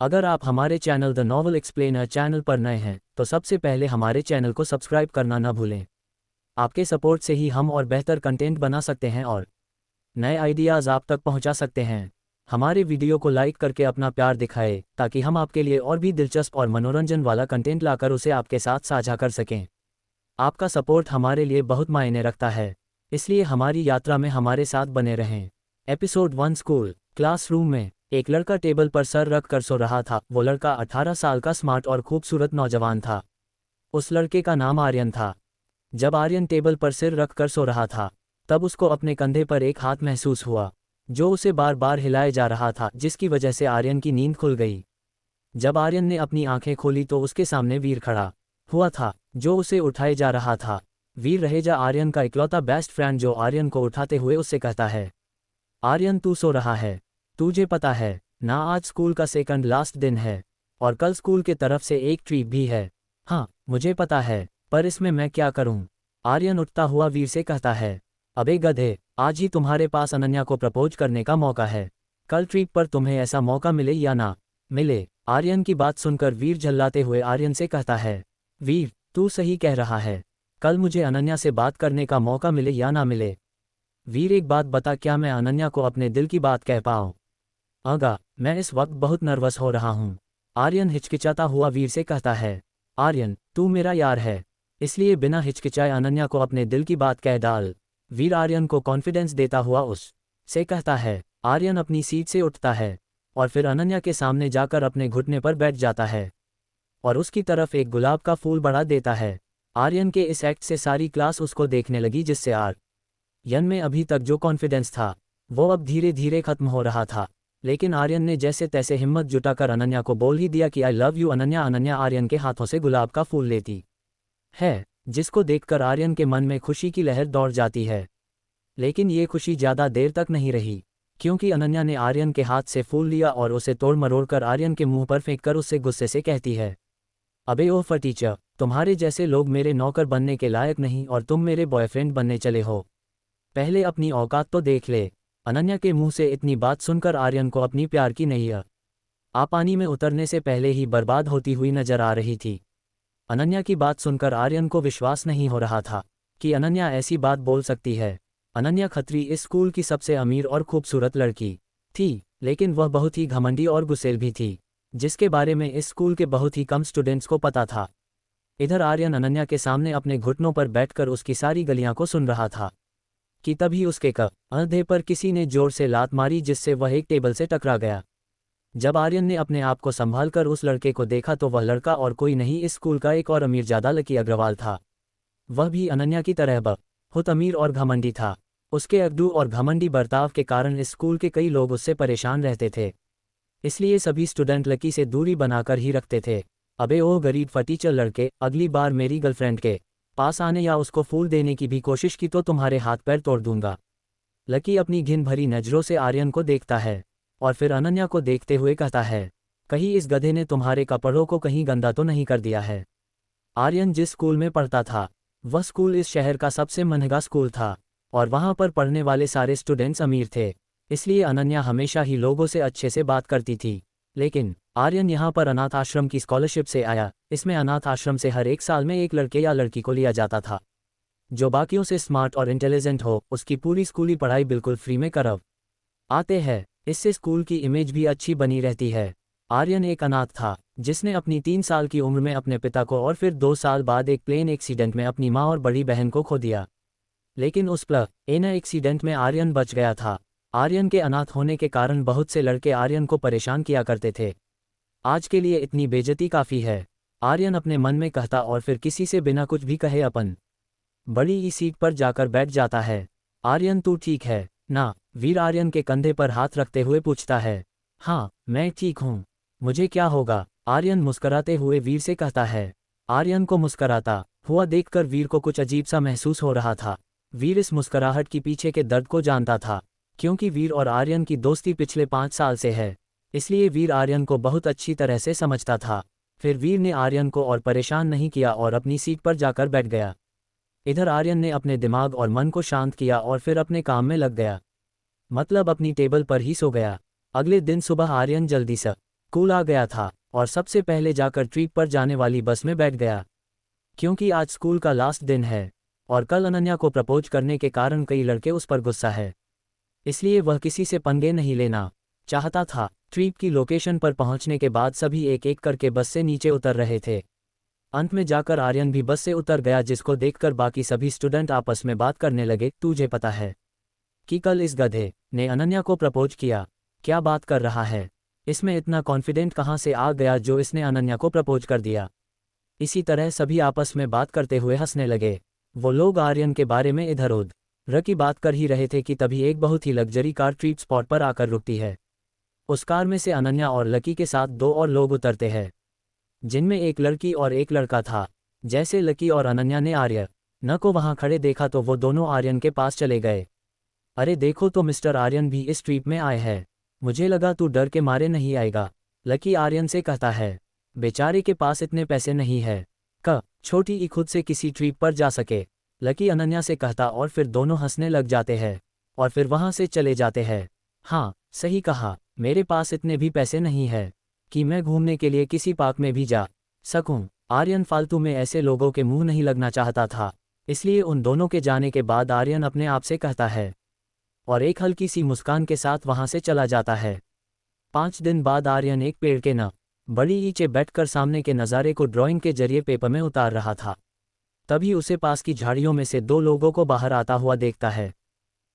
अगर आप हमारे channel the novel explainer channel पर नए हैं तो सबसे पहले हमारे चैनल को सब्सक्राइब करना न भूलें। आपके सपोर्ट से ही हम और बेहतर कंटेंट बना सकते हैं और नए आइडियाज़ आप तक पहुंचा सकते हैं। हमारे वीडियो को लाइक करके अपना प्यार दिखाएं ताकि हम आपके लिए और भी दिलचस्प और मनोरंजन वाला कंटेंट लाकर उसे आपके साथ साझा कर सकें। आपका सपोर्ट हमारे लिए बहुत मायने रखता है, इसलिए हमारी यात्रा में हमारे साथ बने रहें। एपिसोड 1 स्कूल क्लासरूम में एक लड़का टेबल पर सर रख कर सो रहा था। वो लड़का 18 साल का स्मार्ट और खूबसूरत नौजवान था। उस लड़के का नाम आर्यन था। जब आर्यन टेबल पर सिर रख कर सो रहा था तब उसको अपने कंधे पर एक हाथ महसूस हुआ जो उसे बार बार हिलाए जा रहा था, जिसकी वजह से आर्यन की नींद खुल गई। जब आर्यन ने अपनी आंखें खोली तो उसके सामने वीर खड़ा हुआ था जो उसे उठाए जा रहा था। वीर रहेजा आर्यन का इकलौता बेस्ट फ्रेंड जो आर्यन को उठाते हुए उससे कहता है, आर्यन तू सो रहा है, तुझे पता है ना आज स्कूल का सेकंड लास्ट दिन है और कल स्कूल के तरफ से एक ट्रीट भी है। हाँ मुझे पता है, पर इसमें मैं क्या करूं? आर्यन उठता हुआ वीर से कहता है, अबे गधे, आज ही तुम्हारे पास अनन्या को प्रपोज करने का मौका है। कल ट्रीट पर तुम्हें ऐसा मौका मिले या ना मिले। आर्यन की बात सुनकर वीर झल्लाते हुए आर्यन से कहता है, वीर तू सही कह रहा है, कल मुझे अनन्या से बात करने का मौका मिले या ना मिले। वीर एक बात बता, क्या मैं अनन्या को अपने दिल की बात कह पाऊँ? आगा, मैं इस वक्त बहुत नर्वस हो रहा हूँ। आर्यन हिचकिचाता हुआ वीर से कहता है, आर्यन तू मेरा यार है, इसलिए बिना हिचकिचाए अनन्या को अपने दिल की बात कह डाल। वीर आर्यन को कॉन्फिडेंस देता हुआ उस से कहता है। आर्यन अपनी सीट से उठता है और फिर अनन्या के सामने जाकर अपने घुटने पर बैठ जाता है और उसकी तरफ एक गुलाब का फूल बढ़ा देता है। आर्यन के इस एक्ट से सारी क्लास उसको देखने लगी, जिससे आर्यन में अभी तक जो कॉन्फिडेंस था वो अब धीरे धीरे खत्म हो रहा था। लेकिन आर्यन ने जैसे तैसे हिम्मत जुटाकर अनन्या को बोल ही दिया कि I love you Ananya. Ananya Aryan के हाथों से गुलाब का फूल लेती है, जिसको देखकर आर्यन के मन में खुशी की लहर दौड़ जाती है। लेकिन ये खुशी ज़्यादा देर तक नहीं रही, क्योंकि अनन्या ने आर्यन के हाथ से फूल लिया और उसे तोड़ मरोड़ कर आर्यन के मुंह पर फेंक कर उससे गुस्से से कहती है, अबे ओ फटीचर, तुम्हारे जैसे लोग मेरे नौकर बनने के लायक नहीं और तुम मेरे बॉयफ्रेंड बनने चले हो। पहले अपनी औकात तो देख ले। अनन्या के मुंह से इतनी बात सुनकर आर्यन को अपनी प्यार की नैया पानी में उतरने से पहले ही बर्बाद होती हुई नजर आ रही थी। अनन्या की बात सुनकर आर्यन को विश्वास नहीं हो रहा था कि अनन्या ऐसी बात बोल सकती है। अनन्या खत्री इस स्कूल की सबसे अमीर और खूबसूरत लड़की थी, लेकिन वह बहुत ही घमंडी और गुस्सेल भी थी, जिसके बारे में इस स्कूल के बहुत ही कम स्टूडेंट्स को पता था। इधर आर्यन अनन्या के सामने अपने घुटनों पर बैठकर उसकी सारी गलियां को सुन रहा था कि तभी उसके कंधे पर किसी ने जोर से लात मारी, जिससे वह एक टेबल से टकरा गया। जब आर्यन ने अपने आप को संभालकर उस लड़के को देखा तो वह लड़का और कोई नहीं, इस स्कूल का एक और अमीरजादा लकी अग्रवाल था। वह भी अनन्या की तरह बहुत अमीर और घमंडी था। उसके अगडू और घमंडी बर्ताव के कारण इस स्कूल के कई लोग उससे परेशान रहते थे, इसलिए सभी स्टूडेंट लकी से दूरी बनाकर ही रखते थे। अबे ओह गरीब फटीचर लड़के, अगली बार मेरी गर्लफ्रेंड के पास आने या उसको फूल देने की भी कोशिश की तो तुम्हारे हाथ पैर तोड़ दूंगा। लकी अपनी घिन भरी नजरों से आर्यन को देखता है और फिर अनन्या को देखते हुए कहता है, कहीं इस गधे ने तुम्हारे कपड़ों को कहीं गंदा तो नहीं कर दिया है। आर्यन जिस स्कूल में पढ़ता था वह स्कूल इस शहर का सबसे महंगा स्कूल था और वहां पर पढ़ने वाले सारे स्टूडेंट्स अमीर थे, इसलिए अनन्या हमेशा ही लोगों से अच्छे से बात करती थी। लेकिन आर्यन यहाँ पर अनाथ आश्रम की स्कॉलरशिप से आया। इसमें अनाथ आश्रम से हर एक साल में एक लड़के या लड़की को लिया जाता था जो बाकियों से स्मार्ट और इंटेलिजेंट हो। उसकी पूरी स्कूली पढ़ाई बिल्कुल फ्री में करव आते हैं, इससे स्कूल की इमेज भी अच्छी बनी रहती है। आर्यन एक अनाथ था जिसने अपनी 3 साल की उम्र में अपने पिता को और फिर 2 साल बाद एक प्लेन एक्सीडेंट में अपनी माँ और बड़ी बहन को खो दिया। लेकिन उस प्लेन एक्सीडेंट में आर्यन बच गया था। आर्यन के अनाथ होने के कारण बहुत से लड़के आर्यन को परेशान किया करते थे। आज के लिए इतनी बेइज्जती काफ़ी है, आर्यन अपने मन में कहता और फिर किसी से बिना कुछ भी कहे अपन बड़ी ई सीट पर जाकर बैठ जाता है। आर्यन तू ठीक है ना? वीर आर्यन के कंधे पर हाथ रखते हुए पूछता है। हाँ मैं ठीक हूँ, मुझे क्या होगा? आर्यन मुस्कराते हुए वीर से कहता है। आर्यन को मुस्कराता हुआ देखकर वीर को कुछ अजीब सा महसूस हो रहा था। वीर इस मुस्कराहट के पीछे के दर्द को जानता था, क्योंकि वीर और आर्यन की दोस्ती पिछले 5 साल से है, इसलिए वीर आर्यन को बहुत अच्छी तरह से समझता था। फिर वीर ने आर्यन को और परेशान नहीं किया और अपनी सीट पर जाकर बैठ गया। इधर आर्यन ने अपने दिमाग और मन को शांत किया और फिर अपने काम में लग गया, मतलब अपनी टेबल पर ही सो गया। अगले दिन सुबह आर्यन जल्दी से स्कूल आ गया था और सबसे पहले जाकर ट्रिप पर जाने वाली बस में बैठ गया, क्योंकि आज स्कूल का लास्ट दिन है और कल अनन्या को प्रपोज करने के कारण कई लड़के उस पर गुस्सा है, इसलिए वह किसी से पंगे नहीं लेना चाहता था। ट्रिप की लोकेशन पर पहुंचने के बाद सभी एक एक करके बस से नीचे उतर रहे थे। अंत में जाकर आर्यन भी बस से उतर गया, जिसको देखकर बाकी सभी स्टूडेंट आपस में बात करने लगे। तुझे पता है कि कल इस गधे ने अनन्या को प्रपोज किया? क्या बात कर रहा है? इसमें इतना कॉन्फिडेंट कहाँ से आ गया जो इसने अनन्या को प्रपोज कर दिया? इसी तरह सभी आपस में बात करते हुए हंसने लगे। वो लोग आर्यन के बारे में इधर उधर की बात कर ही रहे थे कि तभी एक बहुत ही लग्जरी कार ट्रिप स्पॉट पर आकर रुकती है। उस कार में से अनन्या और लकी के साथ दो और लोग उतरते हैं, जिनमें एक लड़की और एक लड़का था। जैसे लकी और अनन्या ने आर्यन को वहां खड़े देखा तो वो दोनों आर्यन के पास चले गए। अरे देखो तो मिस्टर आर्यन भी इस ट्रिप में आए हैं, मुझे लगा तू डर के मारे नहीं आएगा, लकी आर्यन से कहता है। बेचारे के पास इतने पैसे नहीं है छोटी ई खुद से किसी ट्रिप पर जा सके, लकी अनन्या से कहता, और फिर दोनों हंसने लग जाते हैं और फिर वहां से चले जाते हैं। हाँ सही कहा, मेरे पास इतने भी पैसे नहीं है कि मैं घूमने के लिए किसी पार्क में भी जा सकूं। आर्यन फालतू में ऐसे लोगों के मुंह नहीं लगना चाहता था, इसलिए उन दोनों के जाने के बाद आर्यन अपने आप से कहता है और एक हल्की सी मुस्कान के साथ वहां से चला जाता है। 5 दिन बाद आर्यन एक पेड़ के बड़ी नीचे बैठकर सामने के नज़ारे को ड्राइंग के जरिए पेपर में उतार रहा था। तभी उसे पास की झाड़ियों में से 2 लोगों को बाहर आता हुआ देखता है।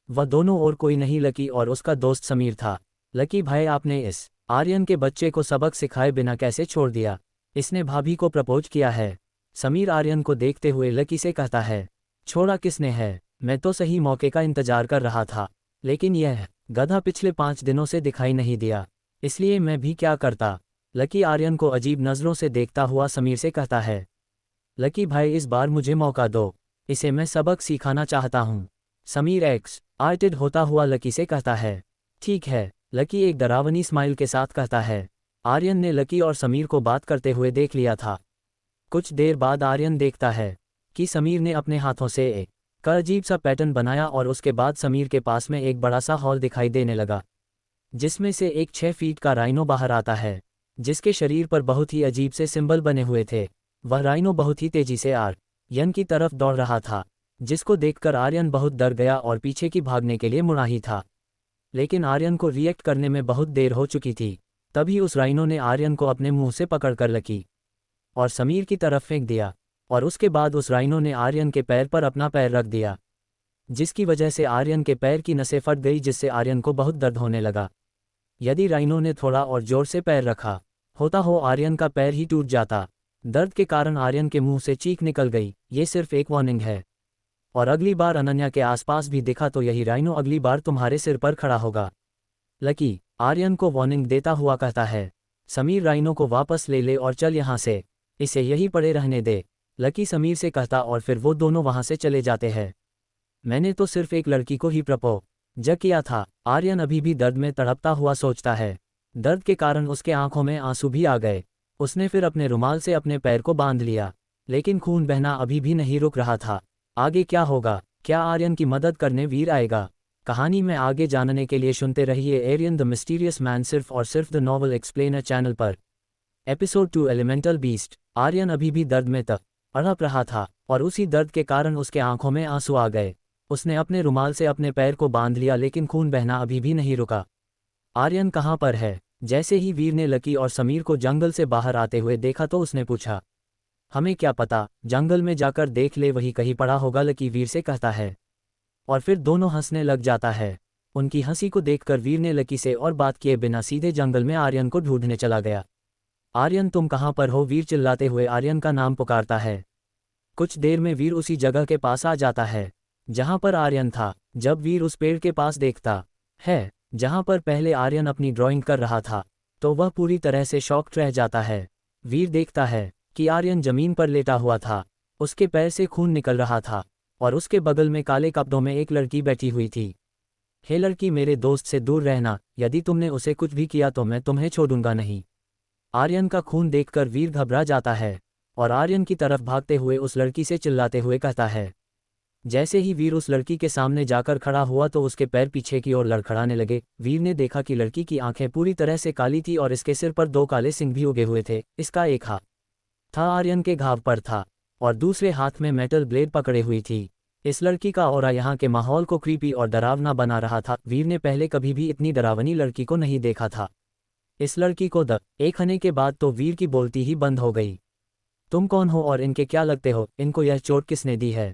वह दोनों और कोई नहीं लकी और उसका दोस्त समीर था। लकी भाई, आपने इस आर्यन के बच्चे को सबक सिखाए बिना कैसे छोड़ दिया? इसने भाभी को प्रपोज किया है। समीर आर्यन को देखते हुए लकी से कहता है। छोड़ा किसने है, मैं तो सही मौके का इंतजार कर रहा था, लेकिन यह गधा पिछले 5 दिनों से दिखाई नहीं दिया, इसलिए मैं भी क्या करता। लकी आर्यन को अजीब नज़रों से देखता हुआ समीर से कहता है। लकी भाई, इस बार मुझे मौका दो, इसे मैं सबक सिखाना चाहता हूँ। समीर एक्साइटेड होता हुआ लकी से कहता है। ठीक है, लकी एक डरावनी स्माइल के साथ कहता है। आर्यन ने लकी और समीर को बात करते हुए देख लिया था। कुछ देर बाद आर्यन देखता है कि समीर ने अपने हाथों से एक अजीब सा पैटर्न बनाया और उसके बाद समीर के पास में एक बड़ा सा हॉल दिखाई देने लगा, जिसमें से एक 6 फीट का राइनो बाहर आता है, जिसके शरीर पर बहुत ही अजीब से सिंबल बने हुए थे। वह राइनो बहुत ही तेजी से आर्यन की तरफ दौड़ रहा था, जिसको देखकर आर्यन बहुत डर गया और पीछे की भागने के लिए मुड़ा ही था, लेकिन आर्यन को रिएक्ट करने में बहुत देर हो चुकी थी। तभी उस राइनो ने आर्यन को अपने मुंह से पकड़कर लकी और समीर की तरफ फेंक दिया, और उसके बाद उस राइनो ने आर्यन के पैर पर अपना पैर रख दिया, जिसकी वजह से आर्यन के पैर की नसें फट गई, जिससे आर्यन को बहुत दर्द होने लगा। यदि राइनो ने थोड़ा और जोर से पैर रखा होता हो आर्यन का पैर ही टूट जाता। दर्द के कारण आर्यन के मुंह से चीख निकल गई। ये सिर्फ एक वार्निंग है, और अगली बार अनन्या के आसपास भी दिखा तो यही राइनो अगली बार तुम्हारे सिर पर खड़ा होगा। लकी आर्यन को वार्निंग देता हुआ कहता है। समीर राइनो को वापस ले ले और चल यहाँ से, इसे यहीं पड़े रहने दे, लकी समीर से कहता, और फिर वो दोनों वहाँ से चले जाते हैं। मैंने तो सिर्फ एक लड़की को ही प्रपोज किया था, आर्यन अभी भी दर्द में तड़पता हुआ सोचता है। दर्द के कारण उसके आंखों में आंसू भी आ गए। उसने फिर अपने रुमाल से अपने पैर को बांध लिया, लेकिन खून बहना अभी भी नहीं रुक रहा था। आगे क्या होगा? क्या आर्यन की मदद करने वीर आएगा? कहानी में आगे जानने के लिए सुनते रहिए एरियन द मिस्टीरियस मैन, सिर्फ और सिर्फ द नॉवल एक्सप्लेनर चैनल पर। Episode 2 elemental beast. आर्यन अभी भी दर्द में तड़प रहा था और उसी दर्द के कारण उसके आंखों में आंसू आ गए। उसने अपने रुमाल से अपने पैर को बांध लिया, लेकिन खून बहना अभी भी नहीं रुका। आर्यन कहाँ पर है? जैसे ही वीर ने लकी और समीर को जंगल से बाहर आते हुए देखा तो उसने पूछा। हमें क्या पता, जंगल में जाकर देख ले, वही कहीं पड़ा होगा, लकी वीर से कहता है। और फिर दोनों हंसने लग जाता है। उनकी हंसी को देखकर वीर ने लकी से और बात किए बिना सीधे जंगल में आर्यन को ढूंढने चला गया। आर्यन तुम कहाँ पर हो? वीर चिल्लाते हुए आर्यन का नाम पुकारता है। कुछ देर में वीर उसी जगह के पास आ जाता है जहाँ पर आर्यन था। जब वीर उस पेड़ के पास देखता है जहाँ पर पहले आर्यन अपनी ड्राइंग कर रहा था, तो वह पूरी तरह से शॉक्ड रह जाता है। वीर देखता है कि आर्यन जमीन पर लेटा हुआ था, उसके पैर से खून निकल रहा था और उसके बगल में काले कपड़ों में एक लड़की बैठी हुई थी। हे लड़की, मेरे दोस्त से दूर रहना, यदि तुमने उसे कुछ भी किया तो मैं तुम्हें छोड़ूंगा नहीं। आर्यन का खून देखकर वीर घबरा जाता है और आर्यन की तरफ भागते हुए उस लड़की से चिल्लाते हुए कहता है। जैसे ही वीर उस लड़की के सामने जाकर खड़ा हुआ तो उसके पैर पीछे की ओर लड़खड़ाने लगे। वीर ने देखा कि लड़की की आंखें पूरी तरह से काली थी और इसके सिर पर 2 काले सिंग भी उगे हुए थे। इसका एक हाथ था आर्यन के घाव पर था और दूसरे हाथ में मेटल ब्लेड पकड़े हुई थी। इस लड़की का ऑरा यहाँ के माहौल को क्रीपी और डरावना बना रहा था। वीर ने पहले कभी भी इतनी डरावनी लड़की को नहीं देखा था। इस लड़की को एक हने के बाद तो वीर की बोलती ही बंद हो गई। तुम कौन हो और इनके क्या लगते हो? इनको यह चोट किसने दी है?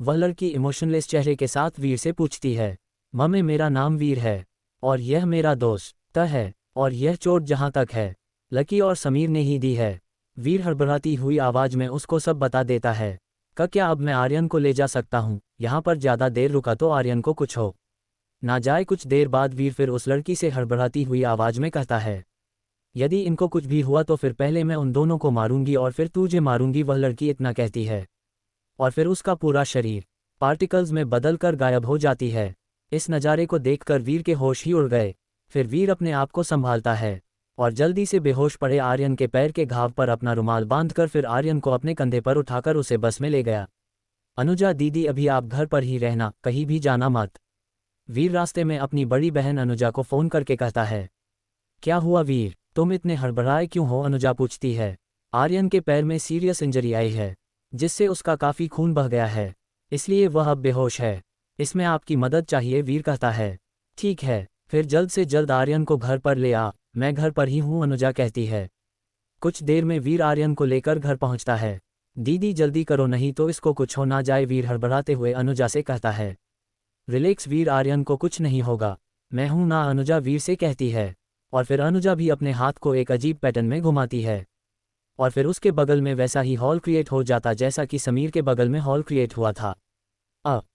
वह लड़की इमोशनलेस चेहरे के साथ वीर से पूछती है। मम्मी, मेरा नाम वीर है और यह मेरा दोस्त है और यह चोट जहाँ तक है लकी और समीर ने ही दी है। वीर हड़बड़ाती हुई आवाज में उसको सब बता देता है। क्या अब मैं आर्यन को ले जा सकता हूँ? यहाँ पर ज़्यादा देर रुका तो आर्यन को कुछ हो ना जाए। कुछ देर बाद वीर फिर उस लड़की से हड़बड़ाती हुई आवाज में कहता है, यदि इनको कुछ भी हुआ तो फिर पहले मैं उन दोनों को मारूंगी और फिर तुझे मारूंगी। वह लड़की इतना कहती है और फिर उसका पूरा शरीर पार्टिकल्स में बदलकर गायब हो जाती है। इस नज़ारे को देखकर वीर के होश ही उड़ गए। फिर वीर अपने आप को संभालता है और जल्दी से बेहोश पड़े आर्यन के पैर के घाव पर अपना रुमाल बांधकर फिर आर्यन को अपने कंधे पर उठाकर उसे बस में ले गया। अनुजा दीदी, अभी आप घर पर ही रहना, कहीं भी जाना मत। वीर रास्ते में अपनी बड़ी बहन अनुजा को फ़ोन करके कहता है। क्या हुआ वीर, तुम इतने हड़बड़ाए क्यों हो? अनुजा पूछती है। आर्यन के पैर में सीरियस इंजरी आई है जिससे उसका काफ़ी खून बह गया है, इसलिए वह अब बेहोश है। इसमें आपकी मदद चाहिए, वीर कहता है। ठीक है, फिर जल्द से जल्द आर्यन को घर पर ले आ, मैं घर पर ही हूँ, अनुजा कहती है। कुछ देर में वीर आर्यन को लेकर घर पहुँचता है। दीदी जल्दी करो, नहीं तो इसको कुछ हो ना जाए, वीर हड़बड़ाते हुए अनुजा से कहता है। रिलैक्स वीर, आर्यन को कुछ नहीं होगा, मैं हूं ना, अनुजा वीर से कहती है। और फिर अनुजा भी अपने हाथ को एक अजीब पैटर्न में घुमाती है और फिर उसके बगल में वैसा ही हॉल क्रिएट हो जाता जैसा कि समीर के बगल में हॉल क्रिएट हुआ था।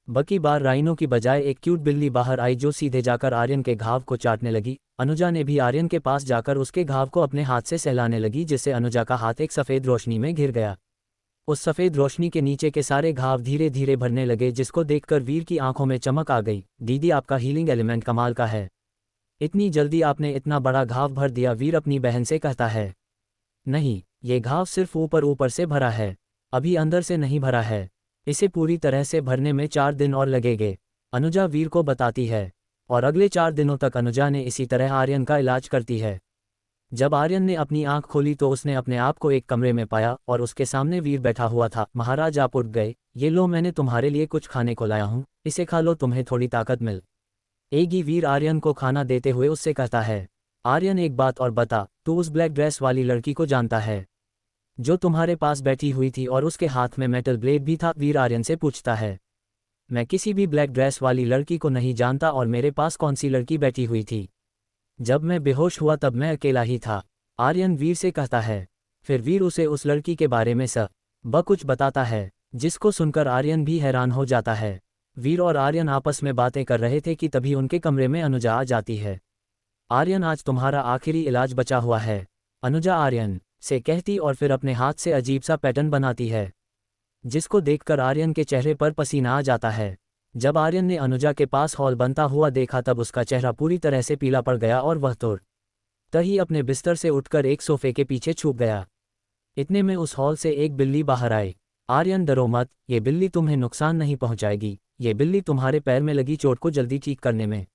बकी बार राइनो की बजाय एक क्यूट बिल्ली बाहर आई जो सीधे जाकर आर्यन के घाव को चाटने लगी। अनुजा ने भी आर्यन के पास जाकर उसके घाव को अपने हाथ से सहलाने लगी, जिससे अनुजा का हाथ एक सफ़ेद रोशनी में घिर गया। उस सफ़ेद रोशनी के नीचे के सारे घाव धीरे धीरे भरने लगे, जिसको देखकर वीर की आंखों में चमक आ गई। दीदी, आपका हीलिंग एलिमेंट कमाल का है, इतनी जल्दी आपने इतना बड़ा घाव भर दिया, वीर अपनी बहन से कहता है। नहीं, ये घाव सिर्फ ऊपर ऊपर से भरा है, अभी अंदर से नहीं भरा है, इसे पूरी तरह से भरने में 4 दिन और लगेंगे, अनुजा वीर को बताती है। और अगले 4 दिनों तक अनुजा ने इसी तरह आर्यन का इलाज करती है। जब आर्यन ने अपनी आंख खोली तो उसने अपने आप को एक कमरे में पाया और उसके सामने वीर बैठा हुआ था। महाराज, आप उठ गए, ये लो, मैंने तुम्हारे लिए कुछ खाने को लाया हूँ, इसे खा लो, तुम्हें थोड़ी ताकत मिल एगी, वीर आर्यन को खाना देते हुए उससे कहता है। आर्यन, एक बात और बता, तू उस ब्लैक ड्रेस वाली लड़की को जानता है जो तुम्हारे पास बैठी हुई थी और उसके हाथ में मेटल ब्लेड भी था? वीर आर्यन से पूछता है। मैं किसी भी ब्लैक ड्रेस वाली लड़की को नहीं जानता, और मेरे पास कौन सी लड़की बैठी हुई थी? जब मैं बेहोश हुआ तब मैं अकेला ही था, आर्यन वीर से कहता है। फिर वीर उसे उस लड़की के बारे में सब कुछ बताता है, जिसको सुनकर आर्यन भी हैरान हो जाता है। वीर और आर्यन आपस में बातें कर रहे थे कि तभी उनके कमरे में अनुजा आ जाती है। आर्यन, आज तुम्हारा आखिरी इलाज बचा हुआ है, अनुजा आर्यन से कहती और फिर अपने हाथ से अजीब सा पैटर्न बनाती है, जिसको देखकर आर्यन के चेहरे पर पसीना आ जाता है। जब आर्यन ने अनुजा के पास हॉल बनता हुआ देखा तब उसका चेहरा पूरी तरह से पीला पड़ गया और वह तुरंत ही अपने बिस्तर से उठकर एक सोफे के पीछे छुप गया। इतने में उस हॉल से एक बिल्ली बाहर आई। आर्यन, डरो मत, ये बिल्ली तुम्हें नुकसान नहीं पहुंचाएगी, ये बिल्ली तुम्हारे पैर में लगी चोट को जल्दी ठीक करने में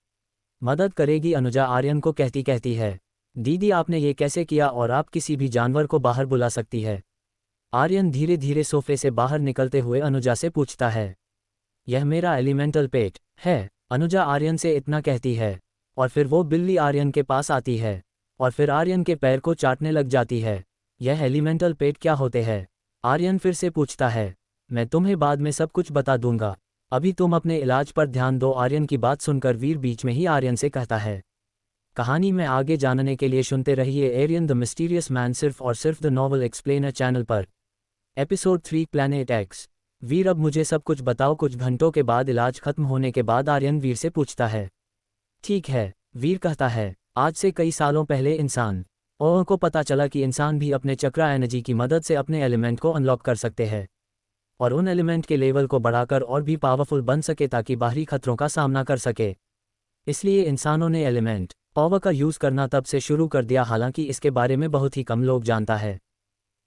मदद करेगी, अनुजा आर्यन को कहती है। दीदी, आपने ये कैसे किया और आप किसी भी जानवर को बाहर बुला सकती है? आर्यन धीरे धीरे सोफे से बाहर निकलते हुए अनुजा से पूछता है। यह मेरा एलिमेंटल पेट है, अनुजा आर्यन से इतना कहती है। और फिर वो बिल्ली आर्यन के पास आती है और फिर आर्यन के पैर को चाटने लग जाती है। यह एलिमेंटल पेट क्या होते हैं? आर्यन फिर से पूछता है। मैं तुम्हें बाद में सब कुछ बता दूंगा, अभी तुम अपने इलाज पर ध्यान दो, आर्यन की बात सुनकर वीर बीच में ही आर्यन से कहता है। कहानी में आगे जानने के लिए सुनते रहिए एरियन द मिस्टीरियस मैन, सिर्फ और सिर्फ द नॉवल एक्सप्लेनर चैनल पर। Episode 3, planet X. वीर, अब मुझे सब कुछ बताओ। कुछ घंटों के बाद इलाज खत्म होने के बाद आर्यन वीर से पूछता है। ठीक है, वीर कहता है। आज से कई सालों पहले इंसान को पता चला कि इंसान भी अपने चक्रा एनर्जी की मदद से अपने एलिमेंट को अनलॉक कर सकते हैं और उन एलिमेंट के लेवल को बढ़ाकर और भी पावरफुल बन सके ताकि बाहरी खतरों का सामना कर सके। इसलिए इंसानों ने एलिमेंट पावर का यूज़ करना तब से शुरू कर दिया, हालांकि इसके बारे में बहुत ही कम लोग जानता है।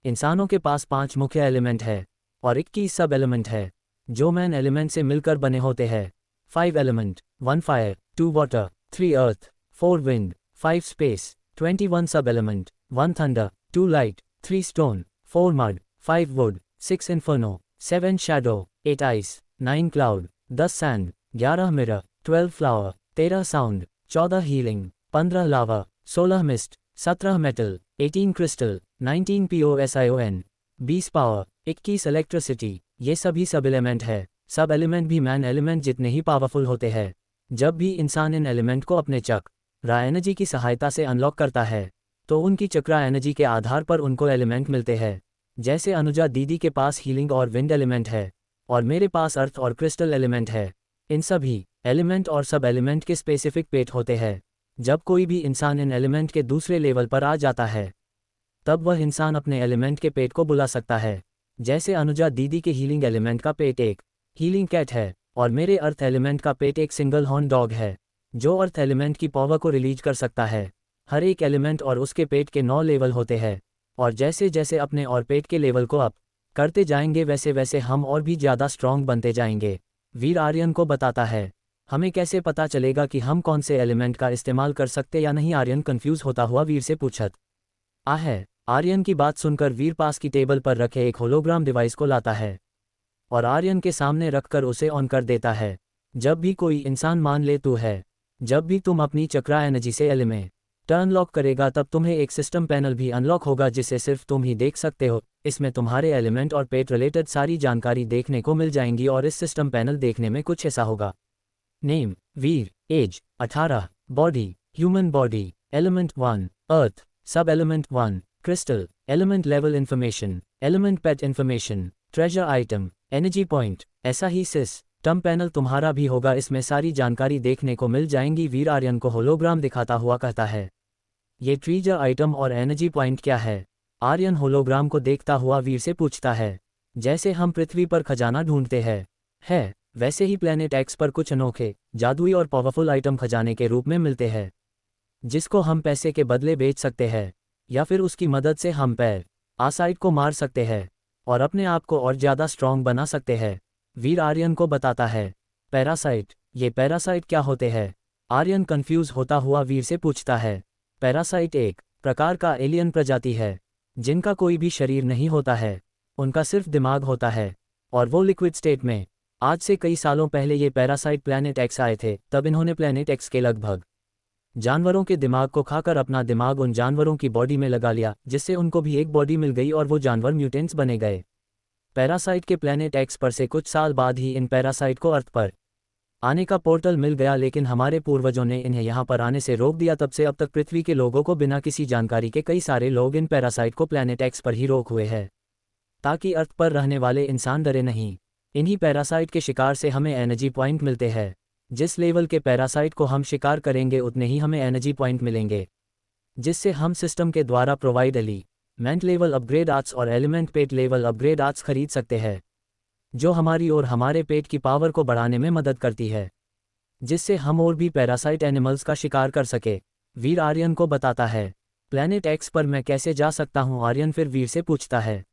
इंसानों के पास 5 मुख्य एलिमेंट है और 21 सब एलिमेंट है। जो मैन एलिमेंट से मिलकर बने होते हैं। 5 एलिमेंट, 1 फायर, 2 वाटर, 3 अर्थ, 4 विंड, 5 स्पेस, 21 सब element, 1 thunder, 2 light, 3 stone, 4 mud, 5 would, 6 inferno, 7 shadow, 8 ice, 9 cloud, 10 sand, 11 mirror, 12 flower, 13 sound, 14 healing, 15 lava, 16 mist, 17 metal, 18 crystal, 19 POSION, 20 power, 21 electricity. ये सभी सब एलिमेंट है। सब एलिमेंट भी मैन एलिमेंट जितने ही powerful होते हैं। जब भी इंसान इन एलिमेंट को अपने चक्रा एनर्जी की सहायता से अनलॉक करता है तो उनकी चक्रा एनर्जी के आधार पर उनको एलिमेंट मिलते हैं। जैसे अनुजा दीदी के पास हीलिंग और विंड एलिमेंट है और मेरे पास अर्थ और क्रिस्टल एलिमेंट है। इन सभी एलिमेंट और सब एलिमेंट के स्पेसिफिक पेट होते हैं। जब कोई भी इंसान इन एलिमेंट के दूसरे लेवल पर आ जाता है तब वह इंसान अपने एलिमेंट के पेट को बुला सकता है। जैसे अनुजा दीदी के हीलिंग एलिमेंट का पेट एक हीलिंग कैट है और मेरे अर्थ एलिमेंट का पेट एक सिंगल हॉर्न डॉग है जो अर्थ एलिमेंट की पावर को रिलीज कर सकता है। हर एक एलिमेंट और उसके पेट के 9 लेवल होते हैं और जैसे जैसे अपने और पेट के लेवल को अप करते जाएंगे वैसे वैसे हम और भी ज़्यादा स्ट्रॉन्ग बनते जाएंगे। वीर आर्यन को बताता है, हमें कैसे पता चलेगा कि हम कौन से एलिमेंट का इस्तेमाल कर सकते या नहीं। आर्यन कंफ्यूज होता हुआ वीर से पूछत है। आर्यन की बात सुनकर वीर पास की टेबल पर रखे एक होलोग्राम डिवाइस को लाता है और आर्यन के सामने रखकर उसे ऑन कर देता है। जब भी कोई इंसान मान ले तू है, जब भी तुम अपनी चक्रा एनर्जी से एलिमेंट अनलॉक करेगा तब तुम्हें एक सिस्टम पैनल भी अनलॉक होगा जिसे सिर्फ तुम ही देख सकते हो। इसमें तुम्हारे एलिमेंट और पेट रिलेटेड सारी जानकारी देखने को मिल जाएंगी और इस सिस्टम पैनल देखने में कुछ ऐसा होगा। Name Veer, age 18, body human body, element 1 earth, सब element 1 crystal, element level information, element pet information, treasure item, energy point. ऐसा ही सिस्टम पैनल तुम्हारा भी होगा, इसमें सारी जानकारी देखने को मिल जाएंगी। वीर आर्यन को होलोग्राम दिखाता हुआ कहता है, ये ट्रेजर आइटम और एनर्जी पॉइंट क्या है? आर्यन होलोग्राम को देखता हुआ वीर से पूछता है, जैसे हम पृथ्वी पर खजाना ढूंढते हैं वैसे ही प्लेनेट एक्स पर कुछ अनोखे जादुई और पावरफुल आइटम खजाने के रूप में मिलते हैं जिसको हम पैसे के बदले बेच सकते हैं या फिर उसकी मदद से हम पैरासाइट को मार सकते हैं और अपने आप को और ज़्यादा स्ट्रॉन्ग बना सकते हैं। वीर आर्यन को बताता है, पैरासाइट, ये पैरासाइट क्या होते हैं? आर्यन कंफ्यूज होता हुआ वीर से पूछता है, पैरासाइट एक प्रकार का एलियन प्रजाति है जिनका कोई भी शरीर नहीं होता है, उनका सिर्फ दिमाग होता है और वो लिक्विड स्टेट में। आज से कई सालों पहले ये पैरासाइट प्लैनेट एक्स आए थे, तब इन्होंने प्लैनेट एक्स के लगभग जानवरों के दिमाग को खाकर अपना दिमाग उन जानवरों की बॉडी में लगा लिया जिससे उनको भी एक बॉडी मिल गई और वो जानवर म्यूटेंट्स बने गए। पैरासाइट के प्लैनेट एक्स पर से कुछ साल बाद ही इन पैरासाइट को अर्थ पर आने का पोर्टल मिल गया, लेकिन हमारे पूर्वजों ने इन्हें यहाँ पर आने से रोक दिया। तब से अब तक पृथ्वी के लोगों को बिना किसी जानकारी के कई सारे लोग इन पैरासाइट को प्लैनेट एक्स पर ही रोक हुए हैं ताकि अर्थ पर रहने वाले इंसान डरे नहीं। इन्हीं पैरासाइट के शिकार से हमें एनर्जी पॉइंट मिलते हैं। जिस लेवल के पैरासाइट को हम शिकार करेंगे उतने ही हमें एनर्जी पॉइंट मिलेंगे जिससे हम सिस्टम के द्वारा provide element level upgrade arts और एलिमेंट पेट लेवल अपग्रेड आर्ट्स खरीद सकते हैं जो हमारी और हमारे पेट की पावर को बढ़ाने में मदद करती है जिससे हम और भी पैरासाइट एनिमल्स का शिकार कर सके। वीर आर्यन को बताता है, प्लैनेट एक्स पर मैं कैसे जा सकता हूँ? आर्यन फिर वीर से पूछता है,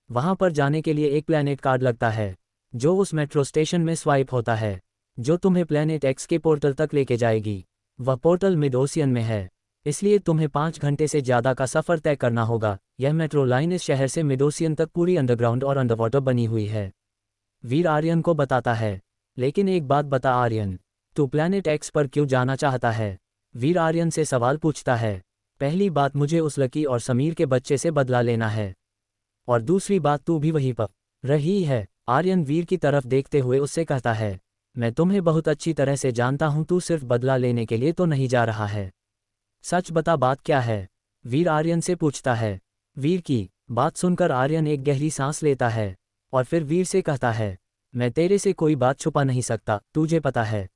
वहाँ पर जाने के लिए एक प्लैनेट कार्ड लगता है जो उस मेट्रो स्टेशन में स्वाइप होता है जो तुम्हें प्लैनेट एक्स के पोर्टल तक लेके जाएगी। वह पोर्टल मिड ओशियन में है, इसलिए तुम्हें 5 घंटे से ज़्यादा का सफ़र तय करना होगा। यह मेट्रो लाइन इस शहर से मिड ओशियन तक पूरी अंडरग्राउंड और अंडरवाटर बनी हुई है। वीर आर्यन को बताता है, लेकिन एक बात बता आर्यन, तू प्लैनेट एक्स पर क्यों जाना चाहता है? वीर आर्यन से सवाल पूछता है, पहली बात मुझे उस लकी और समीर के बच्चे से बदला लेना है और दूसरी बात तू भी वहीं पर रही है। आर्यन वीर की तरफ देखते हुए उससे कहता है, मैं तुम्हें बहुत अच्छी तरह से जानता हूं, तू सिर्फ बदला लेने के लिए तो नहीं जा रहा है। सच बता, बात क्या है? वीर आर्यन से पूछता है। वीर की बात सुनकर आर्यन एक गहरी सांस लेता है और फिर वीर से कहता है, मैं तेरे से कोई बात छुपा नहीं सकता। तुझे पता है,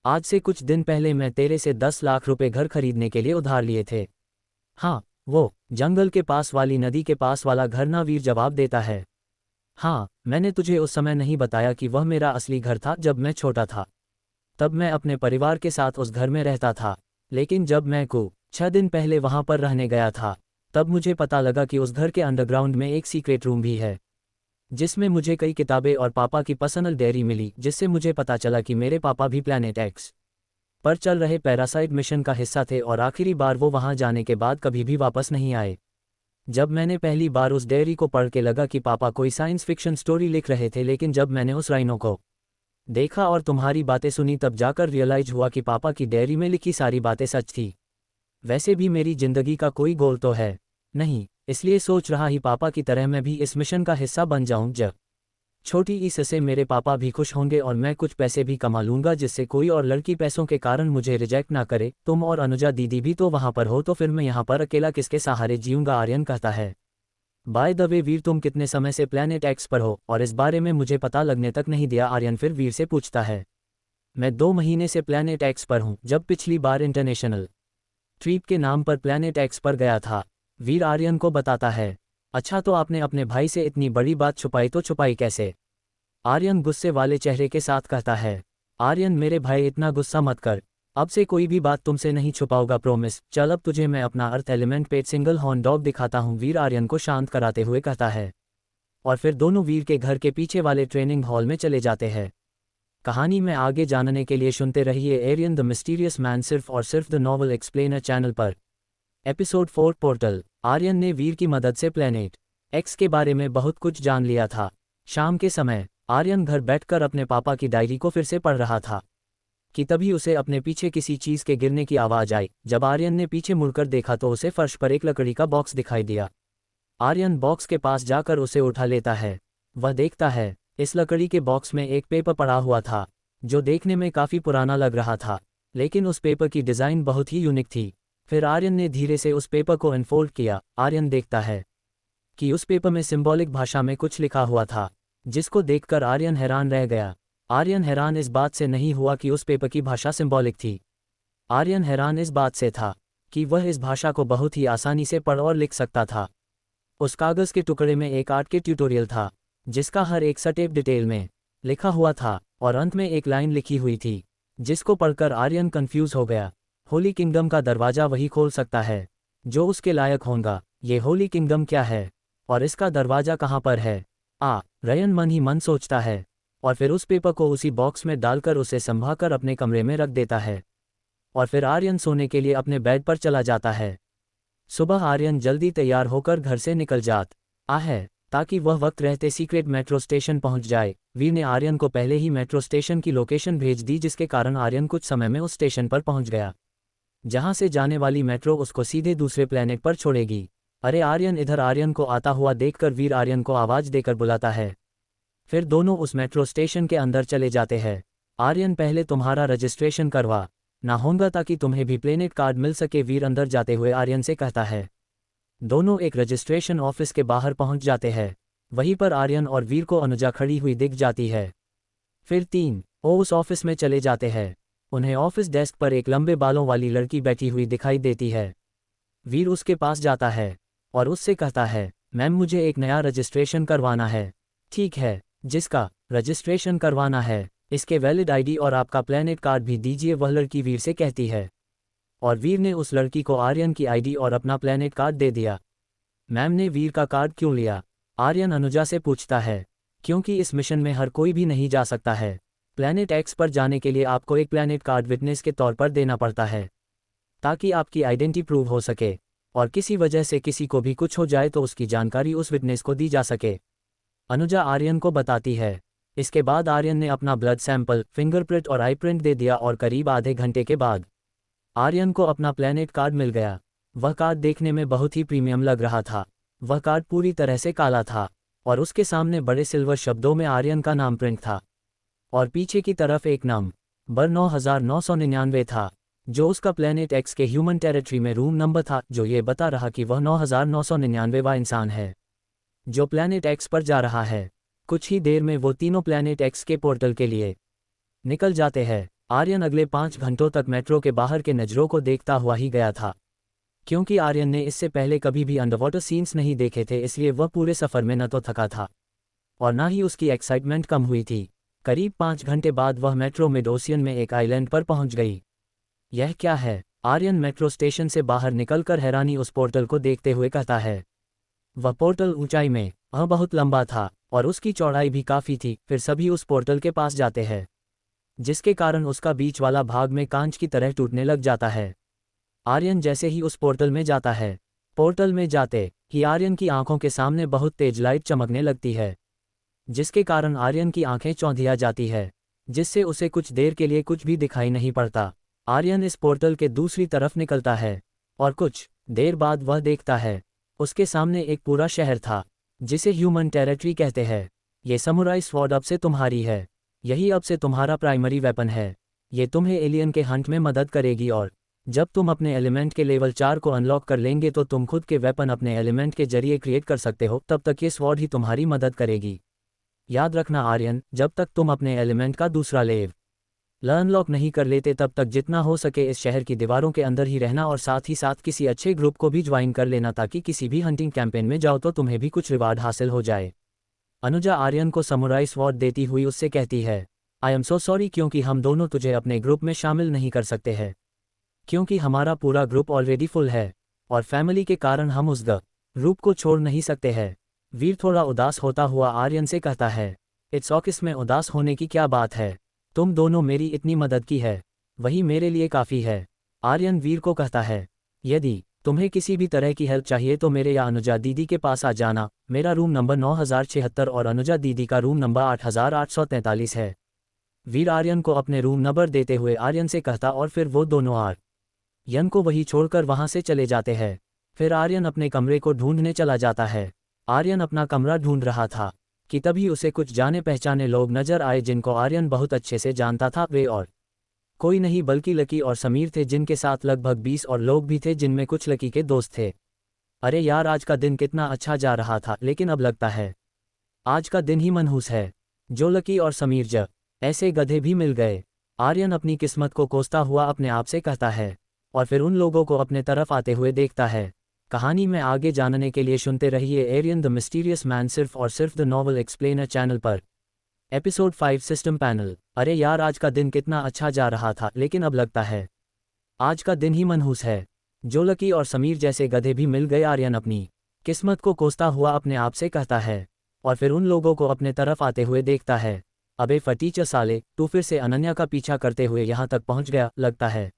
आज से कुछ दिन पहले मैं तेरे से 10 लाख रुपए घर खरीदने के लिए उधार लिए थे। हाँ, वो जंगल के पास वाली नदी के पास वाला घर ना? वीर जवाब देता है, हाँ, मैंने तुझे उस समय नहीं बताया कि वह मेरा असली घर था। जब मैं छोटा था तब मैं अपने परिवार के साथ उस घर में रहता था, लेकिन जब मैं 6 दिन पहले वहां पर रहने गया था तब मुझे पता लगा कि उस घर के अंडरग्राउंड में एक सीक्रेट रूम भी है जिसमें मुझे कई किताबें और पापा की पर्सनल डायरी मिली, जिससे मुझे पता चला कि मेरे पापा भी प्लैनेट एक्स पर चल रहे पैरासाइट मिशन का हिस्सा थे और आखिरी बार वो वहां जाने के बाद कभी भी वापस नहीं आए। जब मैंने पहली बार उस डायरी को पढ़ के लगा कि पापा कोई साइंस फिक्शन स्टोरी लिख रहे थे, लेकिन जब मैंने उस राइनो को देखा और तुम्हारी बातें सुनी तब जाकर रियलाइज हुआ कि पापा की डायरी में लिखी सारी बातें सच थी। वैसे भी मेरी जिंदगी का कोई गोल तो है नहीं, इसलिए सोच रहा ही पापा की तरह मैं भी इस मिशन का हिस्सा बन जाऊं। जब छोटी इससे मेरे पापा भी खुश होंगे और मैं कुछ पैसे भी कमा लूंगा, जिससे कोई और लड़की पैसों के कारण मुझे रिजेक्ट ना करे। तुम और अनुजा दीदी भी तो वहां पर हो, तो फिर मैं यहाँ पर अकेला किसके सहारे जीऊंगा, आर्यन कहता है। बाय द वे वीर, तुम कितने समय से प्लैनेट एक्स पर हो और इस बारे में मुझे पता लगने तक नहीं दिया, आर्यन फिर वीर से पूछता है। मैं 2 महीने से प्लैनेट एक्स पर हूँ, जब पिछली बार इंटरनेशनल ट्रिप के नाम पर प्लैनेट एक्स पर गया था, वीर आर्यन को बताता है। अच्छा, तो आपने अपने भाई से इतनी बड़ी बात छुपाई, तो छुपाई कैसे, आर्यन गुस्से वाले चेहरे के साथ कहता है। आर्यन, मेरे भाई इतना गुस्सा मत कर, अब से कोई भी बात तुमसे नहीं छुपाऊंगा, प्रोमिस। चल अब तुझे मैं अपना अर्थ एलिमेंट पेट सिंगल हॉर्न डॉग दिखाता हूँ, वीर आर्यन को शांत कराते हुए कहता है। और फिर दोनों वीर के घर के पीछे वाले ट्रेनिंग हॉल में चले जाते हैं। कहानी में आगे जानने के लिए सुनते रहिए एरियन द मिस्टीरियस मैन, सिर्फ और सिर्फ द नॉवल एक्सप्लेनर चैनल पर। Episode 4 portal. आर्यन ने वीर की मदद से प्लैनेट एक्स के बारे में बहुत कुछ जान लिया था। शाम के समय आर्यन घर बैठकर अपने पापा की डायरी को फिर से पढ़ रहा था कि तभी उसे अपने पीछे किसी चीज़ के गिरने की आवाज़ आई। जब आर्यन ने पीछे मुड़कर देखा तो उसे फर्श पर एक लकड़ी का बॉक्स दिखाई दिया। आर्यन बॉक्स के पास जाकर उसे उठा लेता है। वह देखता है इस लकड़ी के बॉक्स में एक पेपर पड़ा हुआ था, जो देखने में काफ़ी पुराना लग रहा था, लेकिन उस पेपर की डिज़ाइन बहुत ही यूनिक थी। फिर आर्यन ने धीरे से उस पेपर को अनफोल्ड किया। आर्यन देखता है कि उस पेपर में सिंबॉलिक भाषा में कुछ लिखा हुआ था, जिसको देखकर आर्यन हैरान रह गया। आर्यन हैरान इस बात से नहीं हुआ कि उस पेपर की भाषा सिंबॉलिक थी। आर्यन हैरान इस बात से था कि वह इस भाषा को बहुत ही आसानी से पढ़ और लिख सकता था। उस कागज़ के टुकड़े में एक आर्ट के ट्यूटोरियल था, जिसका हर एक स्टेप डिटेल में लिखा हुआ था, और अंत में एक लाइन लिखी हुई थी, जिसको पढ़कर आर्यन कंफ्यूज हो गया। होली किंगडम का दरवाज़ा वही खोल सकता है जो उसके लायक होगा। ये होली किंगडम क्या है और इसका दरवाज़ा कहाँ पर है? रयन मन ही मन सोचता है और फिर उस पेपर को उसी बॉक्स में डालकर उसे संभाकर अपने कमरे में रख देता है। और फिर आर्यन सोने के लिए अपने बेड पर चला जाता है। सुबह आर्यन जल्दी तैयार होकर घर से निकल जाता है ताकि वह वक्त रहते सीक्रेट मेट्रो स्टेशन पहुंच जाए। वीर ने आर्यन को पहले ही मेट्रो स्टेशन की लोकेशन भेज दी, जिसके कारण आर्यन कुछ समय में उस स्टेशन पर पहुंच गया, जहां से जाने वाली मेट्रो उसको सीधे दूसरे प्लेनेट पर छोड़ेगी। अरे आर्यन इधर! आर्यन को आता हुआ देखकर वीर आर्यन को आवाज़ देकर बुलाता है। फिर दोनों उस मेट्रो स्टेशन के अंदर चले जाते हैं। आर्यन, पहले तुम्हारा रजिस्ट्रेशन करवा ना होगा ताकि तुम्हें भी प्लेनेट कार्ड मिल सके, वीर अंदर जाते हुए आर्यन से कहता है। दोनों एक रजिस्ट्रेशन ऑफिस के बाहर पहुंच जाते हैं। वहीं पर आर्यन और वीर को अनुजा खड़ी हुई दिख जाती है। फिर तीनों उस ऑफिस में चले जाते हैं। उन्हें ऑफिस डेस्क पर एक लंबे बालों वाली लड़की बैठी हुई दिखाई देती है। वीर उसके पास जाता है और उससे कहता है, मैम मुझे एक नया रजिस्ट्रेशन करवाना है। ठीक है, जिसका रजिस्ट्रेशन करवाना है इसके वैलिड आईडी और आपका प्लेनेट कार्ड भी दीजिए, वह लड़की वीर से कहती है। और वीर ने उस लड़की को आर्यन की आईडी और अपना प्लेनेट कार्ड दे दिया। मैम ने वीर का कार्ड क्यों लिया? आर्यन अनुजा से पूछता है। क्योंकि इस मिशन में हर कोई भी नहीं जा सकता है। प्लेनेट एक्स पर जाने के लिए आपको एक प्लेनेट कार्ड विटनेस के तौर पर देना पड़ता है, ताकि आपकी आइडेंटिटी प्रूव हो सके और किसी वजह से किसी को भी कुछ हो जाए तो उसकी जानकारी उस विटनेस को दी जा सके, अनुजा आर्यन को बताती है। इसके बाद आर्यन ने अपना ब्लड सैंपल, फिंगरप्रिंट और आई प्रिंट दे दिया और करीब आधे घंटे के बाद आर्यन को अपना प्लेनेट कार्ड मिल गया। वह कार्ड देखने में बहुत ही प्रीमियम लग रहा था। वह कार्ड पूरी तरह से काला था और उसके सामने बड़े सिल्वर शब्दों में आर्यन का नाम प्रिंट था, और पीछे की तरफ एक नंबर 9999 था, जो उसका प्लेनेट एक्स के ह्यूमन टेरिटरी में रूम नंबर था, जो ये बता रहा कि वह 9999वां इंसान है जो प्लेनेट एक्स पर जा रहा है। कुछ ही देर में वो तीनों प्लेनेट एक्स के पोर्टल के लिए निकल जाते हैं। आर्यन अगले 5 घंटों तक मेट्रो के बाहर के नज़रों को देखता हुआ ही गया था। क्योंकि आर्यन ने इससे पहले कभी भी अंडरवाटर सीन्स नहीं देखे थे, इसलिए वह पूरे सफ़र में न तो थका था और ना ही उसकी एक्साइटमेंट कम हुई थी। करीब 5 घंटे बाद वह मेट्रो मिड ओशियन में एक आइलैंड पर पहुंच गई। यह क्या है? आर्यन मेट्रो स्टेशन से बाहर निकलकर हैरानी उस पोर्टल को देखते हुए कहता है। वह पोर्टल ऊंचाई में बहुत लंबा था और उसकी चौड़ाई भी काफ़ी थी। फिर सभी उस पोर्टल के पास जाते हैं, जिसके कारण उसका बीच वाला भाग में कांच की तरह टूटने लग जाता है। आर्यन जैसे ही उस पोर्टल में जाता है, पोर्टल में जाते ही आर्यन की आंखों के सामने बहुत तेज लाइट चमकने लगती है, जिसके कारण आर्यन की आंखें चौंधिया जाती है, जिससे उसे कुछ देर के लिए कुछ भी दिखाई नहीं पड़ता। आर्यन इस पोर्टल के दूसरी तरफ निकलता है और कुछ देर बाद वह देखता है उसके सामने एक पूरा शहर था, जिसे ह्यूमन टेरिटरी कहते हैं। ये समुराई स्वॉर्ड अब से तुम्हारी है, यही अब से तुम्हारा प्राइमरी वेपन है। ये तुम्हें एलियन के हंट में मदद करेगी और जब तुम अपने एलिमेंट के लेवल 4 को अनलॉक कर लेंगे तो तुम खुद के वेपन अपने एलिमेंट के जरिए क्रिएट कर सकते हो। तब तक ये स्वॉर्ड ही तुम्हारी मदद करेगी। याद रखना आर्यन, जब तक तुम अपने एलिमेंट का दूसरा लेवल अनलॉक नहीं कर लेते तब तक जितना हो सके इस शहर की दीवारों के अंदर ही रहना और साथ ही साथ किसी अच्छे ग्रुप को भी ज्वाइन कर लेना, ताकि किसी भी हंटिंग कैंपेन में जाओ तो तुम्हें भी कुछ रिवार्ड हासिल हो जाए। अनुजा आर्यन को समुराई स्वॉर्ड देती हुई उससे कहती है, आई एम सो सॉरी, क्योंकि हम दोनों तुझे अपने ग्रुप में शामिल नहीं कर सकते हैं, क्योंकि हमारा पूरा ग्रुप ऑलरेडी फुल है और फैमिली के कारण हम उस ग्रुप को छोड़ नहीं सकते हैं। वीर थोड़ा उदास होता हुआ आर्यन से कहता है, इट्स ओके, इसमें उदास होने की क्या बात है, तुम दोनों मेरी इतनी मदद की है, वही मेरे लिए काफ़ी है। आर्यन वीर को कहता है, यदि तुम्हें किसी भी तरह की हेल्प चाहिए तो मेरे या अनुजा दीदी के पास आ जाना। मेरा रूम नंबर 9076 और अनुजा दीदी का रूम नंबर 8843 है। वीर आर्यन को अपने रूम नंबर देते हुए आर्यन से कहता और फिर वो दोनों आर्यन को वही छोड़कर वहां से चले जाते हैं। फिर आर्यन अपने कमरे को ढूंढने चला जाता है। आर्यन अपना कमरा ढूंढ रहा था कि तभी उसे कुछ जाने पहचाने लोग नजर आए, जिनको आर्यन बहुत अच्छे से जानता था। वे और कोई नहीं बल्कि लकी और समीर थे, जिनके साथ लगभग 20 और लोग भी थे, जिनमें कुछ लकी के दोस्त थे। अरे यार, आज का दिन कितना अच्छा जा रहा था, लेकिन अब लगता है आज का दिन ही मनहूस है। जो लकी और समीर जब ऐसे गधे भी मिल गए। आर्यन अपनी किस्मत को कोसता हुआ अपने आप से कहता है और फिर उन लोगों को अपने तरफ आते हुए देखता है। कहानी में आगे जानने के लिए सुनते रहिए एरियन द मिस्टीरियस मैन सिर्फ और सिर्फ द नॉवल एक्सप्लेनर चैनल पर। Episode 5 system panel. अरे यार, आज का दिन कितना अच्छा जा रहा था, लेकिन अब लगता है आज का दिन ही मनहूस है। जो लकी और समीर जैसे गधे भी मिल गए। आर्यन अपनी किस्मत को कोसता हुआ अपने आप से कहता है और फिर उन लोगों को अपने तरफ आते हुए देखता है। अबे फटीचर साले, तू फिर से अनन्या का पीछा करते हुए यहाँ तक पहुँच गया। लगता है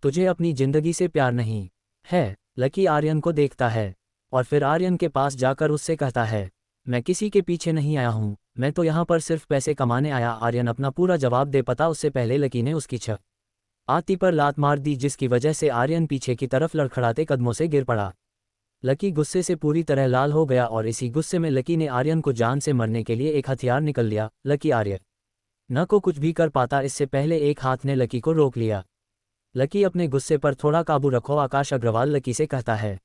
तुझे अपनी जिंदगी से प्यार नहीं है। लकी आर्यन को देखता है और फिर आर्यन के पास जाकर उससे कहता है, मैं किसी के पीछे नहीं आया हूँ, मैं तो यहाँ पर सिर्फ पैसे कमाने आया। आर्यन अपना पूरा जवाब दे पाता उससे पहले लकी ने उसकी छाती पर लात मार दी, जिसकी वजह से आर्यन पीछे की तरफ लड़खड़ाते कदमों से गिर पड़ा। लकी गुस्से से पूरी तरह लाल हो गया और इसी गुस्से में लकी ने आर्यन को जान से मरने के लिए एक हथियार निकल लिया। लकी आर्यन न को कुछ भी कर पाता, इससे पहले एक हाथ ने लकी को रोक लिया। लकी, अपने गुस्से पर थोड़ा काबू रखो। आकाश अग्रवाल लकी से कहता है।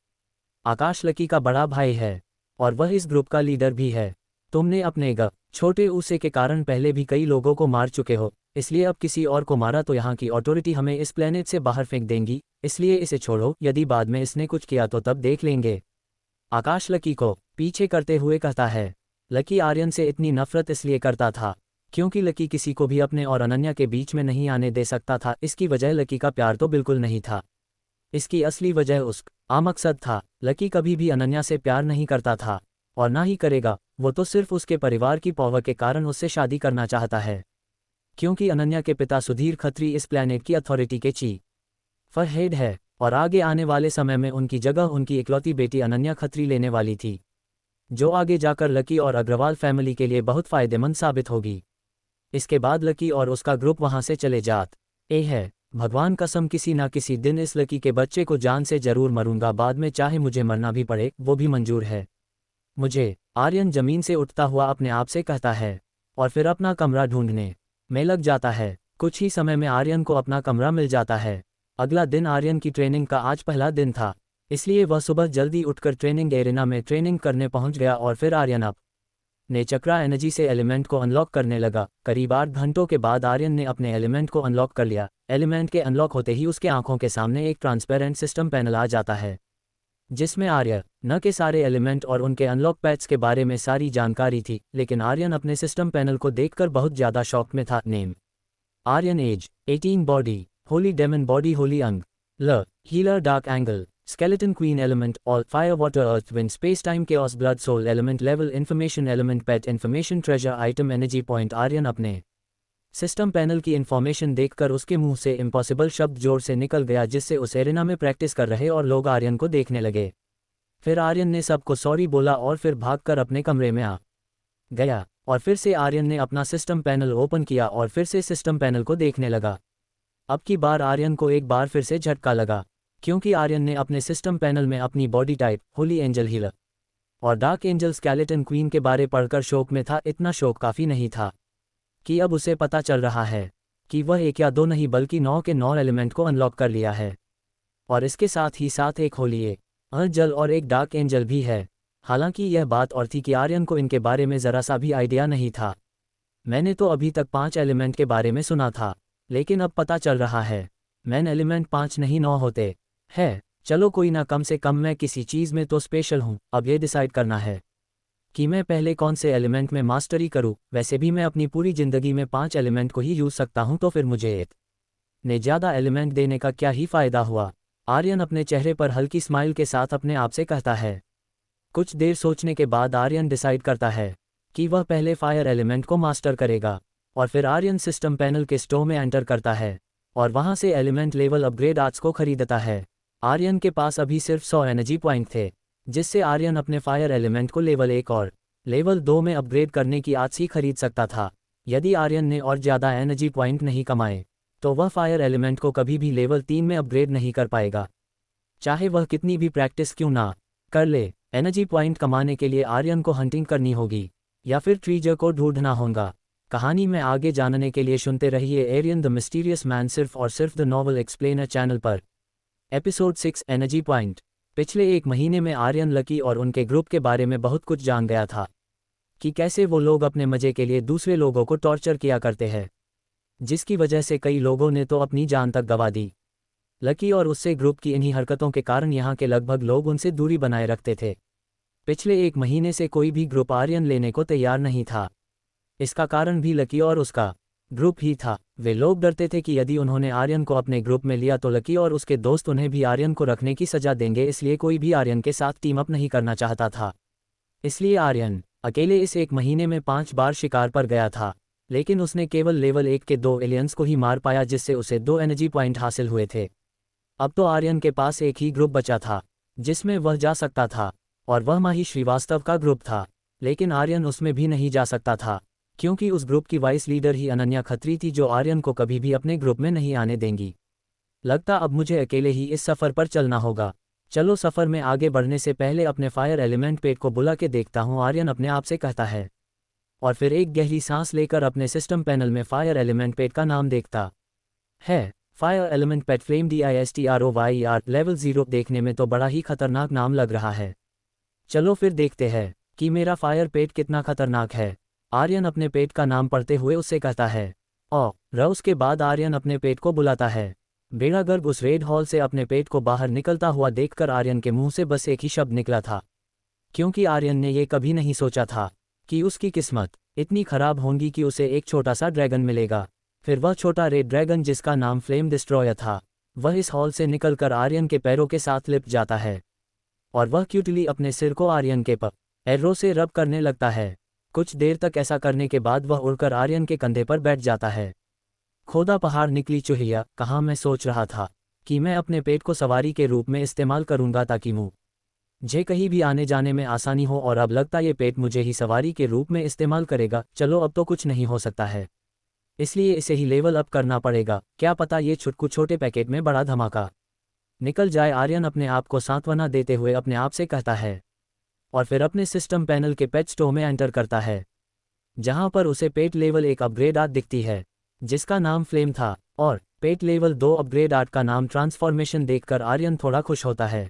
आकाश लकी का बड़ा भाई है और वह इस ग्रुप का लीडर भी है। तुमने अपने छोटे ऊसे के कारण पहले भी कई लोगों को मार चुके हो, इसलिए अब किसी और को मारा तो यहाँ की अथॉरिटी हमें इस प्लेनेट से बाहर फेंक देंगी, इसलिए इसे छोड़ो। यदि बाद में इसने कुछ किया तो तब देख लेंगे। आकाश लकी को पीछे करते हुए कहता है। लकी आर्यन से इतनी नफरत इसलिए करता था क्योंकि लकी किसी को भी अपने और अनन्या के बीच में नहीं आने दे सकता था। इसकी वजह लकी का प्यार तो बिल्कुल नहीं था, इसकी असली वजह उसका मकसद था। लकी कभी भी अनन्या से प्यार नहीं करता था और ना ही करेगा। वो तो सिर्फ उसके परिवार की पॉवर के कारण उससे शादी करना चाहता है, क्योंकि अनन्या के पिता सुधीर खत्री इस प्लेनेट की अथॉरिटी के चीफ हेड है और आगे आने वाले समय में उनकी जगह उनकी इकलौती बेटी अनन्या खत्री लेने वाली थी, जो आगे जाकर लकी और अग्रवाल फैमिली के लिए बहुत फायदेमंद साबित होगी। इसके बाद लकी और उसका ग्रुप वहां से चले जाते हैं। भगवान कसम, किसी ना किसी दिन इस लकी के बच्चे को जान से जरूर मरूंगा, बाद में चाहे मुझे मरना भी पड़े वो भी मंजूर है मुझे। आर्यन जमीन से उठता हुआ अपने आप से कहता है और फिर अपना कमरा ढूंढने में लग जाता है। कुछ ही समय में आर्यन को अपना कमरा मिल जाता है। अगला दिन आर्यन की ट्रेनिंग का आज पहला दिन था, इसलिए वह सुबह जल्दी उठकर ट्रेनिंग एरिना में ट्रेनिंग करने पहुंच गया और फिर आर्यन ने चक्रा एनर्जी से एलिमेंट को अनलॉक करने लगा। करीब 8 घंटों के बाद आर्यन ने अपने एलिमेंट को अनलॉक कर लिया। एलिमेंट के अनलॉक होते ही उसके आंखों के सामने एक ट्रांसपेरेंट सिस्टम पैनल आ जाता है, जिसमें आर्यन के सारे एलिमेंट और उनके अनलॉक पैड्स के बारे में सारी जानकारी थी। लेकिन आर्यन अपने सिस्टम पैनल को देखकर बहुत ज़्यादा शॉक में था। Name Aryan, age 18, body holy demon, body holy अंग, ल healer dark angle, Skeleton Queen element, all fire water earth wind space time chaos blood soul element level information element pet information treasure item energy point Aryan अपने system panel की information देखकर उसके मुंह से impossible शब्द जोर से निकल गया, जिससे उस एरिना में प्रैक्टिस कर रहे और लोग आर्यन को देखने लगे। फिर आर्यन ने सबको सॉरी बोला और फिर भागकर अपने कमरे में आ गया और फिर से आर्यन ने अपना सिस्टम पैनल ओपन किया और फिर से सिस्टम पैनल को देखने लगा। अब की बार आर्यन को एक बार फिर से झटका लगा, क्योंकि आर्यन ने अपने सिस्टम पैनल में अपनी body type Holi angel healer और डार्क एंजल स्केलेटन क्वीन के बारे पढ़कर शौक में था। इतना शौक काफ़ी नहीं था कि अब उसे पता चल रहा है कि वह एक या दो नहीं बल्कि 9 के 9 एलिमेंट को अनलॉक कर लिया है, और इसके साथ ही साथ एक होली एंजल और एक डार्क एंजल भी है। हालांकि यह बात और थी कि आर्यन को इनके बारे में ज़रा सा भी आइडिया नहीं था। मैंने तो अभी तक 5 एलिमेंट के बारे में सुना था, लेकिन अब पता चल रहा है मैन एलिमेंट 5 नहीं 9 होते है। चलो कोई ना, कम से कम मैं किसी चीज़ में तो स्पेशल हूँ। अब ये डिसाइड करना है कि मैं पहले कौन से एलिमेंट में मास्टरी करूँ। वैसे भी मैं अपनी पूरी ज़िंदगी में 5 एलिमेंट को ही यूज़ सकता हूँ, तो फिर मुझे एक ने ज़्यादा एलिमेंट देने का क्या ही फ़ायदा हुआ। आर्यन अपने चेहरे पर हल्की स्माइल के साथ अपने आप से कहता है। कुछ देर सोचने के बाद आर्यन डिसाइड करता है कि वह पहले फायर एलिमेंट को मास्टर करेगा, और फिर आर्यन सिस्टम पैनल के स्टोर में एंटर करता है और वहाँ से एलिमेंट लेवल अपग्रेड आर्ट्स को खरीदता है। आर्यन के पास अभी सिर्फ 100 एनर्जी पॉइंट थे, जिससे आर्यन अपने फायर एलिमेंट को लेवल 1 और लेवल 2 में अपग्रेड करने की आर्ट्स ही खरीद सकता था। यदि आर्यन ने और ज़्यादा एनर्जी पॉइंट नहीं कमाए तो वह फायर एलिमेंट को कभी भी लेवल 3 में अपग्रेड नहीं कर पाएगा, चाहे वह कितनी भी प्रैक्टिस क्यों ना कर ले। एनर्जी पॉइंट कमाने के लिए आर्यन को हंटिंग करनी होगी या फिर ट्रीजर को ढूंढना होगा। कहानी में आगे जानने के लिए सुनते रहिए एरियन द मिस्टीरियस मैन सिर्फ और सिर्फ द नॉवल एक्सप्लेनर चैनल पर। Episode 6 energy point. पिछले एक महीने में आर्यन लकी और उनके ग्रुप के बारे में बहुत कुछ जान गया था कि कैसे वो लोग अपने मजे के लिए दूसरे लोगों को टॉर्चर किया करते हैं, जिसकी वजह से कई लोगों ने तो अपनी जान तक गंवा दी। लकी और उससे ग्रुप की इन्हीं हरकतों के कारण यहाँ के लगभग लोग उनसे दूरी बनाए रखते थे। पिछले एक महीने से कोई भी ग्रुप आर्यन लेने को तैयार नहीं था। इसका कारण भी लकी और उसका ग्रुप ही था। वे लोग डरते थे कि यदि उन्होंने आर्यन को अपने ग्रुप में लिया तो लकी और उसके दोस्त उन्हें भी आर्यन को रखने की सजा देंगे, इसलिए कोई भी आर्यन के साथ टीम अप नहीं करना चाहता था। इसलिए आर्यन अकेले इस एक महीने में 5 बार शिकार पर गया था, लेकिन उसने केवल लेवल 1 के 2 एलियंस को ही मार पाया, जिससे उसे 2 एनर्जी पॉइंट हासिल हुए थे। अब तो आर्यन के पास एक ही ग्रुप बचा था जिसमें वह जा सकता था, और वह माही श्रीवास्तव का ग्रुप था। लेकिन आर्यन उसमें भी नहीं जा सकता था, क्योंकि उस ग्रुप की वाइस लीडर ही अनन्या खत्री थी, जो आर्यन को कभी भी अपने ग्रुप में नहीं आने देंगी। लगता अब मुझे अकेले ही इस सफ़र पर चलना होगा। चलो, सफ़र में आगे बढ़ने से पहले अपने फायर एलिमेंट पेट को बुला के देखता हूँ, आर्यन अपने आप से कहता है, और फिर एक गहरी सांस लेकर अपने सिस्टम पैनल में फायर एलिमेंट पेट का नाम देखता है। फायर एलिमेंट पेट फ्लेम DISTROYER लेवल 0। देखने में तो बड़ा ही खतरनाक नाम लग रहा है। चलो फिर देखते हैं कि मेरा फायर पेट कितना खतरनाक है। आर्यन अपने पेट का नाम पढ़ते हुए उससे कहता है और उसके बाद आर्यन अपने पेट को बुलाता है। बेड़ागर्भ उस रेड हॉल से अपने पेट को बाहर निकलता हुआ देखकर आर्यन के मुंह से बस एक ही शब्द निकला था, क्योंकि आर्यन ने ये कभी नहीं सोचा था कि उसकी किस्मत इतनी खराब होगी कि उसे एक छोटा सा ड्रैगन मिलेगा। फिर वह छोटा रेड ड्रैगन, जिसका नाम फ्लेम डिस्ट्रॉयर था, वह इस हॉल से निकलकर आर्यन के पैरों के साथ लिपट जाता है, और वह क्यूटली अपने सिर को आर्यन के पैरों से रब करने लगता है। कुछ देर तक ऐसा करने के बाद वह उड़कर आर्यन के कंधे पर बैठ जाता है। खोदा पहाड़ निकली चुहिया, कहाँ मैं सोच रहा था कि मैं अपने पेट को सवारी के रूप में इस्तेमाल करूंगा ताकि मुझे कहीं भी आने जाने में आसानी हो, और अब लगता ये पेट मुझे ही सवारी के रूप में इस्तेमाल करेगा। चलो, अब तो कुछ नहीं हो सकता है, इसलिए इसे ही लेवल अप करना पड़ेगा। क्या पता ये छुटकू छोटे पैकेट में बड़ा धमाका निकल जाए। आर्यन अपने आप को सांत्वना देते हुए अपने आप से कहता है, और फिर अपने सिस्टम पैनल के पेट स्टोर में एंटर करता है, जहां पर उसे पेट लेवल 1 अपग्रेड आर्ट दिखती है, जिसका नाम फ्लेम था, और पेट लेवल 2 अपग्रेड आर्ट का नाम ट्रांसफॉर्मेशन देखकर आर्यन थोड़ा खुश होता है।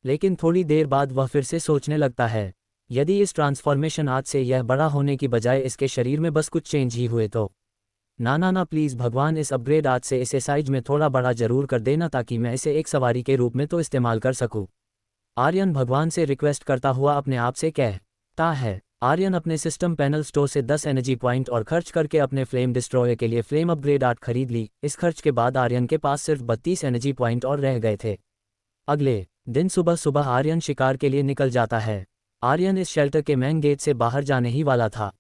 लेकिन थोड़ी देर बाद वह फिर से सोचने लगता है, यदि इस ट्रांसफॉर्मेशन आर्ट से यह बड़ा होने की बजाय इसके शरीर में बस कुछ चेंज ही हुए तो ना प्लीज़ भगवान, इस अपग्रेड आर्ट से इसे साइज में थोड़ा बड़ा जरूर कर देना, ताकि मैं इसे एक सवारी के रूप में तो इस्तेमाल कर सकूं। आर्यन भगवान से रिक्वेस्ट करता हुआ अपने आप से कहता है। आर्यन अपने सिस्टम पैनल स्टोर से 10 एनर्जी पॉइंट और खर्च करके अपने फ्लेम डिस्ट्रॉयर के लिए फ्लेम अपग्रेड आर्ट खरीद ली। इस खर्च के बाद आर्यन के पास सिर्फ 32 एनर्जी पॉइंट और रह गए थे। अगले दिन सुबह सुबह आर्यन शिकार के लिए निकल जाता है। आर्यन इस शेल्टर के मेन गेट से बाहर जाने ही वाला था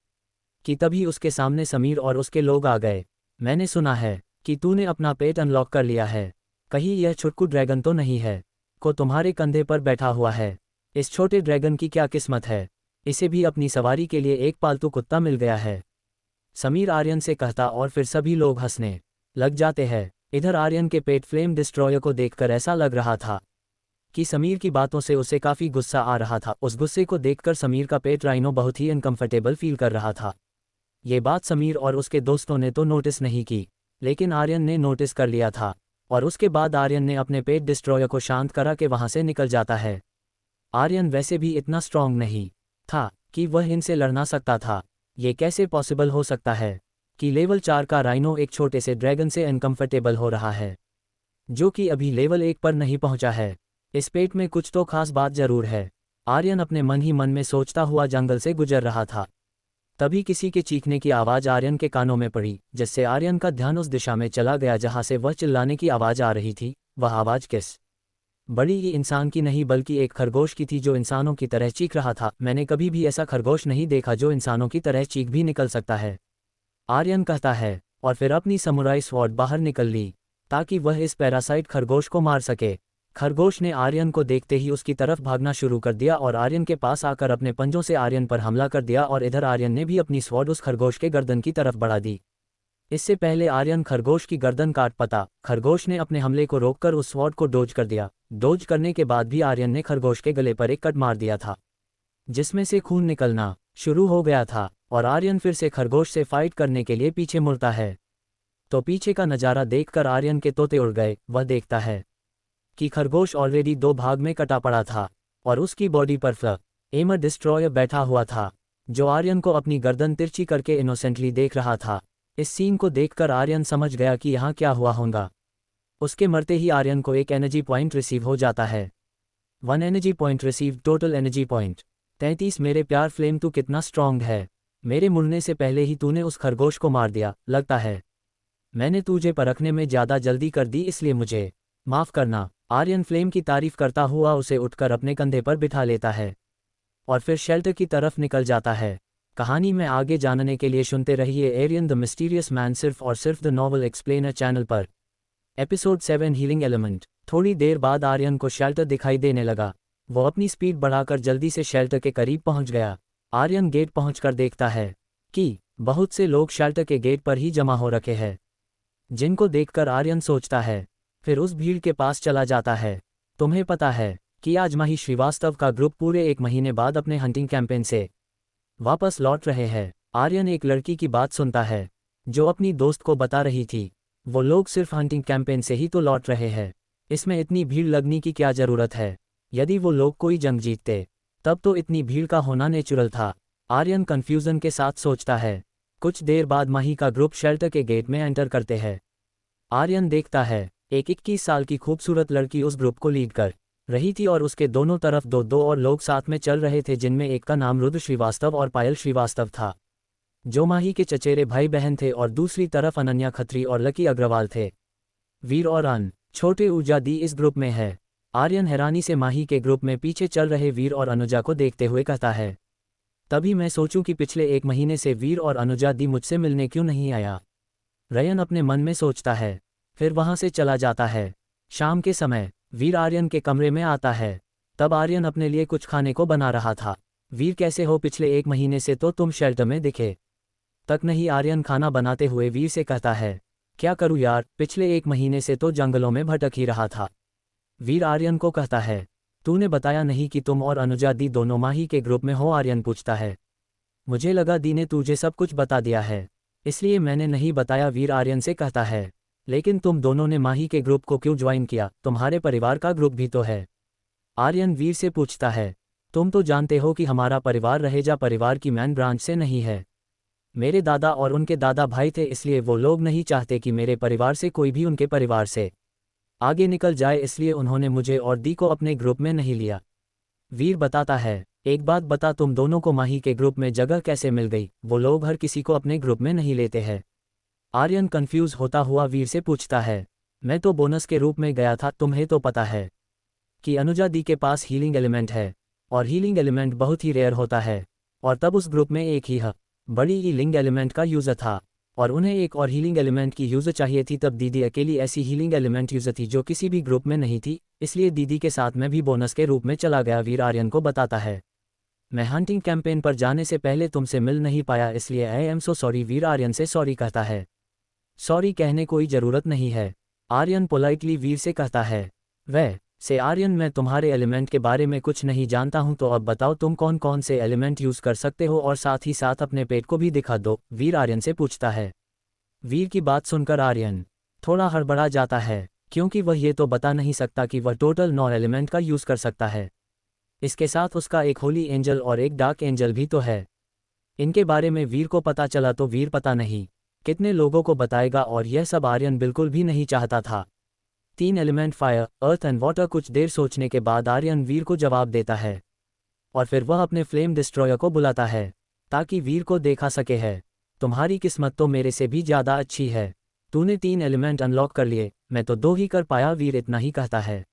कि तभी उसके सामने समीर और उसके लोग आ गए। मैंने सुना है कि तूने अपना पेट अनलॉक कर लिया है, कहीं यह छुटकू ड्रैगन तो नहीं है को तुम्हारे कंधे पर बैठा हुआ है। इस छोटे ड्रैगन की क्या किस्मत है, इसे भी अपनी सवारी के लिए एक पालतू कुत्ता मिल गया है, समीर आर्यन से कहता और फिर सभी लोग हंसने लग जाते हैं। इधर आर्यन के पेट फ्लेम डिस्ट्रॉयर को देखकर ऐसा लग रहा था कि समीर की बातों से उसे काफ़ी गुस्सा आ रहा था। उस गुस्से को देखकर समीर का पेट राइनो बहुत ही अनकंफर्टेबल फील कर रहा था। ये बात समीर और उसके दोस्तों ने तो नोटिस नहीं की, लेकिन आर्यन ने नोटिस कर लिया था और उसके बाद आर्यन ने अपने पेट डिस्ट्रॉयर को शांत करा के वहाँ से निकल जाता है। आर्यन वैसे भी इतना स्ट्रांग नहीं था कि वह इनसे लड़ना सकता था। ये कैसे पॉसिबल हो सकता है कि लेवल 4 का राइनो एक छोटे से ड्रैगन से अनकंफर्टेबल हो रहा है, जो कि अभी लेवल 1 पर नहीं पहुंचा है। इस पेट में कुछ तो खास बात जरूर है। आर्यन अपने मन ही मन में सोचता हुआ जंगल से गुजर रहा था। तभी किसी के चीखने की आवाज़ आर्यन के कानों में पड़ी, जिससे आर्यन का ध्यान उस दिशा में चला गया जहां से वह चिल्लाने की आवाज़ आ रही थी। वह आवाज़ किस बड़ी ही इंसान की नहीं बल्कि एक खरगोश की थी जो इंसानों की तरह चीख रहा था। मैंने कभी भी ऐसा खरगोश नहीं देखा जो इंसानों की तरह चीख भी निकल सकता है, आर्यन कहता है, और फिर अपनी समुराई स्वॉर्ड बाहर निकल ली ताकि वह इस पैरासाइट खरगोश को मार सके। खरगोश ने आर्यन को देखते ही उसकी तरफ भागना शुरू कर दिया और आर्यन के पास आकर अपने पंजों से आर्यन पर हमला कर दिया और इधर आर्यन ने भी अपनी स्वॉर्ड उस खरगोश के गर्दन की तरफ बढ़ा दी। इससे पहले आर्यन खरगोश की गर्दन काट पाता, खरगोश ने अपने हमले को रोककर उस स्वॉर्ड को डोज कर दिया। डोज करने के बाद भी आर्यन ने खरगोश के गले पर एक कट मार दिया था, जिसमें से खून निकलना शुरू हो गया था और आर्यन फिर से खरगोश से फाइट करने के लिए पीछे मुड़ता है। तो पीछे का नज़ारा देखकर आर्यन के तोते उड़ गए। वह देखता है कि खरगोश ऑलरेडी 2 भाग में कटा पड़ा था और उसकी बॉडी पर फ्लेमर डिस्ट्रॉयर बैठा हुआ था, जो आर्यन को अपनी गर्दन तिरछी करके इनोसेंटली देख रहा था। इस सीन को देखकर आर्यन समझ गया कि यहाँ क्या हुआ होगा। उसके मरते ही आर्यन को एक एनर्जी पॉइंट रिसीव हो जाता है। 1 energy point receive, total energy point 33। मेरे प्यार फ्लेम तू कितना स्ट्रांग है, मेरे मुड़ने से पहले ही तूने उस खरगोश को मार दिया। लगता है मैंने तुझे परखने में ज़्यादा जल्दी कर दी, इसलिए मुझे माफ़ करना। आर्यन फ्लेम की तारीफ करता हुआ उसे उठकर अपने कंधे पर बिठा लेता है और फिर शेल्टर की तरफ निकल जाता है। कहानी में आगे जानने के लिए सुनते रहिए एरियन द मिस्टीरियस मैन सिर्फ और सिर्फ द नॉवल एक्सप्लेनर चैनल पर। Episode 7 healing element. थोड़ी देर बाद आर्यन को शेल्टर दिखाई देने लगा। वो अपनी स्पीड बढ़ाकर जल्दी से शेल्टर के करीब पहुंच गया। आर्यन गेट पहुंचकर देखता है कि बहुत से लोग शेल्टर के गेट पर ही जमा हो रखे हैं, जिनको देखकर आर्यन सोचता है, फिर उस भीड़ के पास चला जाता है। तुम्हें पता है कि आज माही श्रीवास्तव का ग्रुप पूरे 1 महीने बाद अपने हंटिंग कैंपेन से वापस लौट रहे हैं। आर्यन एक लड़की की बात सुनता है जो अपनी दोस्त को बता रही थी वो लोग सिर्फ हंटिंग कैंपेन से ही तो लौट रहे हैं, इसमें इतनी भीड़ लगने की क्या ज़रूरत है। यदि वो लोग कोई जंग जीतते तब तो इतनी भीड़ का होना नेचुरल था। आर्यन कन्फ्यूज़न के साथ सोचता है। कुछ देर बाद माही का ग्रुप शेल्टर के गेट में एंटर करते हैं। आर्यन देखता है एक 21 साल की खूबसूरत लड़की उस ग्रुप को लीड कर रही थी और उसके दोनों तरफ दो और लोग साथ में चल रहे थे, जिनमें एक का नाम रुद्र श्रीवास्तव और पायल श्रीवास्तव था, जो माही के चचेरे भाई बहन थे, और दूसरी तरफ अनन्या खत्री और लकी अग्रवाल थे। वीर और छोटे ऊर्जा दी इस ग्रुप में है। आर्यन हैरानी से माही के ग्रुप में पीछे चल रहे वीर और अनुजा को देखते हुए कहता है, तभी मैं सोचूं कि पिछले 1 महीने से वीर और अनुजा दी मुझसे मिलने क्यों नहीं आया। रयन अपने मन में सोचता है, फिर वहां से चला जाता है। शाम के समय वीर आर्यन के कमरे में आता है। तब आर्यन अपने लिए कुछ खाने को बना रहा था। वीर कैसे हो, पिछले 1 महीने से तो तुम शेल्टर में दिखे तक नहीं। आर्यन खाना बनाते हुए वीर से कहता है, क्या करूं यार, पिछले 1 महीने से तो जंगलों में भटक ही रहा था। वीर आर्यन को कहता है, तूने बताया नहीं कि तुम और अनुजा दी दोनों माही के ग्रुप में हो। आर्यन पूछता है, मुझे लगा दी ने तुझे सब कुछ बता दिया है, इसलिए मैंने नहीं बताया। वीर आर्यन से कहता है, लेकिन तुम दोनों ने माही के ग्रुप को क्यों ज्वाइन किया, तुम्हारे परिवार का ग्रुप भी तो है। आर्यन वीर से पूछता है, तुम तो जानते हो कि हमारा परिवार रहेजा परिवार की मैन ब्रांच से नहीं है। मेरे दादा और उनके दादा भाई थे, इसलिए वो लोग नहीं चाहते कि मेरे परिवार से कोई भी उनके परिवार से आगे निकल जाए, इसलिए उन्होंने मुझे और दी को अपने ग्रुप में नहीं लिया। वीर बताता है, एक बात बता, तुम दोनों को माही के ग्रुप में जगह कैसे मिल गई, वो लोग हर किसी को अपने ग्रुप में नहीं लेते हैं। आर्यन कंफ्यूज होता हुआ वीर से पूछता है, मैं तो बोनस के रूप में गया था, तुम्हें तो पता है कि अनुजा दी के पास हीलिंग एलिमेंट है और हीलिंग एलिमेंट बहुत ही रेयर होता है, और तब उस ग्रुप में एक ही बड़ी हीलिंग एलिमेंट का यूज़र था और उन्हें एक और हीलिंग एलिमेंट की यूज़र चाहिए थी। तब दीदी अकेली ऐसी हीलिंग एलिमेंट यूज़र थी जो किसी भी ग्रुप में नहीं थी, इसलिए दीदी के साथ मैं भी बोनस के रूप में चला गया। वीर आर्यन को बताता है, मैं हंटिंग कैंपेन पर जाने से पहले तुमसे मिल नहीं पाया, इसलिए आई एम सो सॉरी। वीर आर्यन से सॉरी कहता है। सॉरी कहने कोई ज़रूरत नहीं है, आर्यन पोलाइटली वीर से कहता है। वह से आर्यन, मैं तुम्हारे एलिमेंट के बारे में कुछ नहीं जानता हूं, तो अब बताओ तुम कौन कौन से एलिमेंट यूज़ कर सकते हो और साथ ही साथ अपने पेट को भी दिखा दो, वीर आर्यन से पूछता है। वीर की बात सुनकर आर्यन थोड़ा हड़बड़ा जाता है, क्योंकि वह ये तो बता नहीं सकता कि वह टोटल 9 एलिमेंट का यूज़ कर सकता है। इसके साथ उसका एक होली एंजल और एक डार्क एंजल भी तो है। इनके बारे में वीर को पता चला तो वीर पता नहीं कितने लोगों को बताएगा, और यह सब आर्यन बिल्कुल भी नहीं चाहता था। 3 element fire, earth and water. कुछ देर सोचने के बाद आर्यन वीर को जवाब देता है और फिर वह अपने फ्लेम डिस्ट्रॉयर को बुलाता है ताकि वीर को देखा सके है। तुम्हारी किस्मत तो मेरे से भी ज़्यादा अच्छी है, तूने 3 एलिमेंट अनलॉक कर लिए, मैं तो 2 ही कर पाया, वीर इतना ही कहता है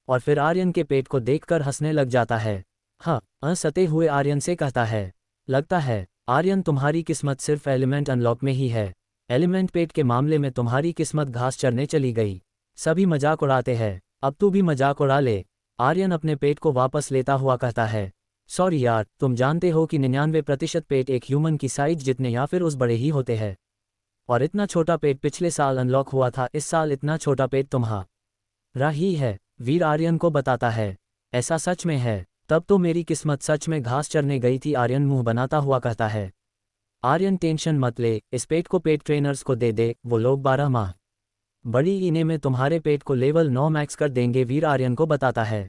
और फिर आर्यन के पेट को देखकर हंसने लग जाता है। हाँ, सते हुए आर्यन से कहता है, लगता है आर्यन तुम्हारी किस्मत सिर्फ एलिमेंट अनलॉक में ही है, एलिमेंट पेट के मामले में तुम्हारी किस्मत घास चरने चली गई। सभी मजाक उड़ाते हैं, अब तू भी मजाक उड़ा ले। आर्यन अपने पेट को वापस लेता हुआ कहता है, सॉरी यार, तुम जानते हो कि 99% पेट एक ह्यूमन की साइज जितने या फिर उस बड़े ही होते हैं, और इतना छोटा पेट पिछले साल अनलॉक हुआ था, इस साल इतना छोटा पेट तुम्हारा ही है, वीर आर्यन को बताता है। ऐसा सच में है? तब तो मेरी किस्मत सच में घास चरने गई थी, आर्यन मुंह बनाता हुआ कहता है। आर्यन टेंशन मत ले, इस पेट को पेट ट्रेनर्स को दे दे, वो लोग 12 माह बड़ी इने में तुम्हारे पेट को लेवल 9 मैक्स कर देंगे, वीर आर्यन को बताता है।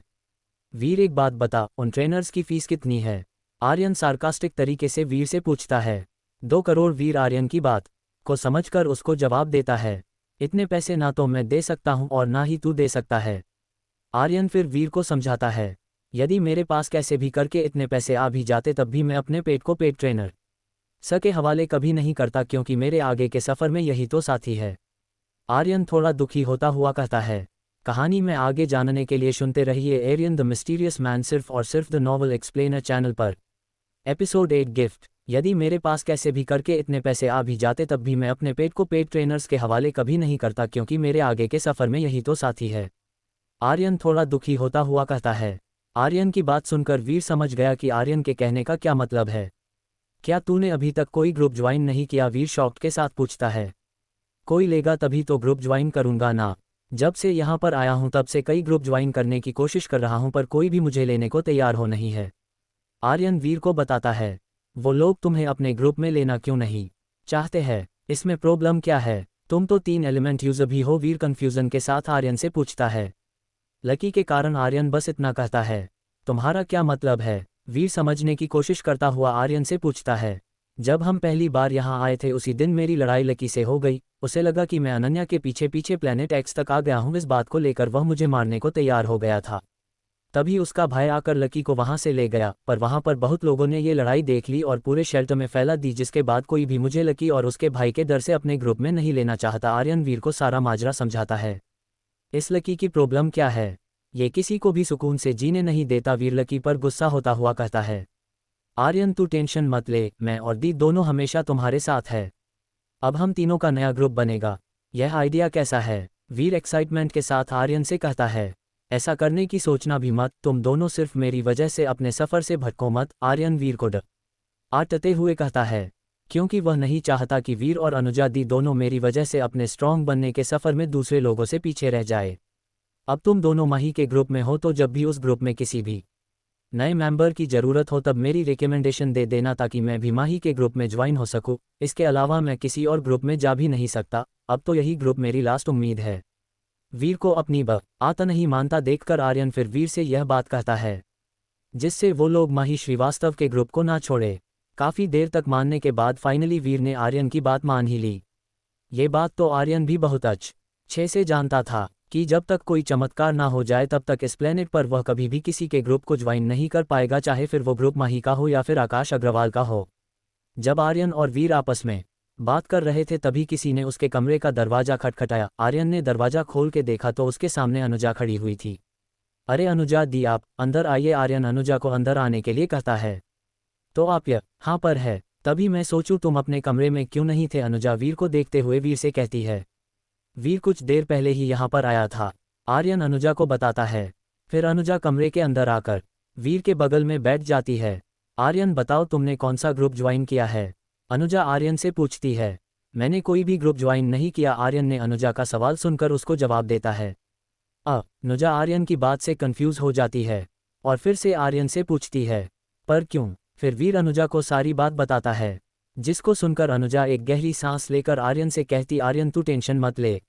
वीर एक बात बता, उन ट्रेनर्स की फीस कितनी है? आर्यन सार्कास्टिक तरीके से वीर से पूछता है। 2 करोड़, वीर आर्यन की बात को समझकर उसको जवाब देता है। इतने पैसे ना तो मैं दे सकता हूं और ना ही तू दे सकता है। आर्यन फिर वीर को समझाता है, यदि मेरे पास कैसे भी करके इतने पैसे आ भी जाते तब भी मैं अपने पेट को पेट ट्रेनर के हवाले कभी नहीं करता, क्योंकि मेरे आगे के सफ़र में यही तो साथी है। आर्यन थोड़ा दुखी होता हुआ कहता है, कहानी में आगे जानने के लिए सुनते रहिए एरियन द मिस्टीरियस मैन सिर्फ और सिर्फ द नॉवल एक्सप्लेनर चैनल पर। Episode 8 gift. यदि मेरे पास कैसे भी करके इतने पैसे आ भी जाते तब भी मैं अपने पेट को पेट ट्रेनर्स के हवाले कभी नहीं करता, क्योंकि मेरे आगे के सफ़र में यही तो साथी है। आर्यन थोड़ा दुखी होता हुआ कहता है। आर्यन की बात सुनकर वीर समझ गया कि आर्यन के कहने का क्या मतलब है। क्या तूने अभी तक कोई ग्रुप ज्वाइन नहीं किया? वीर शॉक्ड के साथ पूछता है। कोई लेगा तभी तो ग्रुप ज्वाइन करूंगा ना। जब से यहाँ पर आया हूँ तब से कई ग्रुप ज्वाइन करने की कोशिश कर रहा हूँ, पर कोई भी मुझे लेने को तैयार हो नहीं है। आर्यन वीर को बताता है। वो लोग तुम्हें अपने ग्रुप में लेना क्यों नहीं चाहते हैं? इसमें प्रॉब्लम क्या है? तुम तो 3 एलिमेंट यूजर भी हो, वीर कंफ्यूजन के साथ आर्यन से पूछता है। लकी के कारण आर्यन बस इतना कहता है। तुम्हारा क्या मतलब है? वीर समझने की कोशिश करता हुआ आर्यन से पूछता है। जब हम पहली बार यहाँ आए थे उसी दिन मेरी लड़ाई लकी से हो गई, उसे लगा कि मैं अनन्या के पीछे पीछे प्लेनेट एक्स तक आ गया हूँ, इस बात को लेकर वह मुझे मारने को तैयार हो गया था। तभी उसका भाई आकर लकी को वहाँ से ले गया, पर वहाँ पर बहुत लोगों ने ये लड़ाई देख ली और पूरे शेल्टर में फैला दी, जिसके बाद कोई भी मुझे लकी और उसके भाई के डर से अपने ग्रुप में नहीं लेना चाहता। आर्यन वीर को सारा माजरा समझाता है। इस लकी की प्रॉब्लम क्या है? ये किसी को भी सुकून से जीने नहीं देता, वीर लकी पर गुस्सा होता हुआ कहता है। आर्यन तू टेंशन मत ले, मैं और दी दोनों हमेशा तुम्हारे साथ है। अब हम तीनों का नया ग्रुप बनेगा। यह आइडिया कैसा है? वीर एक्साइटमेंट के साथ आर्यन से कहता है। ऐसा करने की सोचना भी मत, तुम दोनों सिर्फ मेरी वजह से अपने सफ़र से भटको मत, आर्यन वीर को आटते हुए कहता है, क्योंकि वह नहीं चाहता कि वीर और अनुजा दी दोनों मेरी वजह से अपने स्ट्रॉन्ग बनने के सफ़र में दूसरे लोगों से पीछे रह जाए। अब तुम दोनों माही के ग्रुप में हो, तो जब भी उस ग्रुप में किसी भी नए मेंबर की ज़रूरत हो तब मेरी रिकमेंडेशन दे देना, ताकि मैं भी माही के ग्रुप में ज्वाइन हो सकूं। इसके अलावा मैं किसी और ग्रुप में जा भी नहीं सकता, अब तो यही ग्रुप मेरी लास्ट उम्मीद है। वीर को अपनी बात नहीं मानता देखकर आर्यन फिर वीर से यह बात कहता है, जिससे वो लोग माही श्रीवास्तव के ग्रुप को ना छोड़े। काफ़ी देर तक मानने के बाद फाइनली वीर ने आर्यन की बात मान ही ली। ये बात तो आर्यन भी बहुत अच्छे से जानता था कि जब तक कोई चमत्कार ना हो जाए तब तक इस प्लेनेट पर वह कभी भी किसी के ग्रुप को ज्वाइन नहीं कर पाएगा, चाहे फिर वो ग्रुप माही का हो या फिर आकाश अग्रवाल का हो। जब आर्यन और वीर आपस में बात कर रहे थे तभी किसी ने उसके कमरे का दरवाज़ा खटखटाया। आर्यन ने दरवाज़ा खोल के देखा तो उसके सामने अनुजा खड़ी हुई थी। अरे अनुजा दी, आप अंदर आइए। आर्यन अनुजा को अंदर आने के लिए कहता है। तो आप यहाँ पर है। तभी मैं सोचूं तुम अपने कमरे में क्यों नहीं थे, अनुजा वीर को देखते हुए वीर से कहती है। वीर कुछ देर पहले ही यहाँ पर आया था, आर्यन अनुजा को बताता है। फिर अनुजा कमरे के अंदर आकर वीर के बगल में बैठ जाती है। आर्यन बताओ तुमने कौन सा ग्रुप ज्वाइन किया है, अनुजा आर्यन से पूछती है। मैंने कोई भी ग्रुप ज्वाइन नहीं किया, आर्यन ने अनुजा का सवाल सुनकर उसको जवाब देता है। अनुजा आर्यन की बात से कंफ्यूज हो जाती है और फिर से आर्यन से पूछती है, पर क्यों? फिर वीर अनुजा को सारी बात बताता है, जिसको सुनकर अनुजा एक गहरी सांस लेकर आर्यन से कहती, आर्यन तू टेंशन मत ले,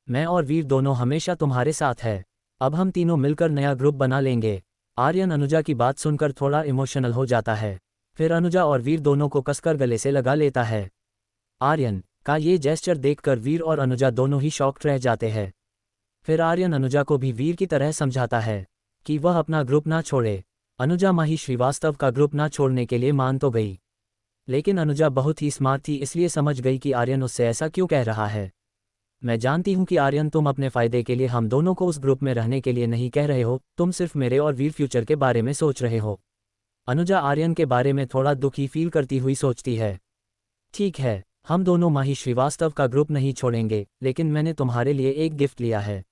मैं और वीर दोनों हमेशा तुम्हारे साथ है। अब हम तीनों मिलकर नया ग्रुप बना लेंगे। आर्यन अनुजा की बात सुनकर थोड़ा इमोशनल हो जाता है। फिर अनुजा और वीर दोनों को कसकर गले से लगा लेता है। आर्यन का ये जेस्चर देखकर वीर और अनुजा दोनों ही शॉक्ड रह जाते हैं। फिर आर्यन अनुजा को भी वीर की तरह समझाता है कि वह अपना ग्रुप ना छोड़े। अनुजा माही श्रीवास्तव का ग्रुप ना छोड़ने के लिए मान तो गई, लेकिन अनुजा बहुत ही स्मार्ट थी, इसलिए समझ गई कि आर्यन उससे ऐसा क्यों कह रहा है। मैं जानती हूँ कि आर्यन तुम अपने फ़ायदे के लिए हम दोनों को उस ग्रुप में रहने के लिए नहीं कह रहे हो, तुम सिर्फ मेरे और वीर फ्यूचर के बारे में सोच रहे हो। अनुजा आर्यन के बारे में थोड़ा दुखी फील करती हुई सोचती है, ठीक है, हम दोनों माही श्रीवास्तव का ग्रुप नहीं छोड़ेंगे, लेकिन मैंने तुम्हारे लिए एक गिफ्ट लिया है,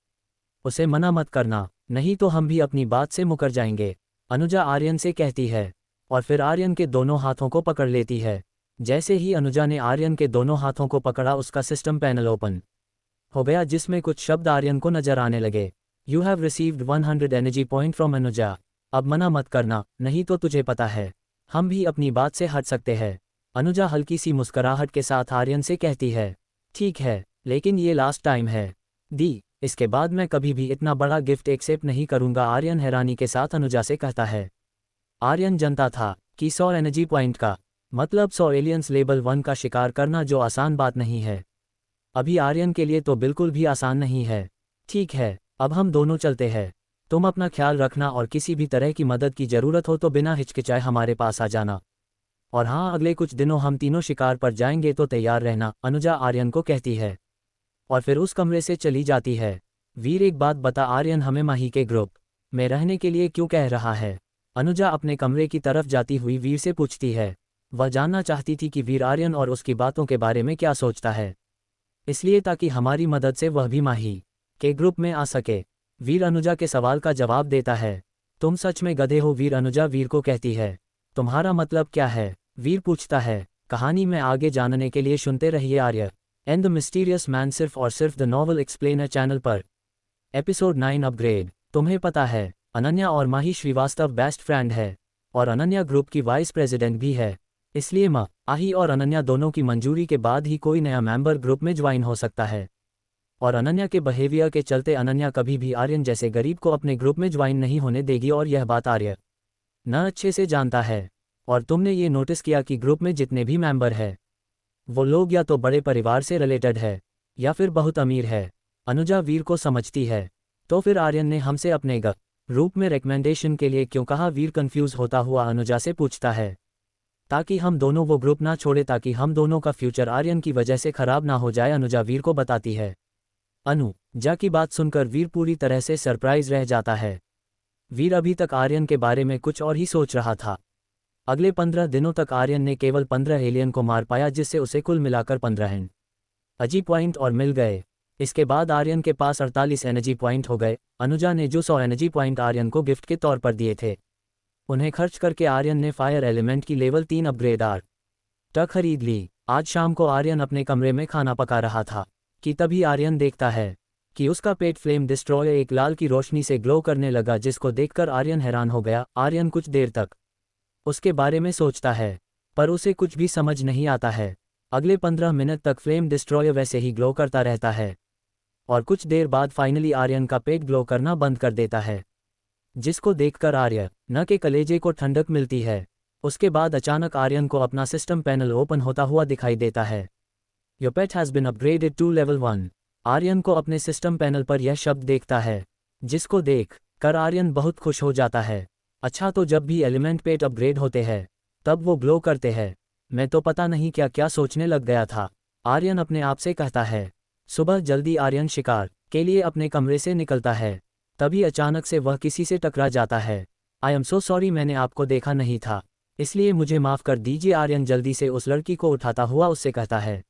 उसे मना मत करना, नहीं तो हम भी अपनी बात से मुकर जाएंगे, अनुजा आर्यन से कहती है। और फिर आर्यन के दोनों हाथों को पकड़ लेती है। जैसे ही अनुजा ने आर्यन के दोनों हाथों को पकड़ा, उसका सिस्टम पैनल ओपन हो गया, जिसमें कुछ शब्द आर्यन को नजर आने लगे। You have received 100 energy point from Anuja. अब मना मत करना, नहीं तो तुझे पता है हम भी अपनी बात से हट सकते हैं। अनुजा हल्की सी मुस्कुराहट के साथ आर्यन से कहती है, ठीक है, लेकिन ये लास्ट टाइम है दी, इसके बाद मैं कभी भी इतना बड़ा गिफ्ट एक्सेप्ट नहीं करूंगा। आर्यन हैरानी के साथ अनुजा से कहता है। आर्यन जानता था कि 100 एनर्जी पॉइंट का मतलब 100 एलियंस लेवल 1 का शिकार करना जो आसान बात नहीं है, अभी आर्यन के लिए तो बिल्कुल भी आसान नहीं है। ठीक है, अब हम दोनों चलते हैं, तुम अपना ख्याल रखना और किसी भी तरह की मदद की ज़रूरत हो तो बिना हिचकिचाए हमारे पास आ जाना। और हाँ, अगले कुछ दिनों हम तीनों शिकार पर जाएंगे तो तैयार रहना, अनुजा आर्यन को कहती है और फिर उस कमरे से चली जाती है। वीर एक बात बता, आर्यन हमें माही के ग्रुप में रहने के लिए क्यों कह रहा है? अनुजा अपने कमरे की तरफ जाती हुई वीर से पूछती है। वह जानना चाहती थी कि वीर आर्यन और उसकी बातों के बारे में क्या सोचता है, इसलिए ताकि हमारी मदद से वह भी माही के ग्रुप में आ सके। वीर अनुजा के सवाल का जवाब देता है, तुम सच में गधे हो? वीर अनुजा वीर को कहती है, तुम्हारा मतलब क्या है? वीर पूछता है, कहानी में आगे जानने के लिए सुनते रहिए आर्य एंड द मिस्टीरियस मैन, सिर्फ और सिर्फ द नॉवल एक्सप्लेनर चैनल पर। Episode 9 upgrade. तुम्हें पता है अनन्या और माही श्रीवास्तव बेस्ट फ्रेंड है और अनन्या ग्रुप की वाइस प्रेसिडेंट भी है, इसलिए माही और अनन्या दोनों की मंजूरी के बाद ही कोई नया मेंबर ग्रुप में ज्वाइन हो सकता है। और अनन्या के बिहेवियर के चलते अनन्या कभी भी आर्यन जैसे गरीब को अपने ग्रुप में ज्वाइन नहीं होने देगी, और यह बात आर्य न अच्छे से जानता है। और तुमने ये नोटिस किया कि ग्रुप में जितने भी मेंबर है वो लोग या तो बड़े परिवार से रिलेटेड है या फिर बहुत अमीर है। अनुजा वीर को समझती है, तो फिर आर्यन ने हमसे अपने ग्रुप में रिकमेंडेशन के लिए क्यों कहा? वीर कंफ्यूज होता हुआ अनुजा से पूछता है। ताकि हम दोनों वो ग्रुप ना छोड़े, ताकि हम दोनों का फ्यूचर आर्यन की वजह से खराब ना हो जाए, अनुजा वीर को बताती है। अनुजा की बात सुनकर वीर पूरी तरह से सरप्राइज रह जाता है। वीर अभी तक आर्यन के बारे में कुछ और ही सोच रहा था। अगले 15 दिनों तक आर्यन ने केवल 15 एलियन को मार पाया, जिससे उसे कुल मिलाकर 15 एनर्जी पॉइंट और मिल गए। इसके बाद आर्यन के पास 48 एनर्जी पॉइंट हो गए। अनुजा ने जो 100 एनर्जी पॉइंट आर्यन को गिफ्ट के तौर पर दिए थे, उन्हें खर्च करके आर्यन ने फायर एलिमेंट की लेवल 3 अपग्रेड आर्ट खरीद ली। आज शाम को आर्यन अपने कमरे में खाना पका रहा था कि तभी आर्यन देखता है कि उसका पेट फ्लेम डिस्ट्रॉयर एक लाल की रोशनी से ग्लो करने लगा, जिसको देखकर आर्यन हैरान हो गया। आर्यन कुछ देर तक उसके बारे में सोचता है, पर उसे कुछ भी समझ नहीं आता है। अगले 15 मिनट तक फ्लेम डिस्ट्रॉयर वैसे ही ग्लो करता रहता है और कुछ देर बाद फाइनली आर्यन का पेट ग्लो करना बंद कर देता है, जिसको देखकर आर्यन के कलेजे को ठंडक मिलती है। उसके बाद अचानक आर्यन को अपना सिस्टम पैनल ओपन होता हुआ दिखाई देता है। Your pet has been upgraded to level 1। Aryan को अपने सिस्टम पैनल पर यह शब्द देखता है, जिसको देख कर आर्यन बहुत खुश हो जाता है। अच्छा, तो जब भी एलिमेंट पेट अपग्रेड होते हैं तब वो ग्लो करते हैं। मैं तो पता नहीं क्या क्या सोचने लग गया था, आर्यन अपने आप से कहता है। सुबह जल्दी आर्यन शिकार के लिए अपने कमरे से निकलता है। तभी अचानक से वह किसी से टकरा जाता है। आई एम सो सॉरी, मैंने आपको देखा नहीं था, इसलिए मुझे माफ़ कर दीजिए। आर्यन जल्दी से उस लड़की को उठाता हुआ उससे कहता है।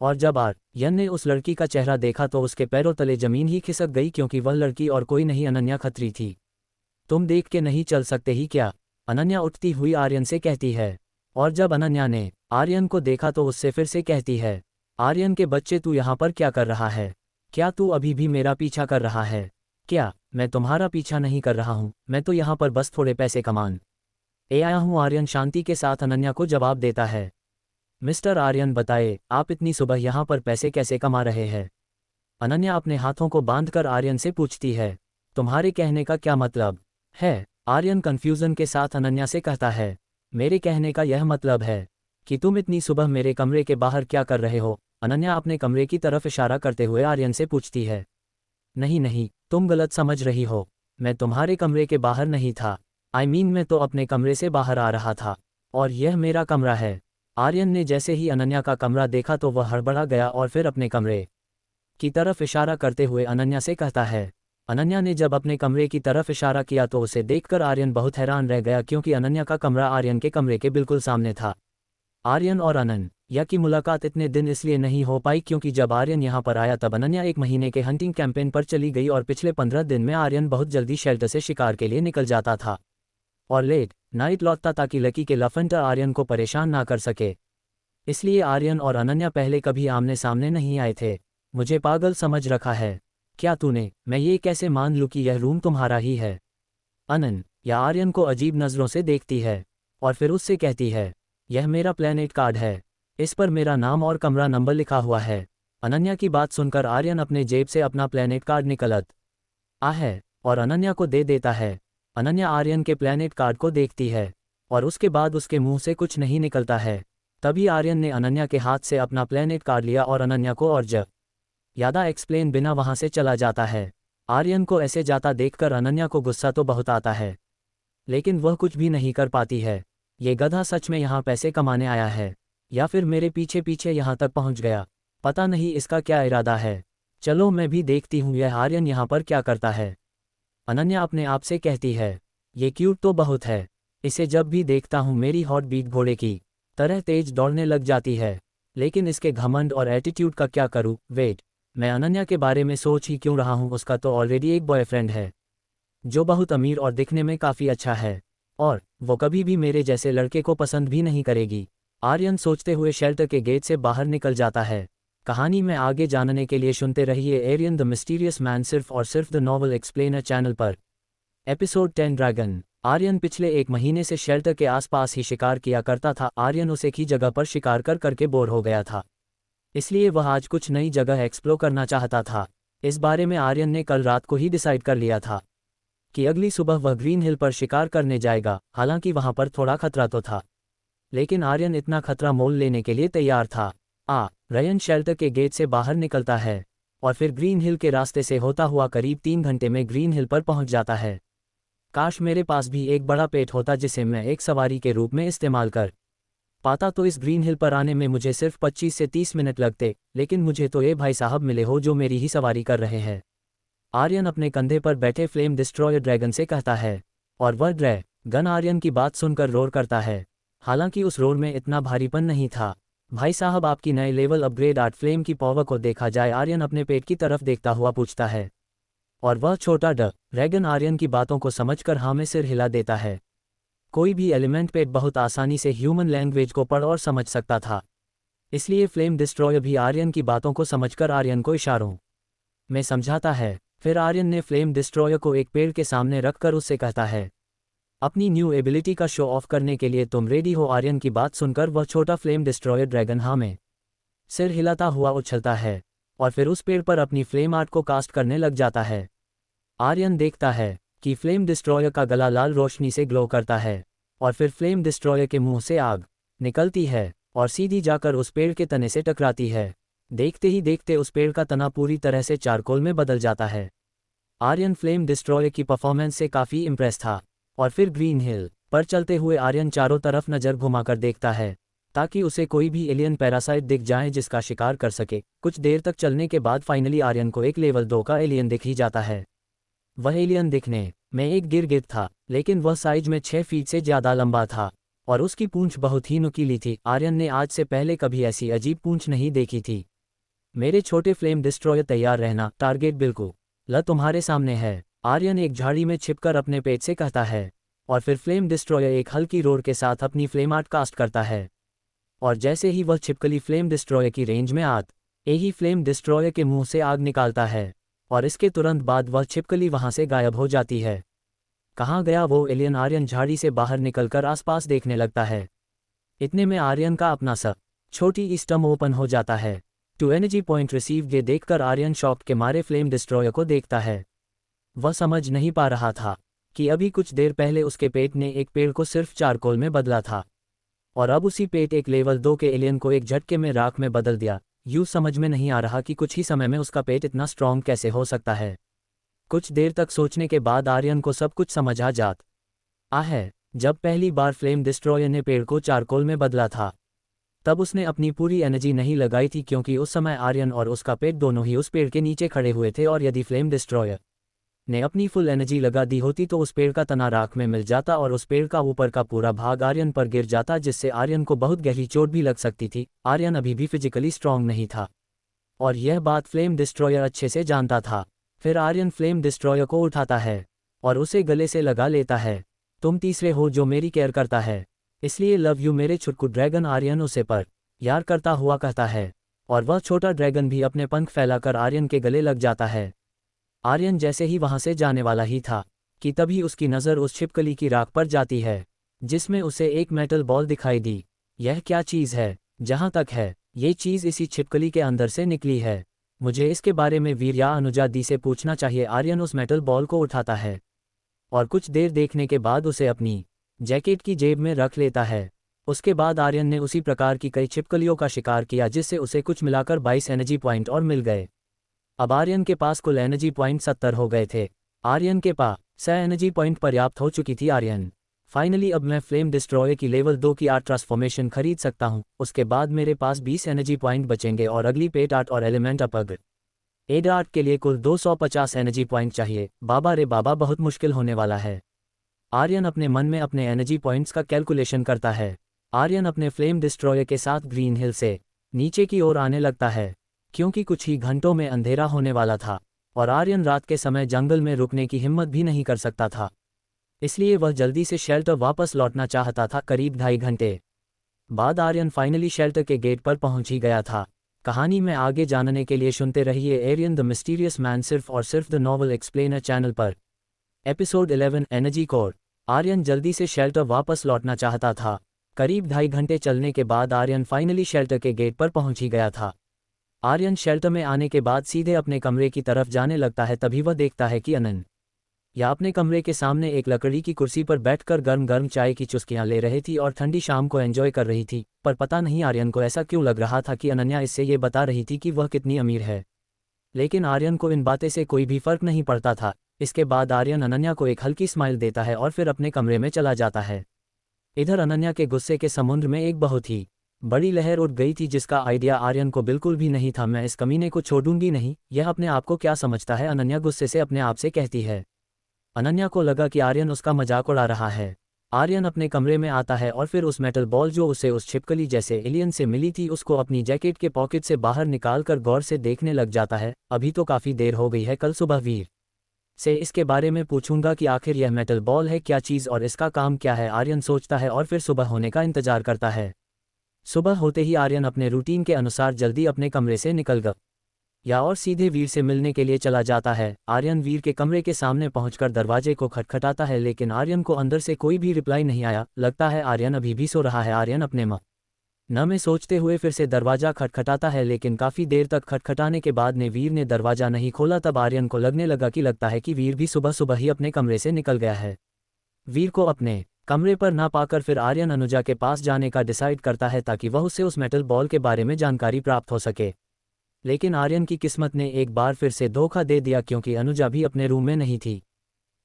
और जब आर्यन ने उस लड़की का चेहरा देखा तो उसके पैरों तले जमीन ही खिसक गई, क्योंकि वह लड़की और कोई नहीं अनन्या खत्री थी। तुम देख के नहीं चल सकते ही क्या? अनन्या उठती हुई आर्यन से कहती है। और जब अनन्या ने आर्यन को देखा तो उससे फिर से कहती है, आर्यन के बच्चे, तू यहाँ पर क्या कर रहा है? क्या तू अभी भी मेरा पीछा कर रहा है? क्या मैं तुम्हारा पीछा नहीं कर रहा हूँ, मैं तो यहाँ पर बस थोड़े पैसे कमान आया हूँ। आर्यन शांति के साथ अनन्या को जवाब देता है। मिस्टर आर्यन, बताए आप इतनी सुबह यहाँ पर पैसे कैसे कमा रहे हैं? अनन्या अपने हाथों को बांधकर आर्यन से पूछती है। तुम्हारे कहने का क्या मतलब है? आर्यन कंफ्यूजन के साथ अनन्या से कहता है। मेरे कहने का यह मतलब है कि तुम इतनी सुबह मेरे कमरे के बाहर क्या कर रहे हो? अनन्या अपने कमरे की तरफ इशारा करते हुए आर्यन से पूछती है। नहीं नहीं, तुम गलत समझ रही हो, मैं तुम्हारे कमरे के बाहर नहीं था। मैं तो अपने कमरे से बाहर आ रहा था, और यह मेरा कमरा है। आर्यन ने जैसे ही अनन्या का कमरा देखा तो वह हड़बड़ा गया और फिर अपने कमरे की तरफ इशारा करते हुए अनन्या से कहता है। अनन्या ने जब अपने कमरे की तरफ इशारा किया तो उसे देखकर आर्यन बहुत हैरान रह गया, क्योंकि अनन्या का कमरा आर्यन के कमरे के बिल्कुल सामने था। आर्यन और अनन्या की मुलाकात इतने दिन इसलिए नहीं हो पाई क्योंकि जब आर्यन यहाँ पर आया तब अनन्या 1 महीने के हंटिंग कैंपेन पर चली गई और पिछले 15 दिन में आर्यन बहुत जल्दी शेल्टर से शिकार के लिए निकल जाता था और लेट नाइट लौटता ताकि लकी के लफंटर आर्यन को परेशान ना कर सके। इसलिए आर्यन और अनन्या पहले कभी आमने सामने नहीं आए थे। मुझे पागल समझ रखा है क्या तूने? मैं ये कैसे मान लूँ कि यह रूम तुम्हारा ही है? अनन्या आर्यन को अजीब नज़रों से देखती है और फिर उससे कहती है, यह मेरा प्लैनेट कार्ड है, इस पर मेरा नाम और कमरा नंबर लिखा हुआ है। अनन्या की बात सुनकर आर्यन अपने जेब से अपना प्लैनेट कार्ड निकलता है और अनन्या को दे देता है। अनन्या आर्यन के प्लैनेट कार्ड को देखती है और उसके बाद उसके मुंह से कुछ नहीं निकलता है। तभी आर्यन ने अनन्या के हाथ से अपना प्लैनेट कार्ड लिया और अनन्या को और ज़्यादा एक्सप्लेन बिना वहाँ से चला जाता है। आर्यन को ऐसे जाता देखकर अनन्या को गुस्सा तो बहुत आता है, लेकिन वह कुछ भी नहीं कर पाती है। ये गधा सच में यहाँ पैसे कमाने आया है या फिर मेरे पीछे पीछे यहाँ तक पहुँच गया? पता नहीं इसका क्या इरादा है। चलो मैं भी देखती हूँ यह आर्यन यहाँ पर क्या करता है। अनन्या अपने आप से कहती है, ये क्यूट तो बहुत है, इसे जब भी देखता हूँ मेरी हॉट बीट घोड़े की तरह तेज दौड़ने लग जाती है, लेकिन इसके घमंड और एटीट्यूड का क्या करूँ? वेट, मैं अनन्या के बारे में सोच ही क्यों रहा हूँ? उसका तो ऑलरेडी एक बॉयफ्रेंड है जो बहुत अमीर और दिखने में काफ़ी अच्छा है, और वो कभी भी मेरे जैसे लड़के को पसंद भी नहीं करेगी। आर्यन सोचते हुए शेल्टर के गेट से बाहर निकल जाता है। कहानी में आगे जानने के लिए सुनते रहिए एरियन द मिस्टीरियस मैन सिर्फ और सिर्फ द नॉवल एक्सप्लेनर चैनल पर। Episode 10 dragon. आर्यन पिछले 1 महीने से शेल्टर के आसपास ही शिकार किया करता था। आर्यन उसे एक ही जगह पर शिकार करके बोर हो गया था, इसलिए वह आज कुछ नई जगह एक्सप्लोर करना चाहता था। इस बारे में आर्यन ने कल रात को ही डिसाइड कर लिया था कि अगली सुबह वह ग्रीन हिल पर शिकार करने जाएगा। हालांकि वहां पर थोड़ा खतरा तो था, लेकिन आर्यन इतना खतरा मोल लेने के लिए तैयार था। रयन शेल्टर के गेट से बाहर निकलता है और फिर ग्रीन हिल के रास्ते से होता हुआ करीब 3 घंटे में ग्रीन हिल पर पहुंच जाता है। काश मेरे पास भी एक बड़ा पेट होता जिसे मैं एक सवारी के रूप में इस्तेमाल कर पाता, तो इस ग्रीन हिल पर आने में मुझे सिर्फ 25 से 30 मिनट लगते, लेकिन मुझे तो ये भाई साहब मिले हो जो मेरी ही सवारी कर रहे हैं। आर्यन अपने कंधे पर बैठे फ्लेम डिस्ट्रॉयर ड्रैगन से कहता है, और वह ड्रैगन आर्यन की बात सुनकर रोर करता है। हालांकि उस रोर में इतना भारीपन नहीं था। भाई साहब, आपकी नए लेवल अपग्रेड 8 फ्लेम की पावर को देखा जाए? आर्यन अपने पेट की तरफ देखता हुआ पूछता है, और वह छोटा ड्रैगन आर्यन की बातों को समझकर हाँ में सिर हिला देता है। कोई भी एलिमेंट पेट बहुत आसानी से ह्यूमन लैंग्वेज को पढ़ और समझ सकता था, इसलिए फ्लेम डिस्ट्रॉयर भी आर्यन की बातों को समझकर आर्यन को इशारों में समझाता है। फिर आर्यन ने फ्लेम डिस्ट्रॉयर को एक पेड़ के सामने रखकर उससे कहता है, अपनी न्यू एबिलिटी का शो ऑफ करने के लिए तुम रेडी हो? आर्यन की बात सुनकर वह छोटा फ्लेम डिस्ट्रॉयर ड्रैगन हाँ में सिर हिलाता हुआ उछलता है और फिर उस पेड़ पर अपनी फ्लेम आर्ट को कास्ट करने लग जाता है। आर्यन देखता है कि फ्लेम डिस्ट्रॉयर का गला लाल रोशनी से ग्लो करता है और फिर फ्लेम डिस्ट्रॉयर के मुंह से आग निकलती है और सीधी जाकर उस पेड़ के तने से टकराती है। देखते ही देखते उस पेड़ का तना पूरी तरह से चारकोल में बदल जाता है। आर्यन फ्लेम डिस्ट्रॉयर की परफॉर्मेंस से काफ़ी इम्प्रेस था और फिर ग्रीन हिल पर चलते हुए आर्यन चारों तरफ नज़र घुमाकर देखता है ताकि उसे कोई भी एलियन पैरासाइट दिख जाए जिसका शिकार कर सके। कुछ देर तक चलने के बाद फाइनली आर्यन को एक लेवल 2 का एलियन दिख ही जाता है। वह एलियन दिखने में एक गिरगिट था, लेकिन वह साइज में 6 फीट से ज़्यादा लंबा था और उसकी पूंछ बहुत ही नुकीली थी। आर्यन ने आज से पहले कभी ऐसी अजीब पूंछ नहीं देखी थी। मेरे छोटे फ्लेम डिस्ट्रॉयर तैयार रहना, टारगेट बिल्कुल तुम्हारे सामने है, आर्यन एक झाड़ी में छिपकर अपने पेट से कहता है और फिर फ्लेम डिस्ट्रॉयर एक हल्की रोर के साथ अपनी फ्लेम आर्ट कास्ट करता है और जैसे ही वह छिपकली फ्लेम डिस्ट्रॉयर की रेंज में आते ही फ्लेम डिस्ट्रॉयर के मुंह से आग निकालता है और इसके तुरंत बाद वह छिपकली वहां से गायब हो जाती है। कहाँ गया वो एलियन? आर्यन झाड़ी से बाहर निकलकर आसपास देखने लगता है। इतने में आर्यन का अपना सब छोटी स्टम ओपन हो जाता है। 2 एनर्जी पॉइंट रिसीव ये देखकर आर्यन शॉक के मारे फ्लेम डिस्ट्रॉयर को देखता है। वह समझ नहीं पा रहा था कि अभी कुछ देर पहले उसके पेट ने एक पेड़ को सिर्फ चारकोल में बदला था और अब उसी पेट एक लेवल 2 के एलियन को एक झटके में राख में बदल दिया। यूं समझ में नहीं आ रहा कि कुछ ही समय में उसका पेट इतना स्ट्रॉन्ग कैसे हो सकता है। कुछ देर तक सोचने के बाद आर्यन को सब कुछ समझ आ जाता है। जब पहली बार फ्लेम डिस्ट्रॉयर ने पेड़ को चारकोल में बदला था तब उसने अपनी पूरी एनर्जी नहीं लगाई थी, क्योंकि उस समय आर्यन और उसका पेट दोनों ही उस पेड़ के नीचे खड़े हुए थे और यदि फ्लेम डिस्ट्रॉयर ने अपनी फुल एनर्जी लगा दी होती तो उस पेड़ का तना राख में मिल जाता और उस पेड़ का ऊपर का पूरा भाग आर्यन पर गिर जाता, जिससे आर्यन को बहुत गहरी चोट भी लग सकती थी। आर्यन अभी भी फिजिकली स्ट्रांग नहीं था और यह बात फ्लेम डिस्ट्रॉयर अच्छे से जानता था। फिर आर्यन फ्लेम डिस्ट्रॉयर को उठाता है और उसे गले से लगा लेता है। तुम तीसरे हो जो मेरी केयर करता है, इसलिए लव यू मेरे छुटकू ड्रैगन, आर्यन उसे पर यार करता हुआ कहता है और वह छोटा ड्रैगन भी अपने पंख फैलाकर आर्यन के गले लग जाता है। आर्यन जैसे ही वहां से जाने वाला ही था कि तभी उसकी नज़र उस छिपकली की राख पर जाती है जिसमें उसे एक मेटल बॉल दिखाई दी। यह क्या चीज़ है? जहां तक है ये चीज़ इसी छिपकली के अंदर से निकली है। मुझे इसके बारे में वीर या अनुजा दी से पूछना चाहिए। आर्यन उस मेटल बॉल को उठाता है और कुछ देर देखने के बाद उसे अपनी जैकेट की जेब में रख लेता है। उसके बाद आर्यन ने उसी प्रकार की कई छिपकलियों का शिकार किया जिससे उसे कुछ मिलाकर 22 एनर्जी पॉइंट और मिल गए। अब आर्यन के पास कुल एनर्जी पॉइंट 70 हो गए थे। आर्यन के पास 6 एनर्जी पॉइंट पर्याप्त हो चुकी थी। आर्यन फाइनली अब मैं फ्लेम डिस्ट्रॉयर की लेवल 2 की आर्ट ट्रांसफॉर्मेशन खरीद सकता हूं। उसके बाद मेरे पास 20 एनर्जी पॉइंट बचेंगे और अगली पेट आर्ट और एलिमेंट अपग्रेड एड आर्ट के लिए कुल 250 एनर्जी पॉइंट चाहिए। बाबा रे बाबा, बहुत मुश्किल होने वाला है। आर्यन अपने मन में अपने एनर्जी पॉइंट्स का कैलकुलेशन करता है। आर्यन अपने फ्लेम डिस्ट्रॉयर के साथ ग्रीन हिल से नीचे की ओर आने लगता है क्योंकि कुछ ही घंटों में अंधेरा होने वाला था और आर्यन रात के समय जंगल में रुकने की हिम्मत भी नहीं कर सकता था, इसलिए वह जल्दी से शेल्टर वापस लौटना चाहता था। करीब 2.5 घंटे बाद आर्यन फाइनली शेल्टर के गेट पर पहुंच ही गया था। कहानी में आगे जानने के लिए सुनते रहिए एरियन द मिस्टीरियस मैन सिर्फ और सिर्फ द नॉवल एक्सप्लेनर चैनल पर। Episode 11 energy core. आर्यन जल्दी से शेल्टर वापस लौटना चाहता था। करीब 2.5 घंटे चलने के बाद आर्यन फाइनली शेल्टर के गेट पर पहुंच ही गया था। आर्यन शेल्टर में आने के बाद सीधे अपने कमरे की तरफ जाने लगता है। तभी वह देखता है कि अनन या अपने कमरे के सामने एक लकड़ी की कुर्सी पर बैठकर गर्म गर्म चाय की चुस्कियां ले रही थी और ठंडी शाम को एंजॉय कर रही थी। पर पता नहीं आर्यन को ऐसा क्यों लग रहा था कि अनन्या इससे ये बता रही थी कि वह कितनी अमीर है, लेकिन आर्यन को इन बातें से कोई भी फर्क नहीं पड़ता था। इसके बाद आर्यन अनन्या को एक हल्की स्माइल देता है और फिर अपने कमरे में चला जाता है। इधर अनन्या के गुस्से के समुद्र में एक बहुत ही बड़ी लहर उठ गई थी जिसका आइडिया आर्यन को बिल्कुल भी नहीं था। मैं इस कमीने को छोड़ूंगी नहीं, यह अपने आप को क्या समझता है? अनन्या गुस्से से अपने आप से कहती है। अनन्या को लगा कि आर्यन उसका मजाक उड़ा रहा है। आर्यन अपने कमरे में आता है और फिर उस मेटल बॉल जो उसे उस छिपकली जैसे एलियन से मिली थी उसको अपनी जैकेट के पॉकेट से बाहर निकालकर गौर से देखने लग जाता है। अभी तो काफ़ी देर हो गई है, कल सुबह वीर से इसके बारे में पूछूंगा कि आखिर यह मेटल बॉल है क्या चीज़ और इसका काम क्या है। आर्यन सोचता है और फिर सुबह होने का इंतजार करता है। सुबह होते ही आर्यन अपने रूटीन के अनुसार जल्दी अपने कमरे से निकल गया और सीधे वीर से मिलने के लिए चला जाता है। आर्यन वीर के कमरे के सामने पहुंचकर दरवाजे को खटखटाता है, लेकिन आर्यन को अंदर से कोई भी रिप्लाई नहीं आया। लगता है आर्यन अभी भी सो रहा है। आर्यन अपने मन में सोचते हुए फिर से दरवाजा खटखटाता है, लेकिन काफ़ी देर तक खटखटाने के बाद वीर ने दरवाजा नहीं खोला। तब आर्यन को लगने लगा कि लगता है कि वीर भी सुबह सुबह ही अपने कमरे से निकल गया है। वीर को अपने कमरे पर ना पाकर फिर आर्यन अनुजा के पास जाने का डिसाइड करता है ताकि वह उससे उस मेटल बॉल के बारे में जानकारी प्राप्त हो सके। लेकिन आर्यन की किस्मत ने एक बार फिर से धोखा दे दिया क्योंकि अनुजा भी अपने रूम में नहीं थी।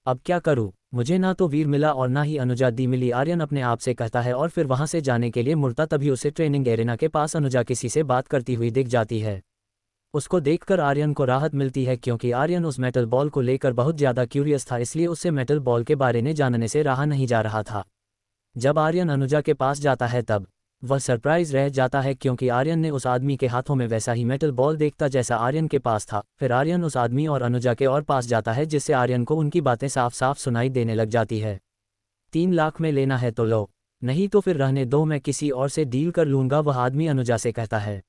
अब क्या करूं? मुझे ना तो वीर मिला और ना ही अनुजा दी मिली, आर्यन अपने आप से कहता है और फिर वहां से जाने के लिए मुड़ता। तभी उसे ट्रेनिंग एरेना के पास अनुजा किसी से बात करती हुई दिख जाती है। उसको देखकर आर्यन को राहत मिलती है क्योंकि आर्यन उस मेटल बॉल को लेकर बहुत ज़्यादा क्यूरियस था, इसलिए उससे मेटल बॉल के बारे में जानने से रहा नहीं जा रहा था। जब आर्यन अनुजा के पास जाता है तब वह सरप्राइज रह जाता है क्योंकि आर्यन ने उस आदमी के हाथों में वैसा ही मेटल बॉल देखता जैसा आर्यन के पास था। फिर आर्यन उस आदमी और अनुजा के और पास जाता है जिससे आर्यन को उनकी बातें साफ साफ सुनाई देने लग जाती है। 3 लाख में लेना है तो लो, नहीं तो फिर रहने दो, मैं किसी और से डील कर लूँगा, वह आदमी अनुजा से कहता है।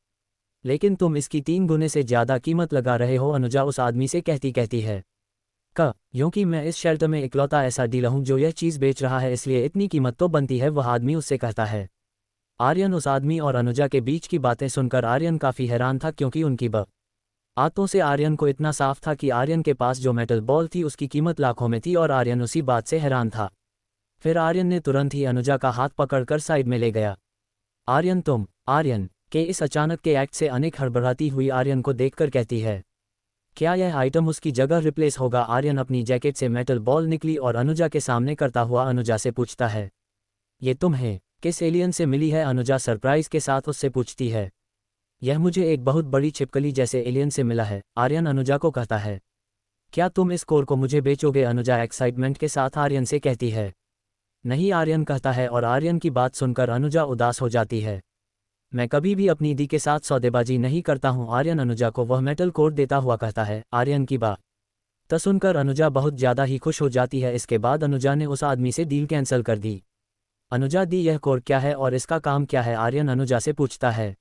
लेकिन तुम इसकी 3 गुने से ज़्यादा कीमत लगा रहे हो, अनुजा उस आदमी से कहती है। क्योंकि मैं इस शेल्टर में इकलौता ऐसा डीलर हूँ जो यह चीज़ बेच रहा है, इसलिए इतनी कीमत तो बनती है, वह आदमी उससे कहता है। आर्यन उस आदमी और अनुजा के बीच की बातें सुनकर आर्यन काफ़ी हैरान था क्योंकि उनकी बातों से आर्यन को इतना साफ था कि आर्यन के पास जो मेटल बॉल थी उसकी कीमत लाखों में थी और आर्यन उसी बात से हैरान था। फिर आर्यन ने तुरंत ही अनुजा का हाथ पकड़कर साइड में ले गया। आर्यन के इस अचानक के एक्ट से अनेक हड़बड़ाती हुई आर्यन को देखकर कहती है, क्या यह आइटम उसकी जगह रिप्लेस होगा? आर्यन अपनी जैकेट से मेटल बॉल निकली और अनुजा के सामने करता हुआ अनुजा से पूछता है, ये तुम्हें किस एलियन से मिली है? अनुजा सरप्राइज के साथ उससे पूछती है। यह मुझे एक बहुत बड़ी छिपकली जैसे एलियन से मिला है, आर्यन अनुजा को कहता है। क्या तुम इस कोर को मुझे बेचोगे? अनुजा एक्साइटमेंट के साथ आर्यन से कहती है। नहीं, आर्यन कहता है और आर्यन की बात सुनकर अनुजा उदास हो जाती है। मैं कभी भी अपनी दी के साथ सौदेबाजी नहीं करता हूँ, आर्यन अनुजा को वह मेटल कोर देता हुआ कहता है। आर्यन की बात सुनकर अनुजा बहुत ज़्यादा ही खुश हो जाती है। इसके बाद अनुजा ने उस आदमी से डील कैंसिल कर दी। अनुजा दी, यह कोर क्या है और इसका काम क्या है? आर्यन अनुजा से पूछता है।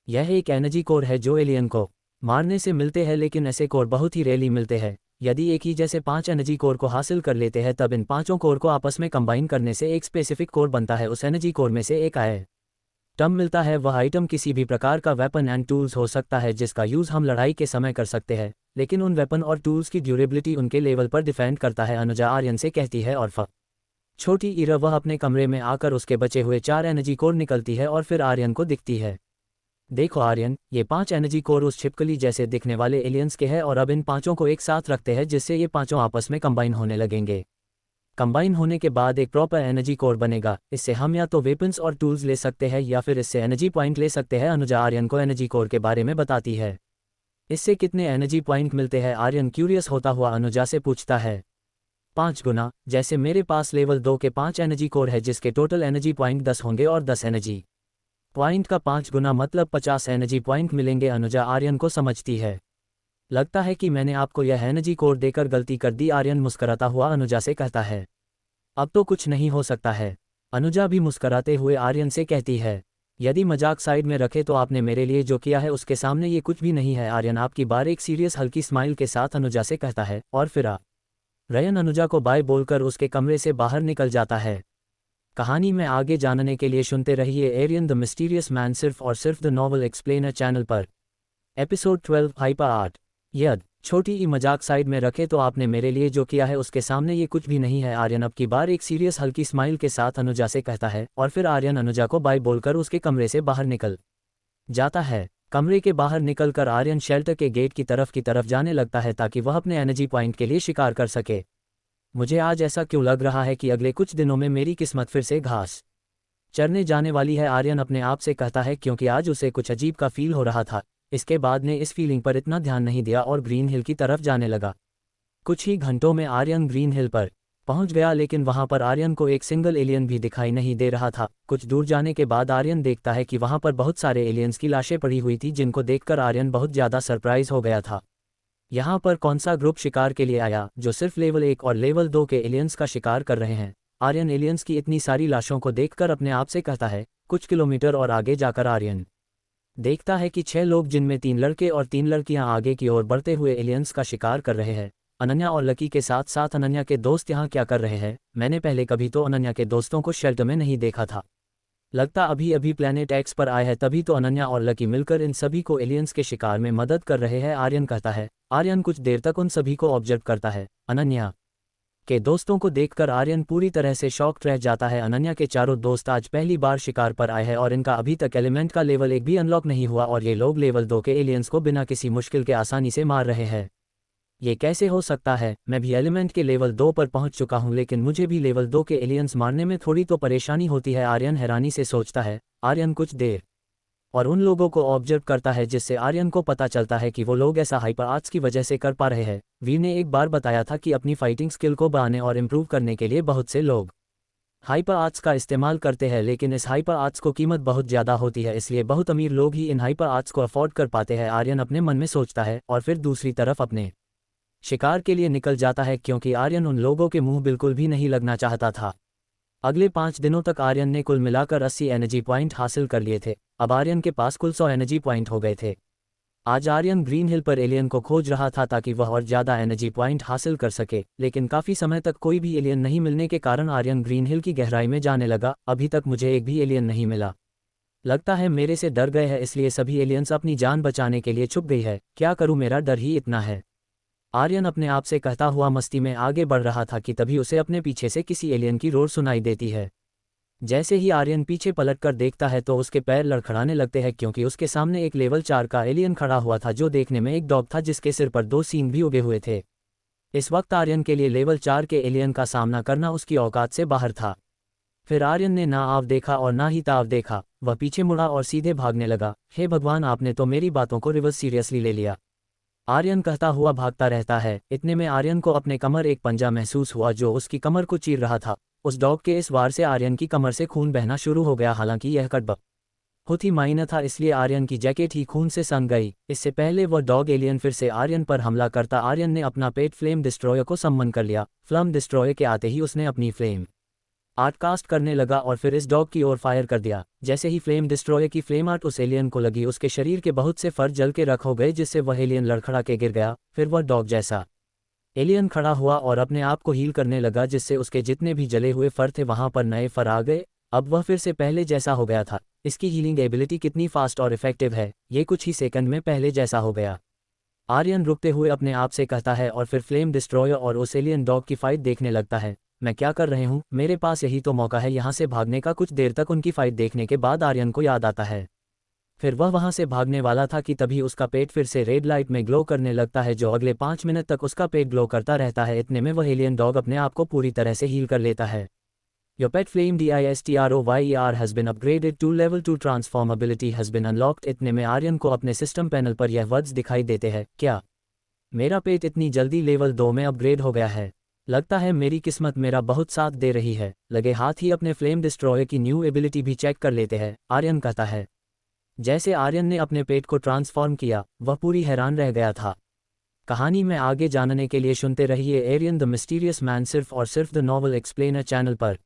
यह एक एनर्जी कोर है जो एलियन को मारने से मिलते हैं, लेकिन ऐसे कोर बहुत ही रेयरली मिलते हैं। यदि एक ही जैसे 5 एनर्जी कोर को हासिल कर लेते हैं तब इन 5 कोर को आपस में कंबाइन करने से एक स्पेसिफिक कोर बनता है। उस एनर्जी कोर में से एक आइटम मिलता है। वह आइटम किसी भी प्रकार का वेपन एंड टूल्स हो सकता है जिसका यूज़ हम लड़ाई के समय कर सकते हैं, लेकिन उन वेपन और टूल्स की ड्यूरेबिलिटी उनके लेवल पर डिपेंड करता है, अनुजा आर्यन से कहती है। और छोटी ईरा वह अपने कमरे में आकर उसके बचे हुए 4 एनर्जी कोर निकलती है और फिर आर्यन को दिखती है। देखो आर्यन, ये 5 एनर्जी कोर उस छिपकली जैसे दिखने वाले एलियंस के हैं और अब इन 5 को एक साथ रखते हैं जिससे ये 5 आपस में कंबाइन होने लगेंगे। कंबाइन होने के बाद एक प्रॉपर एनर्जी कोर बनेगा। इससे हम या तो वेपन्स और टूल्स ले सकते हैं या फिर इससे एनर्जी पॉइंट ले सकते हैं। अनुजा आर्यन को एनर्जी कोर के बारे में बताती है। इससे कितने एनर्जी पॉइंट मिलते हैं? आर्यन क्यूरियस होता हुआ अनुजा से पूछता है। 5 गुना, जैसे मेरे पास लेवल 2 के 5 एनर्जी कोर है जिसके टोटल एनर्जी पॉइंट 10 होंगे और 10 एनर्जी पॉइंट का 5 गुना मतलब 50 एनर्जी पॉइंट मिलेंगे। अनुजा आर्यन को समझती है। लगता है कि मैंने आपको यह एनर्जी कोर देकर गलती कर दी, आर्यन मुस्कराता हुआ अनुजा से कहता है। अब तो कुछ नहीं हो सकता है, अनुजा भी मुस्कराते हुए आर्यन से कहती है। यदि मजाक साइड में रखे तो आपने मेरे लिए जो किया है उसके सामने ये कुछ भी नहीं है। आर्यन आपकी बार एक सीरियस हल्की स्माइल के साथ अनुजा से कहता है और फिर आर्यन अनुजा को बाय बोलकर उसके कमरे से बाहर निकल जाता है। कहानी में आगे जानने के लिए सुनते रहिए एरियन द मिस्टीरियस मैन सिर्फ और सिर्फ द नॉवल एक्सप्लेनर चैनल पर। Episode 12 hyper art. यद छोटी ई मजाक साइड में रखे तो आपने मेरे लिए जो किया है उसके सामने ये कुछ भी नहीं है। आर्यन अब की बार एक सीरियस हल्की स्माइल के साथ अनुजा से कहता है और फिर आर्यन अनुजा को बाय बोलकर उसके कमरे से बाहर निकल जाता है। कमरे के बाहर निकलकर आर्यन शेल्टर के गेट की तरफ जाने लगता है ताकि वह अपने एनर्जी पॉइंट के लिए शिकार कर सके। मुझे आज ऐसा क्यों लग रहा है कि अगले कुछ दिनों में मेरी किस्मत फिर से घास चरने जाने वाली है, आर्यन अपने आप से कहता है क्योंकि आज उसे कुछ अजीब का फील हो रहा था। इसके बाद ने इस फीलिंग पर इतना ध्यान नहीं दिया और ग्रीन हिल की तरफ जाने लगा। कुछ ही घंटों में आर्यन ग्रीन हिल पर पहुंच गया, लेकिन वहां पर आर्यन को एक सिंगल एलियन भी दिखाई नहीं दे रहा था। कुछ दूर जाने के बाद आर्यन देखता है कि वहां पर बहुत सारे एलियंस की लाशें पड़ी हुई थी जिनको देखकर आर्यन बहुत ज़्यादा सरप्राइज हो गया था। यहाँ पर कौन सा ग्रुप शिकार के लिए आया जो सिर्फ लेवल 1 और लेवल 2 के एलियंस का शिकार कर रहे हैं? आर्यन एलियंस की इतनी सारी लाशों को देखकर अपने आप से कहता है। कुछ किलोमीटर और आगे जाकर आर्यन देखता है कि 6 लोग जिनमें 3 लड़के और 3 लड़कियां आगे की ओर बढ़ते हुए एलियंस का शिकार कर रहे हैं। अनन्या और लकी के साथ साथ अनन्या के दोस्त यहाँ क्या कर रहे हैं? मैंने पहले कभी तो अनन्या के दोस्तों को शेल्टर में नहीं देखा था। लगता अभी अभी प्लैनेट एक्स पर आए हैं, तभी तो अनन्या और लकी मिलकर इन सभी को एलियंस के शिकार में मदद कर रहे हैं, आर्यन कहता है। आर्यन कुछ देर तक उन सभी को ऑब्जर्व करता है। अनन्या के दोस्तों को देखकर आर्यन पूरी तरह से शॉक्ड रह जाता है। अनन्या के चारों दोस्त आज पहली बार शिकार पर आए हैं और इनका अभी तक एलिमेंट का लेवल 1 भी अनलॉक नहीं हुआ और ये लोग लेवल 2 के एलियंस को बिना किसी मुश्किल के आसानी से मार रहे हैं। ये कैसे हो सकता है? मैं भी एलिमेंट के लेवल 2 पर पहुंच चुका हूं, लेकिन मुझे भी लेवल 2 के एलियंस मारने में थोड़ी तो परेशानी होती है, आर्यन हैरानी से सोचता है। आर्यन कुछ देर और उन लोगों को ऑब्जर्व करता है, जिससे आर्यन को पता चलता है कि वो लोग ऐसा हाइपर आर्ट्स की वजह से कर पा रहे हैं। वीर ने एक बार बताया था कि अपनी फाइटिंग स्किल को बढ़ाने और इम्प्रूव करने के लिए बहुत से लोग हाइपर आर्ट्स का इस्तेमाल करते हैं, लेकिन इस हाइपर आर्ट्स को कीमत बहुत ज़्यादा होती है, इसलिए बहुत अमीर लोग ही इन हाइपर आर्ट्स को अफोर्ड कर पाते हैं। आर्यन अपने मन में सोचता है और फिर दूसरी तरफ अपने शिकार के लिए निकल जाता है, क्योंकि आर्यन उन लोगों के मुंह बिल्कुल भी नहीं लगना चाहता था। अगले 5 दिनों तक आर्यन ने कुल मिलाकर 80 एनर्जी पॉइंट हासिल कर लिए थे। अब आर्यन के पास कुल 100 एनर्जी पॉइंट हो गए थे। आज आर्यन ग्रीन हिल पर एलियन को खोज रहा था ताकि वह और ज़्यादा एनर्जी पॉइंट हासिल कर सके, लेकिन काफ़ी समय तक कोई भी एलियन नहीं मिलने के कारण आर्यन ग्रीन हिल की गहराई में जाने लगा। अभी तक मुझे एक भी एलियन नहीं मिला। लगता है मेरे से डर गए हैं, इसलिए सभी एलियंस अपनी जान बचाने के लिए छुप गई है। क्या करूं, मेरा डर ही इतना है। आर्यन अपने आप से कहता हुआ मस्ती में आगे बढ़ रहा था कि तभी उसे अपने पीछे से किसी एलियन की रोर सुनाई देती है। जैसे ही आर्यन पीछे पलटकर देखता है तो उसके पैर लड़खड़ाने लगते हैं, क्योंकि उसके सामने एक लेवल 4 का एलियन खड़ा हुआ था, जो देखने में एक डॉग था जिसके सिर पर 2 सींग भी उगे हुए थे। इस वक्त आर्यन के लिए लेवल 4 के एलियन का सामना करना उसकी औकात से बाहर था। फिर आर्यन ने ना आव देखा और ना ही ताव देखा, वह पीछे मुड़ा और सीधे भागने लगा। हे भगवान, आपने तो मेरी बातों को रिवर्स सीरियसली ले लिया, आर्यन कहता हुआ भागता रहता है। इतने में आर्यन को अपने कमर एक पंजा महसूस हुआ जो उसकी कमर को चीर रहा था। उस डॉग के इस वार से आर्यन की कमर से खून बहना शुरू हो गया। हालांकि यह कटब बहुत ही माइनर था, इसलिए आर्यन की जैकेट ही खून से सन गई। इससे पहले वह डॉग एलियन फिर से आर्यन पर हमला करता, आर्यन ने अपना पेट फ्लेम डिस्ट्रॉयर को सम्मन कर लिया। फ्लम डिस्ट्रॉयर के आते ही उसने अपनी फ्लेम आर्ट कास्ट करने लगा और फिर इस डॉग की ओर फायर कर दिया। जैसे ही फ्लेम डिस्ट्रॉयर की फ्लेम आर्ट उस एलियन को लगी, उसके शरीर के बहुत से फर जल के रख हो गए, जिससे वह एलियन लड़खड़ा के गिर गया। फिर वह डॉग जैसा एलियन खड़ा हुआ और अपने आप को हील करने लगा, जिससे उसके जितने भी जले हुए फर थे वहां पर नए फर आ गए। अब वह फिर से पहले जैसा हो गया था। इसकी हीलिंग एबिलिटी कितनी फास्ट और इफेक्टिव है, ये कुछ ही सेकंड में पहले जैसा हो गया। आर्यन रुकते हुए अपने आप से कहता है और फिर फ्लेम डिस्ट्रॉयर और उस एलियन डॉग की फाइट देखने लगता है। मैं क्या कर रहे हूँ, मेरे पास यही तो मौका है यहाँ से भागने का। कुछ देर तक उनकी फाइट देखने के बाद आर्यन को याद आता है। फिर वह वहां से भागने वाला था कि तभी उसका पेट फिर से रेड लाइट में ग्लो करने लगता है, जो अगले 5 मिनट तक उसका पेट ग्लो करता रहता है। इतने में वह एलियन डॉग अपने आप को पूरी तरह से हील कर लेता है। Your pet flame DISTROYER has been upgraded to level 2 transform ability has been unlocked। इतने में आर्यन को अपने सिस्टम पैनल पर यह वर्ड्स दिखाई देते हैं। क्या मेरा पेट इतनी जल्दी लेवल 2 में अपग्रेड हो गया है? लगता है मेरी किस्मत मेरा बहुत साथ दे रही है। लगे हाथ ही अपने फ्लेम डिस्ट्रॉयर की न्यू एबिलिटी भी चेक कर लेते हैं, आर्यन कहता है। जैसे आर्यन ने अपने पेट को ट्रांसफॉर्म किया, वह पूरी हैरान रह गया था। कहानी में आगे जानने के लिए सुनते रहिए एरियन द मिस्टीरियस मैन, सिर्फ और सिर्फ द नॉवल एक्सप्लेनर चैनल पर।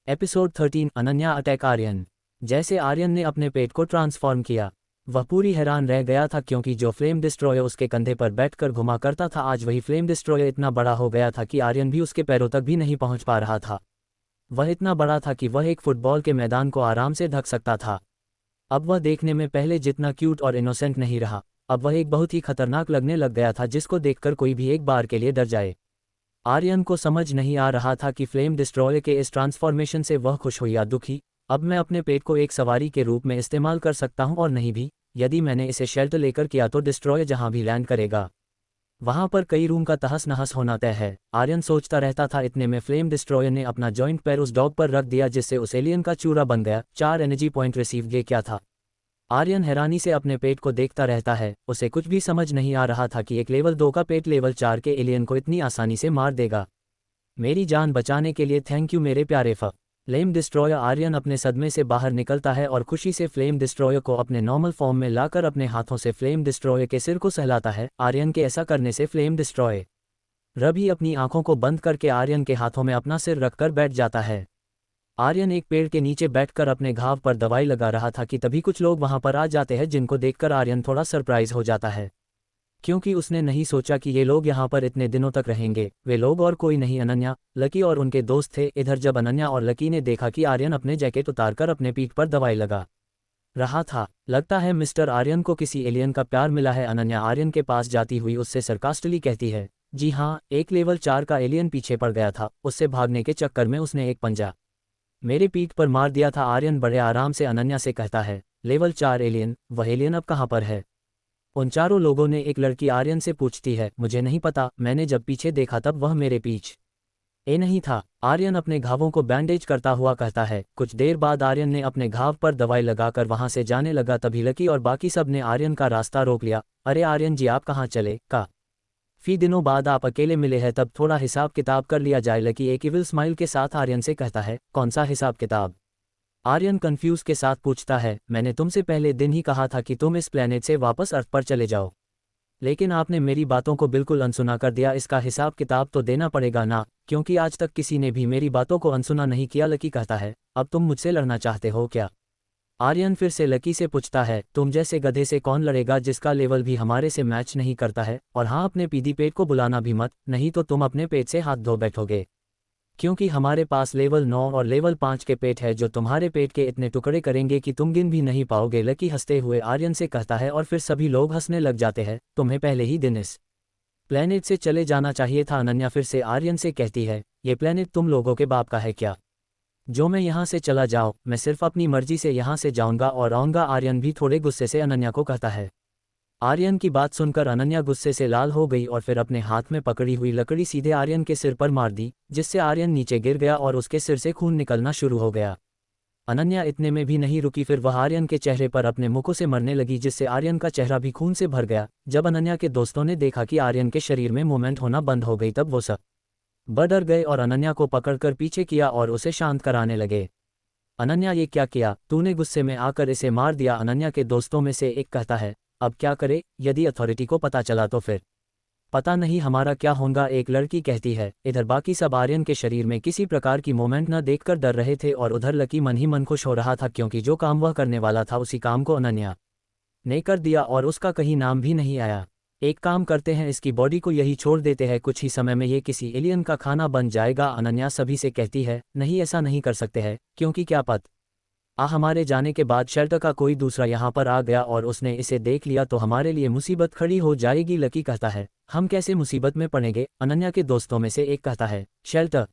Episode 13, Ananya attack Aryan. जैसे आर्यन ने अपने पेट को ट्रांसफॉर्म किया, वह पूरी हैरान रह गया था, क्योंकि जो फ्लेम डिस्ट्रॉयर उसके कंधे पर बैठकर घुमा करता था, आज वही फ्लेम डिस्ट्रॉयर इतना बड़ा हो गया था कि आर्यन भी उसके पैरों तक भी नहीं पहुंच पा रहा था। वह इतना बड़ा था कि वह एक फुटबॉल के मैदान को आराम से ढक सकता था। अब वह देखने में पहले जितना क्यूट और इनोसेंट नहीं रहा, अब वह एक बहुत ही खतरनाक लगने लग गया था, जिसको देखकर कोई भी एक बार के लिए डर जाए। आर्यन को समझ नहीं आ रहा था कि फ्लेम डिस्ट्रॉयर के इस ट्रांसफॉर्मेशन से वह खुश हो या दुखी। अब मैं अपने पेट को एक सवारी के रूप में इस्तेमाल कर सकता हूं और नहीं भी। यदि मैंने इसे शेल्टर लेकर किया तो डिस्ट्रॉयर जहां भी लैंड करेगा वहां पर कई रूम का तहस नहस होना तय है, आर्यन सोचता रहता था। इतने में फ्लेम डिस्ट्रॉयर ने अपना जॉइंट पैर उस डॉग पर रख दिया, जिससे उस एलियन का चूरा बन गया। 4 एनर्जी पॉइंट रिसीव। ये क्या था? आर्यन हैरानी से अपने पेट को देखता रहता है। उसे कुछ भी समझ नहीं आ रहा था कि एक लेवल 2 का पेट लेवल 4 के एलियन को इतनी आसानी से मार देगा। मेरी जान बचाने के लिए थैंक यू मेरे प्यारे फ्लेम डिस्ट्रॉयर। आर्यन अपने सदमे से बाहर निकलता है और खुशी से फ्लेम डिस्ट्रॉयर को अपने नॉर्मल फॉर्म में लाकर अपने हाथों से फ्लेम डिस्ट्रॉयर के सिर को सहलाता है। आर्यन के ऐसा करने से फ्लेम डिस्ट्रॉयर भी अपनी आंखों को बंद करके आर्यन के हाथों में अपना सिर रखकर बैठ जाता है। आर्यन एक पेड़ के नीचे बैठकर अपने घाव पर दवाई लगा रहा था कि तभी कुछ लोग वहां पर आ जाते हैं, जिनको देखकर आर्यन थोड़ा सरप्राइज हो जाता है, क्योंकि उसने नहीं सोचा कि ये लोग यहाँ पर इतने दिनों तक रहेंगे। वे लोग और कोई नहीं, अनन्या, लकी और उनके दोस्त थे। इधर जब अनन्या और लकी ने देखा कि आर्यन अपने जैकेट उतारकर अपने पीठ पर दवाई लगा रहा था, लगता है मिस्टर आर्यन को किसी एलियन का प्यार मिला है। अनन्या आर्यन के पास जाती हुई उससे सरकास्टली कहती है, जी हाँ, एक लेवल 4 का एलियन पीछे पड़ गया था, उससे भागने के चक्कर में उसने एक पंजा मेरे पीठ पर मार दिया था। आर्यन बड़े आराम से अनन्या से कहता है, लेवल 4 एलियन, वह एलियन अब कहाँ पर है? उन चारों लोगों ने एक लड़की आर्यन से पूछती है, मुझे नहीं पता, मैंने जब पीछे देखा तब वह मेरे पीछ ए नहीं था। आर्यन अपने घावों को बैंडेज करता हुआ कहता है। कुछ देर बाद आर्यन ने अपने घाव पर दवाई लगाकर वहां से जाने लगा, तभी लकी और बाकी सब ने आर्यन का रास्ता रोक लिया। अरे आर्यन जी, आप कहाँ चले? काफी दिनों बाद आप अकेले मिले हैं, तब थोड़ा हिसाब किताब कर लिया जाए। लकी एक इविल स्माइल के साथ आर्यन से कहता है। कौन सा हिसाब किताब? आर्यन कंफ्यूज के साथ पूछता है। मैंने तुमसे पहले दिन ही कहा था कि तुम इस प्लेनेट से वापस अर्थ पर चले जाओ, लेकिन आपने मेरी बातों को बिल्कुल अनसुना कर दिया। इसका हिसाब किताब तो देना पड़ेगा ना, क्योंकि आज तक किसी ने भी मेरी बातों को अनसुना नहीं किया। लकी कहता है। अब तुम मुझसे लड़ना चाहते हो क्या? आर्यन फिर से लकी से पूछता है। तुम जैसे गधे से कौन लड़ेगा जिसका लेवल भी हमारे से मैच नहीं करता है? और हाँ, अपने पीदी पेट को बुलाना भी मत, नहीं तो तुम अपने पेट से हाथ धो बैठोगे, क्योंकि हमारे पास लेवल 9 और लेवल 5 के पेट है जो तुम्हारे पेट के इतने टुकड़े करेंगे कि तुम गिन भी नहीं पाओगे। लकी हंसते हुए आर्यन से कहता है और फिर सभी लोग हंसने लग जाते हैं। तुम्हें पहले ही दिन इस प्लेनेट से चले जाना चाहिए था। अनन्या फिर से आर्यन से कहती है। ये प्लेनेट तुम लोगों के बाप का है क्या, जो मैं यहाँ से चला जाऊँ? मैं सिर्फ अपनी मर्जी से यहाँ से जाऊँगा और आऊँगा। आर्यन भी थोड़े गुस्से से अनन्या को कहता है। आर्यन की बात सुनकर अनन्या गुस्से से लाल हो गई और फिर अपने हाथ में पकड़ी हुई लकड़ी सीधे आर्यन के सिर पर मार दी, जिससे आर्यन नीचे गिर गया और उसके सिर से खून निकलना शुरू हो गया। अनन्या इतने में भी नहीं रुकी, फिर वह आर्यन के चेहरे पर अपने मुक्कों से मरने लगी, जिससे आर्यन का चेहरा भी खून से भर गया। जब अनन्या के दोस्तों ने देखा कि आर्यन के शरीर में मूवमेंट होना बंद हो गई, तब वो सब डर गए और अनन्या को पकड़कर पीछे किया और उसे शांत कराने लगे। अनन्या, ये क्या किया तूने? गुस्से में आकर इसे मार दिया। अनन्या के दोस्तों में से एक कहता है। अब क्या करे? यदि अथॉरिटी को पता चला तो फिर पता नहीं हमारा क्या होगा, एक लड़की कहती है। इधर बाकी सब आर्यन के शरीर में किसी प्रकार की मूवमेंट न देखकर डर रहे थे और उधर लकी मन ही मन खुश हो रहा था, क्योंकि जो काम वह करने वाला था उसी काम को अनन्या ने कर दिया और उसका कहीं नाम भी नहीं आया। एक काम करते हैं, इसकी बॉडी को यही छोड़ देते हैं, कुछ ही समय में ये किसी एलियन का खाना बन जाएगा। अनन्या सभी से कहती है। नहीं, ऐसा नहीं कर सकते हैं, क्योंकि क्या पता हमारे जाने के बाद शेल्टर का कोई दूसरा यहाँ पर आ गया और उसने इसे देख लिया तो हमारे लिए मुसीबत खड़ी हो जाएगी। लकी कहता है। हम कैसे मुसीबत में पड़ेंगे? अनन्या के दोस्तों में से एक कहता है। शेल्टर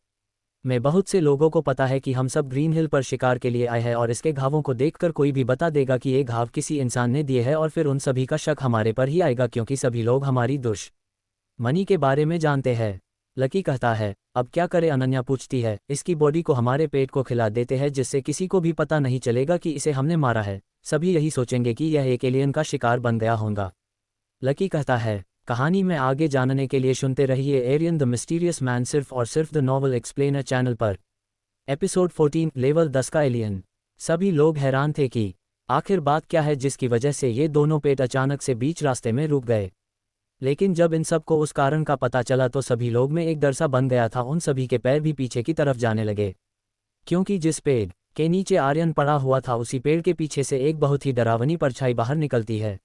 में बहुत से लोगों को पता है कि हम सब ग्रीन हिल पर शिकार के लिए आए हैं और इसके घावों को देखकर कोई भी बता देगा कि ये घाव किसी इंसान ने दिए हैं और फिर उन सभी का शक हमारे पर ही आएगा, क्योंकि सभी लोग हमारी दुश्मनी के बारे में जानते हैं। लकी कहता है। अब क्या करे? अनन्या पूछती है। इसकी बॉडी को हमारे पेट को खिला देते हैं, जिससे किसी को भी पता नहीं चलेगा कि इसे हमने मारा है। सभी यही सोचेंगे कि यह एक एलियन का शिकार बन गया होगा। लकी कहता है। कहानी में आगे जानने के लिए सुनते रहिए एरियन द मिस्टीरियस मैन सिर्फ और सिर्फ द नॉवल एक्सप्लेनर चैनल पर। एपिसोड 14 लेवल 10 का एलियन। सभी लोग हैरान थे कि आखिर बात क्या है जिसकी वजह से ये दोनों पेट अचानक से बीच रास्ते में रुक गए। लेकिन जब इन सब को उस कारण का पता चला तो सभी लोग में एक डर सा बन गया था। उन सभी के पैर भी पीछे की तरफ जाने लगे, क्योंकि जिस पेड़ के नीचे आर्यन पड़ा हुआ था उसी पेड़ के पीछे से एक बहुत ही डरावनी परछाई बाहर निकलती है।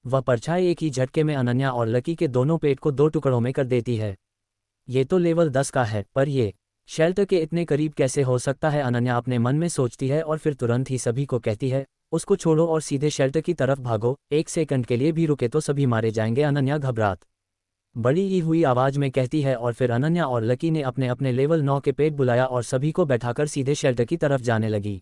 वह परछाई एक ही झटके में अनन्या और लकी के दोनों पेट को 2 टुकड़ों में कर देती है। ये तो लेवल 10 का है, पर ये शेल्टर के इतने करीब कैसे हो सकता है? अनन्या अपने मन में सोचती है और फिर तुरंत ही सभी को कहती है। उसको छोड़ो और सीधे शेल्टर की तरफ भागो, 1 सेकंड के लिए भी रुके तो सभी मारे जाएंगे। अनन्या घबराहट बड़ी ही हुई आवाज में कहती है और फिर अनन्या और लकी ने अपने अपने लेवल 9 के पेट बुलाया और सभी को बैठाकर सीधे शेल्टर की तरफ जाने लगी।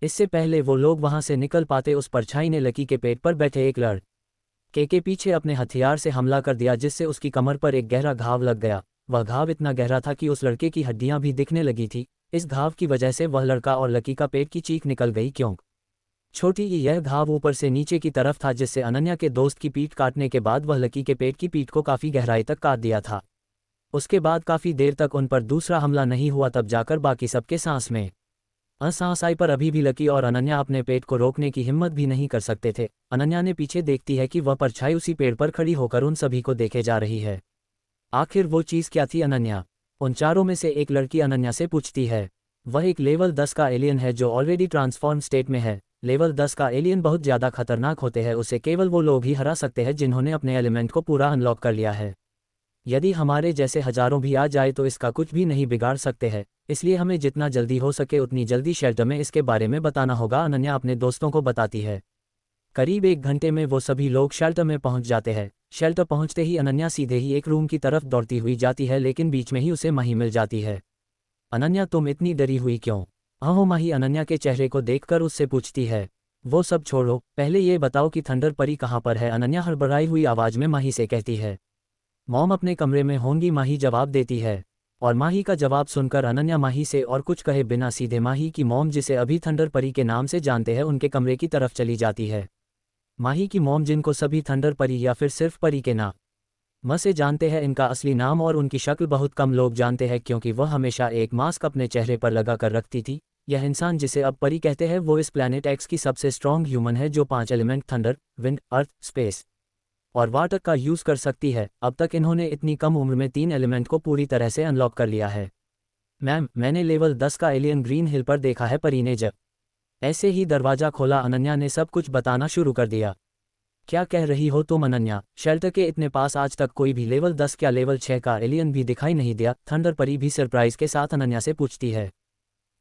इससे पहले वो लोग वहां से निकल पाते, उस परछाई ने लकी के पेट पर बैठे एक लड़के के पीछे अपने हथियार से हमला कर दिया, जिससे उसकी कमर पर एक गहरा घाव लग गया। वह घाव इतना गहरा था कि उस लड़के की हड्डियां भी दिखने लगी थी। इस घाव की वजह से वह लड़का और लकी का पेट की चीख निकल गई, क्योंकि छोटी यह घाव ऊपर से नीचे की तरफ था, जिससे अनन्या के दोस्त की पीठ काटने के बाद वह लकी के पेट की पीठ को काफी गहराई तक काट दिया था। उसके बाद काफी देर तक उन पर दूसरा हमला नहीं हुआ, तब जाकर बाकी सबके सांस में सांस आई, पर अभी भी लकी और अनन्या अपने पेट को रोकने की हिम्मत भी नहीं कर सकते थे। अनन्या ने पीछे देखती है कि वह परछाई उसी पेड़ पर खड़ी होकर उन सभी को देखे जा रही है। आखिर वो चीज क्या थी? अनन्या उन चारों में से एक लड़की अनन्या से पूछती है। वह एक लेवल 10 का एलियन है जो ऑलरेडी ट्रांसफॉर्म स्टेट में है। लेवल 10 का एलियन बहुत ज़्यादा खतरनाक होते हैं, उसे केवल वो लोग ही हरा सकते हैं जिन्होंने अपने एलिमेंट को पूरा अनलॉक कर लिया है। यदि हमारे जैसे हजारों भी आ जाए तो इसका कुछ भी नहीं बिगाड़ सकते हैं, इसलिए हमें जितना जल्दी हो सके उतनी जल्दी शेल्टर में इसके बारे में बताना होगा। अनन्या अपने दोस्तों को बताती है। करीब 1 घंटे में वो सभी लोग शेल्टर में पहुंच जाते हैं। शेल्टर पहुंचते ही अनन्या सीधे ही एक रूम की तरफ दौड़ती हुई जाती है, लेकिन बीच में ही उसे माही मिल जाती है। अनन्या, तुम इतनी डरी हुई क्यों? अहो, माही अनन्या के चेहरे को देखकर उससे पूछती है। वो सब छोड़ो, पहले ये बताओ कि थंडर परी कहाँ पर है? अनन्या हड़बड़ाई हुई आवाज में माही से कहती है। मॉम अपने कमरे में होंगी, माही जवाब देती है। और माही का जवाब सुनकर अनन्या माही से और कुछ कहे बिना सीधे माही की मॉम, जिसे अभी थंडर परी के नाम से जानते हैं, उनके कमरे की तरफ चली जाती है। माही की मॉम, जिनको सभी थंडर परी या फिर सिर्फ परी के नाम से जानते हैं, इनका असली नाम और उनकी शक्ल बहुत कम लोग जानते हैं, क्योंकि वह हमेशा एक मास्क अपने चेहरे पर लगा कर रखती थी। यह इंसान, जिसे अब परी कहते हैं, वो इस प्लैनेट एक्स की सबसे स्ट्रॉन्ग ह्यूमन है, जो 5 एलिमेंट थंडर, विंड, अर्थ, स्पेस और वाटर का यूज़ कर सकती है। अब तक इन्होंने इतनी कम उम्र में 3 एलिमेंट को पूरी तरह से अनलॉक कर लिया है। मैम, मैंने लेवल 10 का एलियन ग्रीन हिल पर देखा है, परी ने जब ऐसे ही दरवाज़ा खोला, अनन्या ने सब कुछ बताना शुरू कर दिया। क्या कह रही हो तुम अनन्या? शेल्टर के इतने पास आज तक कोई भी लेवल 10 क्या लेवल 6 का एलियन भी दिखाई नहीं दिया? थंडर परी भी सरप्राइज के साथ अनन्या से पूछती है।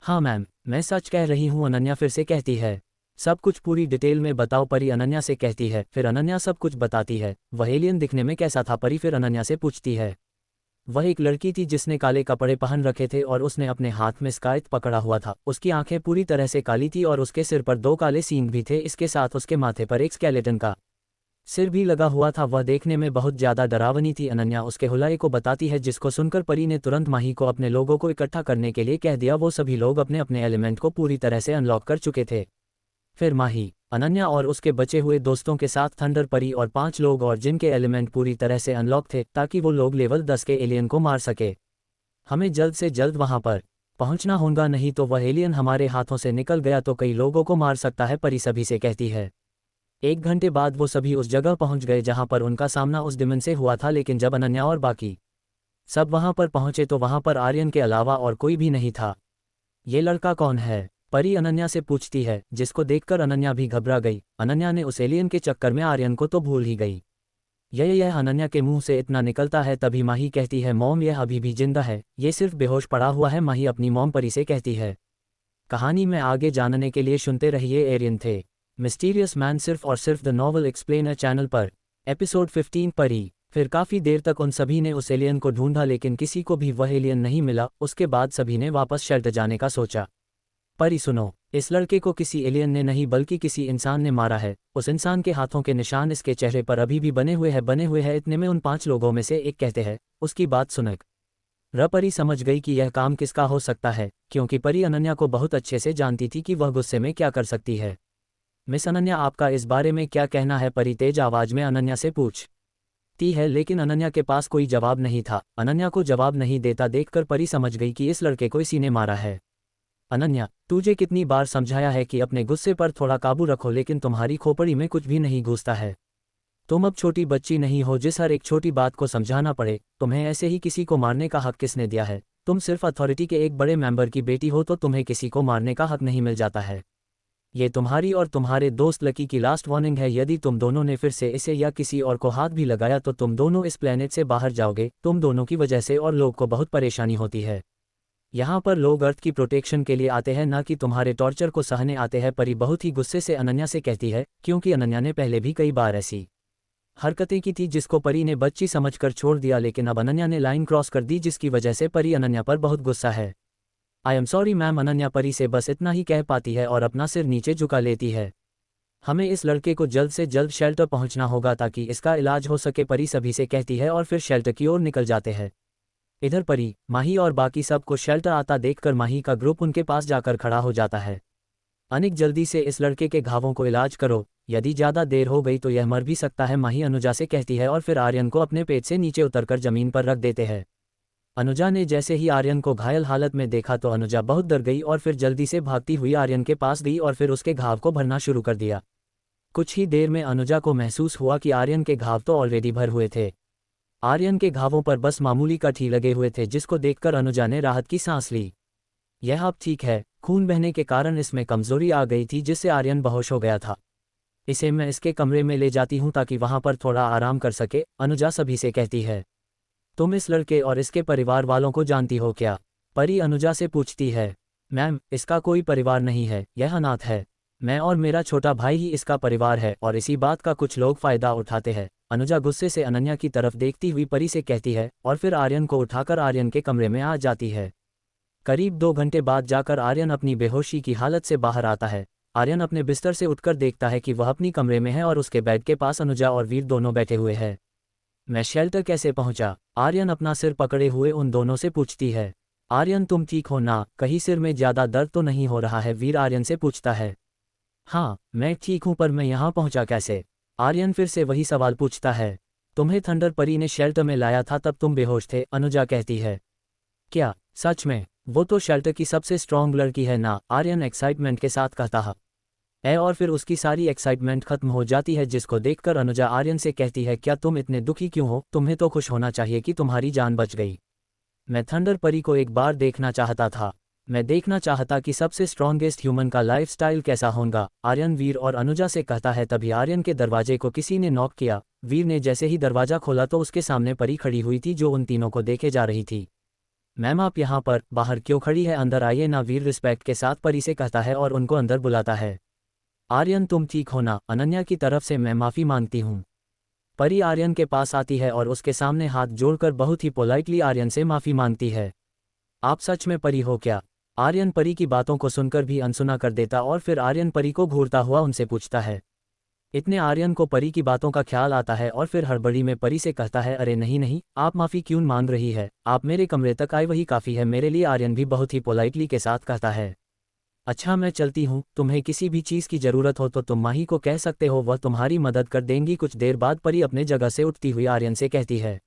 हाँ मैम, मैं सच कह रही हूँ, अनन्या फिर से कहती है। सब कुछ पूरी डिटेल में बताओ, परी अनन्या से कहती है। फिर अनन्या सब कुछ बताती है। वह एलियन दिखने में कैसा था? परी फिर अनन्या से पूछती है। वह एक लड़की थी जिसने काले कपड़े पहन रखे थे और उसने अपने हाथ में स्काइथ पकड़ा हुआ था। उसकी आंखें पूरी तरह से काली थी और उसके सिर पर 2 काले सींग भी थे। इसके साथ उसके माथे पर एक स्केलेटन का सिर भी लगा हुआ था। वह देखने में बहुत ज़्यादा डरावनी थी। अनन्या उसके हुलाए को बताती है, जिसको सुनकर परी ने तुरंत माही को अपने लोगों को इकट्ठा करने के लिए कह दिया। वो सभी लोग अपने अपने एलिमेंट को पूरी तरह से अनलॉक कर चुके थे। फिर माही, अनन्या और उसके बचे हुए दोस्तों के साथ थंडर परी और 5 लोग और जिनके एलिमेंट पूरी तरह से अनलॉक थे, ताकि वो लोग लेवल 10 के एलियन को मार सके। हमें जल्द से जल्द वहां पर पहुंचना होगा, नहीं तो वह एलियन हमारे हाथों से निकल गया तो कई लोगों को मार सकता है, परी सभी से कहती है। 1 घंटे बाद वो सभी उस जगह पहुंच गए जहां पर उनका सामना उस डिमन से हुआ था, लेकिन जब अनन्या और बाकी सब वहां पर पहुंचे तो वहां पर आर्यन के अलावा और कोई भी नहीं था। ये लड़का कौन है? परी अनन्या से पूछती है, जिसको देखकर अनन्या भी घबरा गई। अनन्या ने उस एलियन के चक्कर में आर्यन को तो भूल ही गई। यह अनन्या के मुंह से इतना निकलता है। तभी माही कहती है, मॉम यह अभी भी जिंदा है, ये सिर्फ बेहोश पड़ा हुआ है। माही अपनी मॉम परी से कहती है। कहानी में आगे जानने के लिए सुनते रहिए। एरियन थे मिस्टीरियस मैन, सिर्फ और सिर्फ द नॉवल एक्सप्लेनर चैनल पर। एपिसोड 15 परी। फिर काफ़ी देर तक उन सभी ने उस एलियन को ढूंढा, लेकिन किसी को भी वह एलियन नहीं मिला। उसके बाद सभी ने वापस शेल्टर जाने का सोचा। परी सुनो, इस लड़के को किसी एलियन ने नहीं बल्कि किसी इंसान ने मारा है। उस इंसान के हाथों के निशान इसके चेहरे पर अभी भी बने हुए हैं। इतने में उन 5 लोगों में से एक कहते हैं। उसकी बात सुनकर परी समझ गई कि यह काम किसका हो सकता है, क्योंकि परी अनन्या को बहुत अच्छे से जानती थी कि वह गुस्से में क्या कर सकती है। मिस अनन्या, आपका इस बारे में क्या कहना है? परी तेज आवाज में अनन्या से पूछती है, लेकिन अनन्या के पास कोई जवाब नहीं था। अनन्या को जवाब नहीं देता देखकर परी समझ गई कि इस लड़के को इसी ने मारा है। अनन्या, तुझे कितनी बार समझाया है कि अपने गुस्से पर थोड़ा काबू रखो, लेकिन तुम्हारी खोपड़ी में कुछ भी नहीं घुसता है। तुम अब छोटी बच्ची नहीं हो जिस हर एक छोटी बात को समझाना पड़े। तुम्हें ऐसे ही किसी को मारने का हक किसने दिया है? तुम सिर्फ अथॉरिटी के एक बड़े मेंबर की बेटी हो, तो तुम्हें किसी को मारने का हक नहीं मिल जाता है। ये तुम्हारी और तुम्हारे दोस्त लकी की लास्ट वार्निंग है। यदि तुम दोनों ने फिर से इसे या किसी और को हाथ भी लगाया तो तुम दोनों इस प्लेनेट से बाहर जाओगे। तुम दोनों की वजह से और लोग को बहुत परेशानी होती है। यहाँ पर लोग अर्थ की प्रोटेक्शन के लिए आते हैं, ना कि तुम्हारे टॉर्चर को सहने आते हैं। परी बहुत ही गुस्से से अनन्या से कहती है, क्योंकि अनन्या ने पहले भी कई बार ऐसी हरकतें की थी जिसको परी ने बच्ची समझकर छोड़ दिया, लेकिन अब अनन्या ने लाइन क्रॉस कर दी, जिसकी वजह से परी अनन्या पर बहुत गुस्सा है। I am sorry ma'am, Ananya परी से बस इतना ही कह पाती है और अपना सिर नीचे झुका लेती है। हमें इस लड़के को जल्द से जल्द शेल्टर पहुंचना होगा ताकि इसका इलाज हो सके, परी सभी से कहती है और फिर शेल्टर की ओर निकल जाते हैं। इधर परी, माही और बाकी सबको शेल्टर आता देखकर माही का ग्रुप उनके पास जाकर खड़ा हो जाता है। अनिक, जल्दी से इस लड़के के घावों को इलाज करो, यदि ज़्यादा देर हो गई तो यह मर भी सकता है। माही अनुजा से कहती है और फिर आर्यन को अपने पेट से नीचे उतरकर जमीन पर रख देते हैं। अनुजा ने जैसे ही आर्यन को घायल हालत में देखा तो अनुजा बहुत डर गई और फिर जल्दी से भागती हुई आर्यन के पास गई और फिर उसके घाव को भरना शुरू कर दिया। कुछ ही देर में अनुजा को महसूस हुआ कि आर्यन के घाव तो ऑलरेडी भर हुए थे। आर्यन के घावों पर बस मामूली कट ही लगे हुए थे, जिसको देखकर अनुजा ने राहत की सांस ली। यह अब ठीक है। खून बहने के कारण इसमें कमजोरी आ गई थी, जिससे आर्यन बेहोश हो गया था। इसे मैं इसके कमरे में ले जाती हूँ ताकि वहां पर थोड़ा आराम कर सके, अनुजा सभी से कहती है। तुम इस लड़के और इसके परिवार वालों को जानती हो क्या? परी अनुजा से पूछती है। मैम, इसका कोई परिवार नहीं है, यह अनाथ है। मैं और मेरा छोटा भाई ही इसका परिवार है और इसी बात का कुछ लोग फायदा उठाते हैं। अनुजा गुस्से से अनन्या की तरफ देखती हुई परी से कहती है और फिर आर्यन को उठाकर आर्यन के कमरे में आ जाती है। करीब 2 घंटे बाद जाकर आर्यन अपनी बेहोशी की हालत से बाहर आता है। आर्यन अपने बिस्तर से उठकर देखता है कि वह अपनी कमरे में है और उसके बेड के पास अनुजा और वीर दोनों बैठे हुए हैं। मैं शेल्टर कैसे पहुंचा? आर्यन अपना सिर पकड़े हुए उन दोनों से पूछती है। आर्यन तुम ठीक हो ना? कहीं सिर में ज़्यादा दर्द तो नहीं हो रहा है? वीर आर्यन से पूछता है। हाँ मैं ठीक हूँ, पर मैं यहाँ पहुँचा कैसे? आर्यन फिर से वही सवाल पूछता है। तुम्हें थंडर परी ने शेल्टर में लाया था, तब तुम बेहोश थे, अनुजा कहती है। क्या सच में? वो तो शेल्टर की सबसे स्ट्रॉन्ग लड़की है ना? आर्यन एक्साइटमेंट के साथ कहता है और फिर उसकी सारी एक्साइटमेंट खत्म हो जाती है, जिसको देखकर अनुजा आर्यन से कहती है, क्या तुम इतने दुखी क्यों हो? तुम्हें तो खुश होना चाहिए कि तुम्हारी जान बच गई। मैं थंडर परी को एक बार देखना चाहता था। मैं देखना चाहता कि सबसे स्ट्रॉन्गेस्ट ह्यूमन का लाइफस्टाइल कैसा होगा, आर्यन वीर और अनुजा से कहता है। तभी आर्यन के दरवाजे को किसी ने नॉक किया। वीर ने जैसे ही दरवाजा खोला तो उसके सामने परी खड़ी हुई थी, जो उन तीनों को देखे जा रही थी। मैम आप यहाँ पर बाहर क्यों खड़ी है? अंदर आइए ना, वीर रिस्पेक्ट के साथ परी से कहता है और उनको अंदर बुलाता है। आर्यन तुम ठीक हो ना? अनन्या की तरफ से मैं माफ़ी मांगती हूँ। परी आर्यन के पास आती है और उसके सामने हाथ जोड़कर बहुत ही पोलाइटली आर्यन से माफ़ी मांगती है। आप सच में परी हो क्या? आर्यन परी की बातों को सुनकर भी अनसुना कर देता और फिर आर्यन परी को घूरता हुआ उनसे पूछता है। इतने आर्यन को परी की बातों का ख्याल आता है और फिर हड़बड़ी में परी से कहता है, अरे नहीं नहीं, आप माफ़ी क्यों मांग रही है? आप मेरे कमरे तक आए वही काफ़ी है मेरे लिए। आर्यन भी बहुत ही पोलाइटली के साथ कहता है। अच्छा मैं चलती हूँ, तुम्हें किसी भी चीज़ की ज़रूरत हो तो तुम माही को कह सकते हो, वह तुम्हारी मदद कर देंगी। कुछ देर बाद परी अपने जगह से उठती हुई आर्यन से कहती है।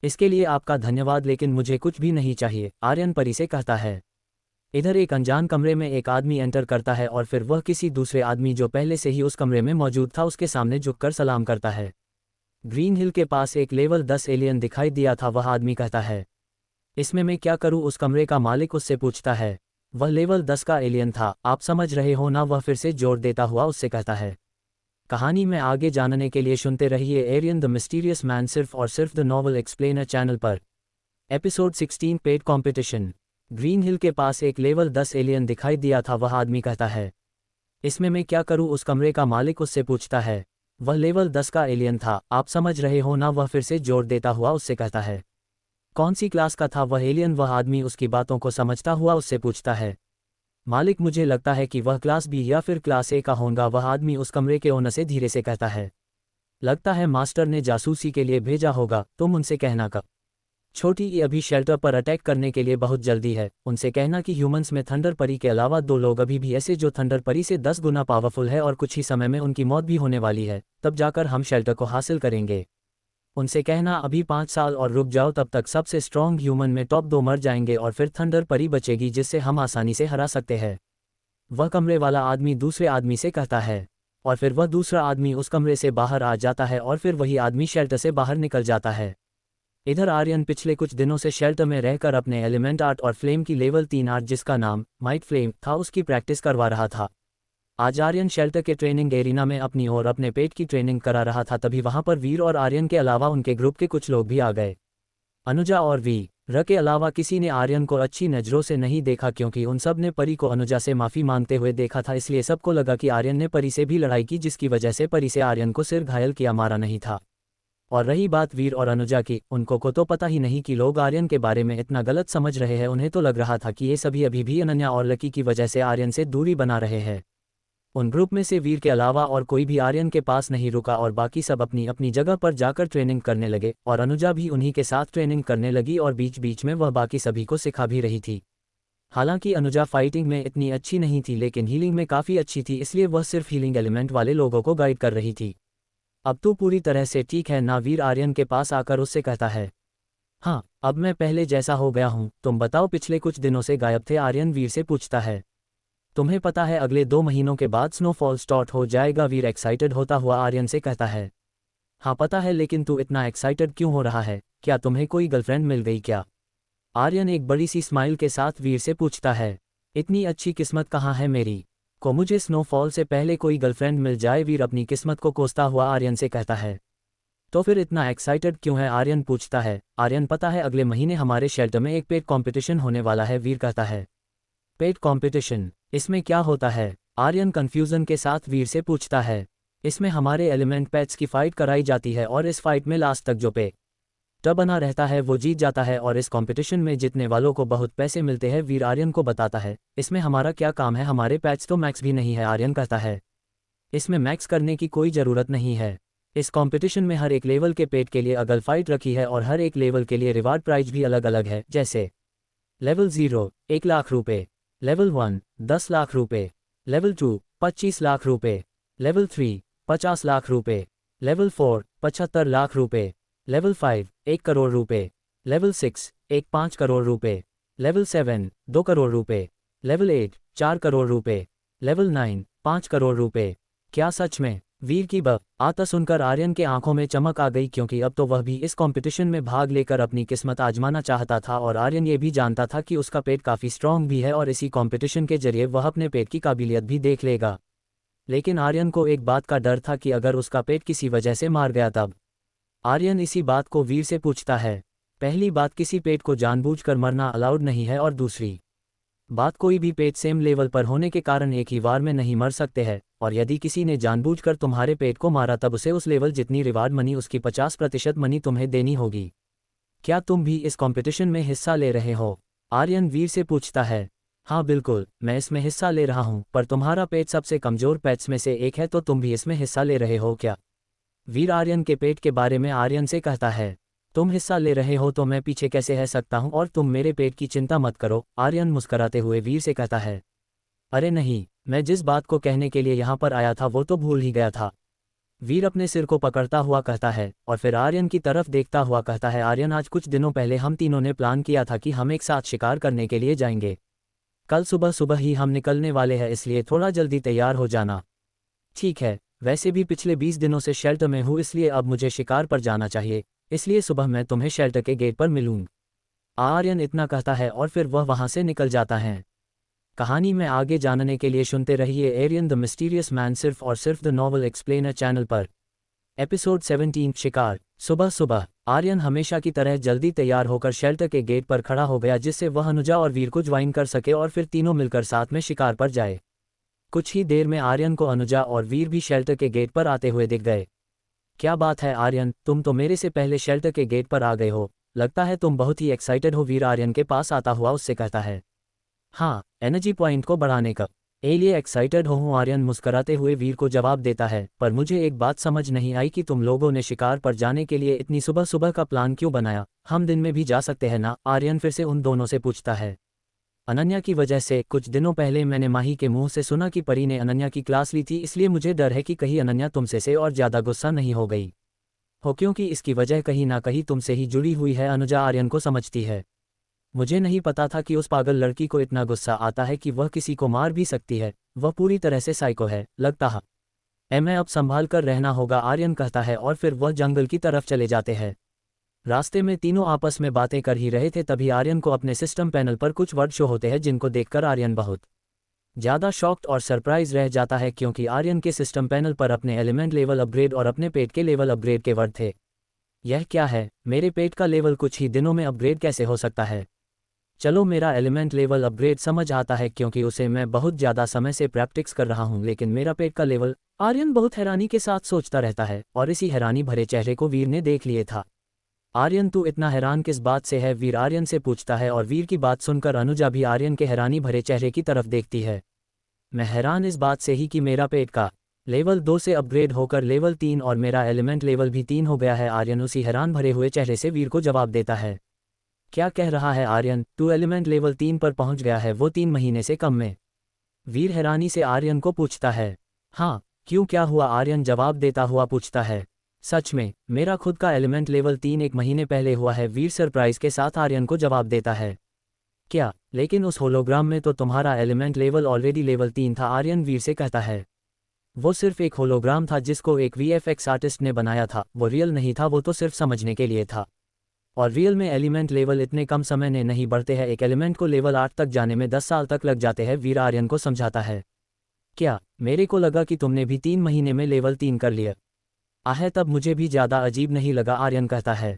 इसके लिए आपका धन्यवाद, लेकिन मुझे कुछ भी नहीं चाहिए, आर्यन परी से कहता है। इधर एक अनजान कमरे में एक आदमी एंटर करता है और फिर वह किसी दूसरे आदमी जो पहले से ही उस कमरे में मौजूद था उसके सामने झुककर सलाम करता है। ग्रीन हिल के पास एक लेवल 10 एलियन दिखाई दिया था, वह आदमी कहता है। इसमें मैं क्या करूं? उस कमरे का मालिक उससे पूछता है। वह लेवल 10 का एलियन था, आप समझ रहे हो ना? वह फिर से जोर देता हुआ उससे कहता है। कहानी में आगे जानने के लिए सुनते रहिए एरियन द मिस्टीरियस मैन, सिर्फ और सिर्फ द नॉवल एक्सप्लेनर चैनल पर। Episode 16 paid competition. Green Hill के पास एक लेवल 10 एलियन दिखाई दिया था, वह आदमी कहता है। इसमें मैं क्या करूं? उस कमरे का मालिक उससे पूछता है। वह लेवल 10 का एलियन था, आप समझ रहे हो ना? वह फिर से जोर देता हुआ उससे कहता है। कौन सी क्लास का था वह एलियन? वह आदमी उसकी बातों को समझता हुआ उससे पूछता है। मालिक मुझे लगता है कि वह क्लास बी या फिर क्लास ए का होगा, वह आदमी उस कमरे के ओनर से धीरे से कहता है। लगता है मास्टर ने जासूसी के लिए भेजा होगा, तुम उनसे कहना कब। छोटी ई अभी शेल्टर पर अटैक करने के लिए बहुत जल्दी है, उनसे कहना कि ह्यूमंस में थंडर परी के अलावा 2 लोग अभी भी ऐसे जो थंडर परी से 10 गुना पावरफुल है और कुछ ही समय में उनकी मौत भी होने वाली है, तब जाकर हम शेल्टर को हासिल करेंगे। उनसे कहना अभी 5 साल और रुक जाओ, तब तक सबसे स्ट्रॉन्ग ह्यूमन में टॉप 2 मर जाएंगे और फिर थंडर परी बचेगी जिससे हम आसानी से हरा सकते हैं। वह कमरे वाला आदमी दूसरे आदमी से कहता है और फिर वह दूसरा आदमी उस कमरे से बाहर आ जाता है और फिर वही आदमी शेल्टर से बाहर निकल जाता है। इधर आर्यन पिछले कुछ दिनों से शेल्टर में रहकर अपने एलिमेंट आर्ट और फ्लेम की लेवल 3 आर्ट, जिसका नाम माइट फ्लेम था, उसकी प्रैक्टिस करवा रहा था। आज आर्यन शेल्टर के ट्रेनिंग एरिना में अपनी और अपने पेट की ट्रेनिंग करा रहा था, तभी वहां पर वीर और आर्यन के अलावा उनके ग्रुप के कुछ लोग भी आ गए। अनुजा और वीर के अलावा किसी ने आर्यन को अच्छी नज़रों से नहीं देखा, क्योंकि उन सब ने परी को अनुजा से माफ़ी मांगते हुए देखा था, इसलिए सबको लगा कि आर्यन ने परी से भी लड़ाई की, जिसकी वजह से परी से आर्यन को सिर घायल किया, मारा नहीं था। और रही बात वीर और अनुजा की, उनको को तो पता ही नहीं कि लोग आर्यन के बारे में इतना गलत समझ रहे हैं। उन्हें तो लग रहा था कि ये सभी अभी भी अनन्या और लकी की वजह से आर्यन से दूरी बना रहे हैं। उन ग्रुप में से वीर के अलावा और कोई भी आर्यन के पास नहीं रुका और बाकी सब अपनी अपनी जगह पर जाकर ट्रेनिंग करने लगे और अनुजा भी उन्हीं के साथ ट्रेनिंग करने लगी और बीच बीच में वह बाकी सभी को सिखा भी रही थी। हालांकि अनुजा फाइटिंग में इतनी अच्छी नहीं थी, लेकिन हीलिंग में काफ़ी अच्छी थी, इसलिए वह सिर्फ हीलिंग एलिमेंट वाले लोगों को गाइड कर रही थी। अब तू पूरी तरह से ठीक है ना? वीर आर्यन के पास आकर उससे कहता है। हाँ अब मैं पहले जैसा हो गया हूँ, तुम बताओ पिछले कुछ दिनों से गायब थे, आर्यन वीर से पूछता है। तुम्हें पता है अगले 2 महीनों के बाद स्नोफॉल स्टार्ट हो जाएगा? वीर एक्साइटेड होता हुआ आर्यन से कहता है। हाँ पता है, लेकिन तू इतना एक्साइटेड क्यों हो रहा है? क्या तुम्हें कोई गर्लफ्रेंड मिल गई क्या? आर्यन एक बड़ी सी स्माइल के साथ वीर से पूछता है। इतनी अच्छी किस्मत कहाँ है मेरी को मुझे स्नोफॉल से पहले कोई गर्लफ्रेंड मिल जाए? वीर अपनी किस्मत को कोसता हुआ आर्यन से कहता है। तो फिर इतना एक्साइटेड क्यों है? आर्यन पूछता है। आर्यन पता है अगले महीने हमारे शेल्टर में एक पेट कॉम्पिटिशन होने वाला है, वीर कहता है। पेट कॉम्पिटिशन? इसमें क्या होता है? आर्यन कंफ्यूजन के साथ वीर से पूछता है। इसमें हमारे एलिमेंट पेट्स की फाइट कराई जाती है और इस फाइट में लास्ट तक जो पेट बना रहता है वो जीत जाता है और इस कंपटीशन में जीतने वालों को बहुत पैसे मिलते हैं, वीर आर्यन को बताता है। इसमें हमारा क्या काम है? हमारे पैट्स तो मैक्स भी नहीं है, आर्यन कहता है। इसमें मैक्स करने की कोई ज़रूरत नहीं है, इस कंपटीशन में हर एक लेवल के पेट के लिए अलग फाइट रखी है और हर एक लेवल के लिए रिवार्ड प्राइज भी अलग अलग है, जैसे लेवल 0 1 लाख रुपए, लेवल 1 10 लाख रुपए, लेवल 2 25 लाख रुपए, लेवल 3 50 लाख रुपए, लेवल 4 75 लाख रुपए, लेवल 5 1 करोड़ रुपए, लेवल 6 5 करोड़ रुपए, लेवल 7 2 करोड़ रुपए, लेवल 8 4 करोड़ रुपए, लेवल 9 5 करोड़ रुपए। क्या सच में? वीर की बात सुनकर आर्यन के आंखों में चमक आ गई, क्योंकि अब तो वह भी इस कंपटीशन में भाग लेकर अपनी किस्मत आजमाना चाहता था और आर्यन ये भी जानता था कि उसका पेट काफ़ी स्ट्रॉन्ग भी है और इसी कंपटीशन के जरिए वह अपने पेट की काबिलियत भी देख लेगा। लेकिन आर्यन को एक बात का डर था कि अगर उसका पेट किसी वजह से मार गया तब। आर्यन इसी बात को वीर से पूछता है। पहली बात, किसी पेट को जानबूझकर मरना अलाउड नहीं है, और दूसरी बात, कोई भी पेट सेम लेवल पर होने के कारण एक ही वार में नहीं मर सकते हैं, और यदि किसी ने जानबूझकर तुम्हारे पेट को मारा तब उसे उस लेवल जितनी रिवार्ड मनी उसकी 50% मनी तुम्हें देनी होगी। क्या तुम भी इस कंपटीशन में हिस्सा ले रहे हो? आर्यन वीर से पूछता है। हाँ बिल्कुल, मैं इसमें हिस्सा ले रहा हूँ, पर तुम्हारा पेट सबसे कमज़ोर पेट्स में से एक है, तो तुम भी इसमें हिस्सा ले रहे हो क्या? वीर आर्यन के पेट के बारे में आर्यन से कहता है। तुम हिस्सा ले रहे हो तो मैं पीछे कैसे रह सकता हूँ, और तुम मेरे पेट की चिंता मत करो, आर्यन मुस्कराते हुए वीर से कहता है। अरे नहीं, मैं जिस बात को कहने के लिए यहाँ पर आया था वो तो भूल ही गया था। वीर अपने सिर को पकड़ता हुआ कहता है और फिर आर्यन की तरफ देखता हुआ कहता है। आर्यन, आज कुछ दिनों पहले हम तीनों ने प्लान किया था कि हम एक साथ शिकार करने के लिए जाएंगे। कल सुबह सुबह ही हम निकलने वाले हैं, इसलिए थोड़ा जल्दी तैयार हो जाना। ठीक है, वैसे भी पिछले 20 दिनों से शेल्टर में हूँ, इसलिए अब मुझे शिकार पर जाना चाहिए, इसलिए सुबह मैं तुम्हें शेल्टर के गेट पर मिलूंगा। आर्यन इतना कहता है और फिर वह वहां से निकल जाता है। कहानी में आगे जानने के लिए सुनते रहिए एरियन द मिस्टीरियस मैन, सिर्फ और सिर्फ द नॉवल एक्सप्लेनर चैनल पर। एपिसोड 17 शिकार। सुबह सुबह आर्यन हमेशा की तरह जल्दी तैयार होकर शेल्टर के गेट पर खड़ा हो गया, जिससे वह अनुजा और वीर को ज्वाइन कर सके और फिर तीनों मिलकर साथ में शिकार पर जाए। कुछ ही देर में आर्यन को अनुजा और वीर भी शेल्टर के गेट पर आते हुए दिख गए। क्या बात है आर्यन, तुम तो मेरे से पहले शेल्टर के गेट पर आ गए हो, लगता है तुम बहुत ही एक्साइटेड हो, वीर आर्यन के पास आता हुआ उससे कहता है। हाँ, एनर्जी पॉइंट को बढ़ाने का लिए एक्साइटेड हूँ, आर्यन मुस्कराते हुए वीर को जवाब देता है। पर मुझे एक बात समझ नहीं आई कि तुम लोगों ने शिकार पर जाने के लिए इतनी सुबह सुबह का प्लान क्यों बनाया, हम दिन में भी जा सकते हैं ना, आर्यन फिर से उन दोनों से पूछता है। अनन्या की वजह से। कुछ दिनों पहले मैंने माही के मुंह से सुना कि परी ने अनन्या की क्लास ली थी, इसलिए मुझे डर है कि कहीं अनन्या तुमसे से और ज़्यादा गुस्सा नहीं हो गई हो, क्योंकि इसकी वजह कहीं ना कहीं तुमसे ही जुड़ी हुई है। अनुजा आर्यन को समझती है। मुझे नहीं पता था कि उस पागल लड़की को इतना गुस्सा आता है कि वह किसी को मार भी सकती है, वह पूरी तरह से साइको है लगता है। मैं अब संभाल कर रहना होगा, आर्यन कहता है और फिर वह जंगल की तरफ चले जाते हैं। रास्ते में तीनों आपस में बातें कर ही रहे थे, तभी आर्यन को अपने सिस्टम पैनल पर कुछ वर्ड शो होते हैं, जिनको देखकर आर्यन बहुत ज़्यादा शॉक्ड और सरप्राइज रह जाता है, क्योंकि आर्यन के सिस्टम पैनल पर अपने एलिमेंट लेवल अपग्रेड और अपने पेट के लेवल अपग्रेड के वर्ड थे। यह क्या है, मेरे पेट का लेवल कुछ ही दिनों में अपग्रेड कैसे हो सकता है? चलो, मेरा एलिमेंट लेवल अपग्रेड समझ आता है, क्योंकि उसे मैं बहुत ज़्यादा समय से प्रैक्टिस कर रहा हूँ, लेकिन मेरा पेट का लेवल, आर्यन बहुत हैरानी के साथ सोचता रहता है, और इसी हैरानी भरे चेहरे को वीर ने देख लिए था। आर्यन, तू इतना हैरान किस बात से है, वीर आर्यन से पूछता है, और वीर की बात सुनकर अनुजा भी आर्यन के हैरानी भरे चेहरे की तरफ देखती है। मैं हैरान इस बात से ही कि मेरा पेट का लेवल 2 से अपग्रेड होकर लेवल 3 और मेरा एलिमेंट लेवल भी 3 हो गया है, आर्यन उसी हैरान भरे हुए चेहरे से वीर को जवाब देता है। क्या कह रहा है आर्यन, तू एलिमेंट लेवल 3 पर पहुंच गया है, वो 3 महीने से कम में? वीर हैरानी से आर्यन को पूछता है। हाँ, क्यों, क्या हुआ, आर्यन जवाब देता हुआ पूछता है। सच में, मेरा खुद का एलिमेंट लेवल 3 1 महीने पहले हुआ है, वीर सरप्राइज के साथ आर्यन को जवाब देता है। क्या, लेकिन उस होलोग्राम में तो तुम्हारा एलिमेंट लेवल ऑलरेडी लेवल 3 था, आर्यन वीर से कहता है। वो सिर्फ एक होलोग्राम था जिसको एक VFX आर्टिस्ट ने बनाया था, वो रियल नहीं था, वो तो सिर्फ समझने के लिए था। और रियल में एलिमेंट लेवल इतने कम समय में नहीं बढ़ते हैं, एक एलिमेंट को लेवल 8 तक जाने में 10 साल तक लग जाते हैं, वीर आर्यन को समझाता है। क्या, मेरे को लगा कि तुमने भी 3 महीने में लेवल 3 कर लिया है, तब मुझे भी ज़्यादा अजीब नहीं लगा, आर्यन कहता है।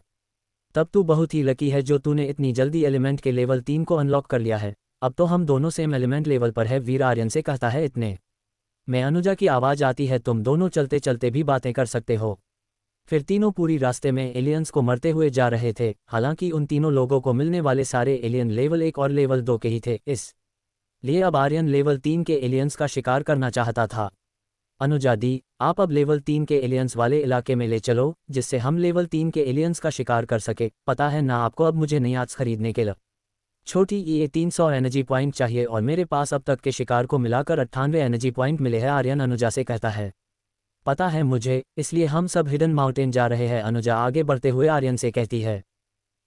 तब तू बहुत ही लकी है जो तूने इतनी जल्दी एलिमेंट के लेवल 3 को अनलॉक कर लिया है, अब तो हम दोनों सेम एलिमेंट लेवल पर है, वीर आर्यन से कहता है। इतने में अनुजा की आवाज़ आती है, तुम दोनों चलते चलते भी बातें कर सकते हो। फिर तीनों पूरी रास्ते में एलियंस को मरते हुए जा रहे थे, हालांकि उन तीनों लोगों को मिलने वाले सारे एलियन लेवल 1 और लेवल 2 के ही थे, इसलिए अब आर्यन लेवल 3 के एलियंस का शिकार करना चाहता था। अनुजा दी, आप अब लेवल 3 के एलियंस वाले इलाके में ले चलो, जिससे हम लेवल 3 के एलियंस का शिकार कर सके। पता है ना आपको, अब मुझे नई आर्ट्स खरीदने के लिए छोटी ये 300 एनर्जी पॉइंट चाहिए और मेरे पास अब तक के शिकार को मिलाकर 98 एनर्जी पॉइंट मिले हैं, आर्यन अनुजा से कहता है। पता है मुझे, इसलिए हम सब हिडन माउंटेन जा रहे हैं, अनुजा आगे बढ़ते हुए आर्यन से कहती है।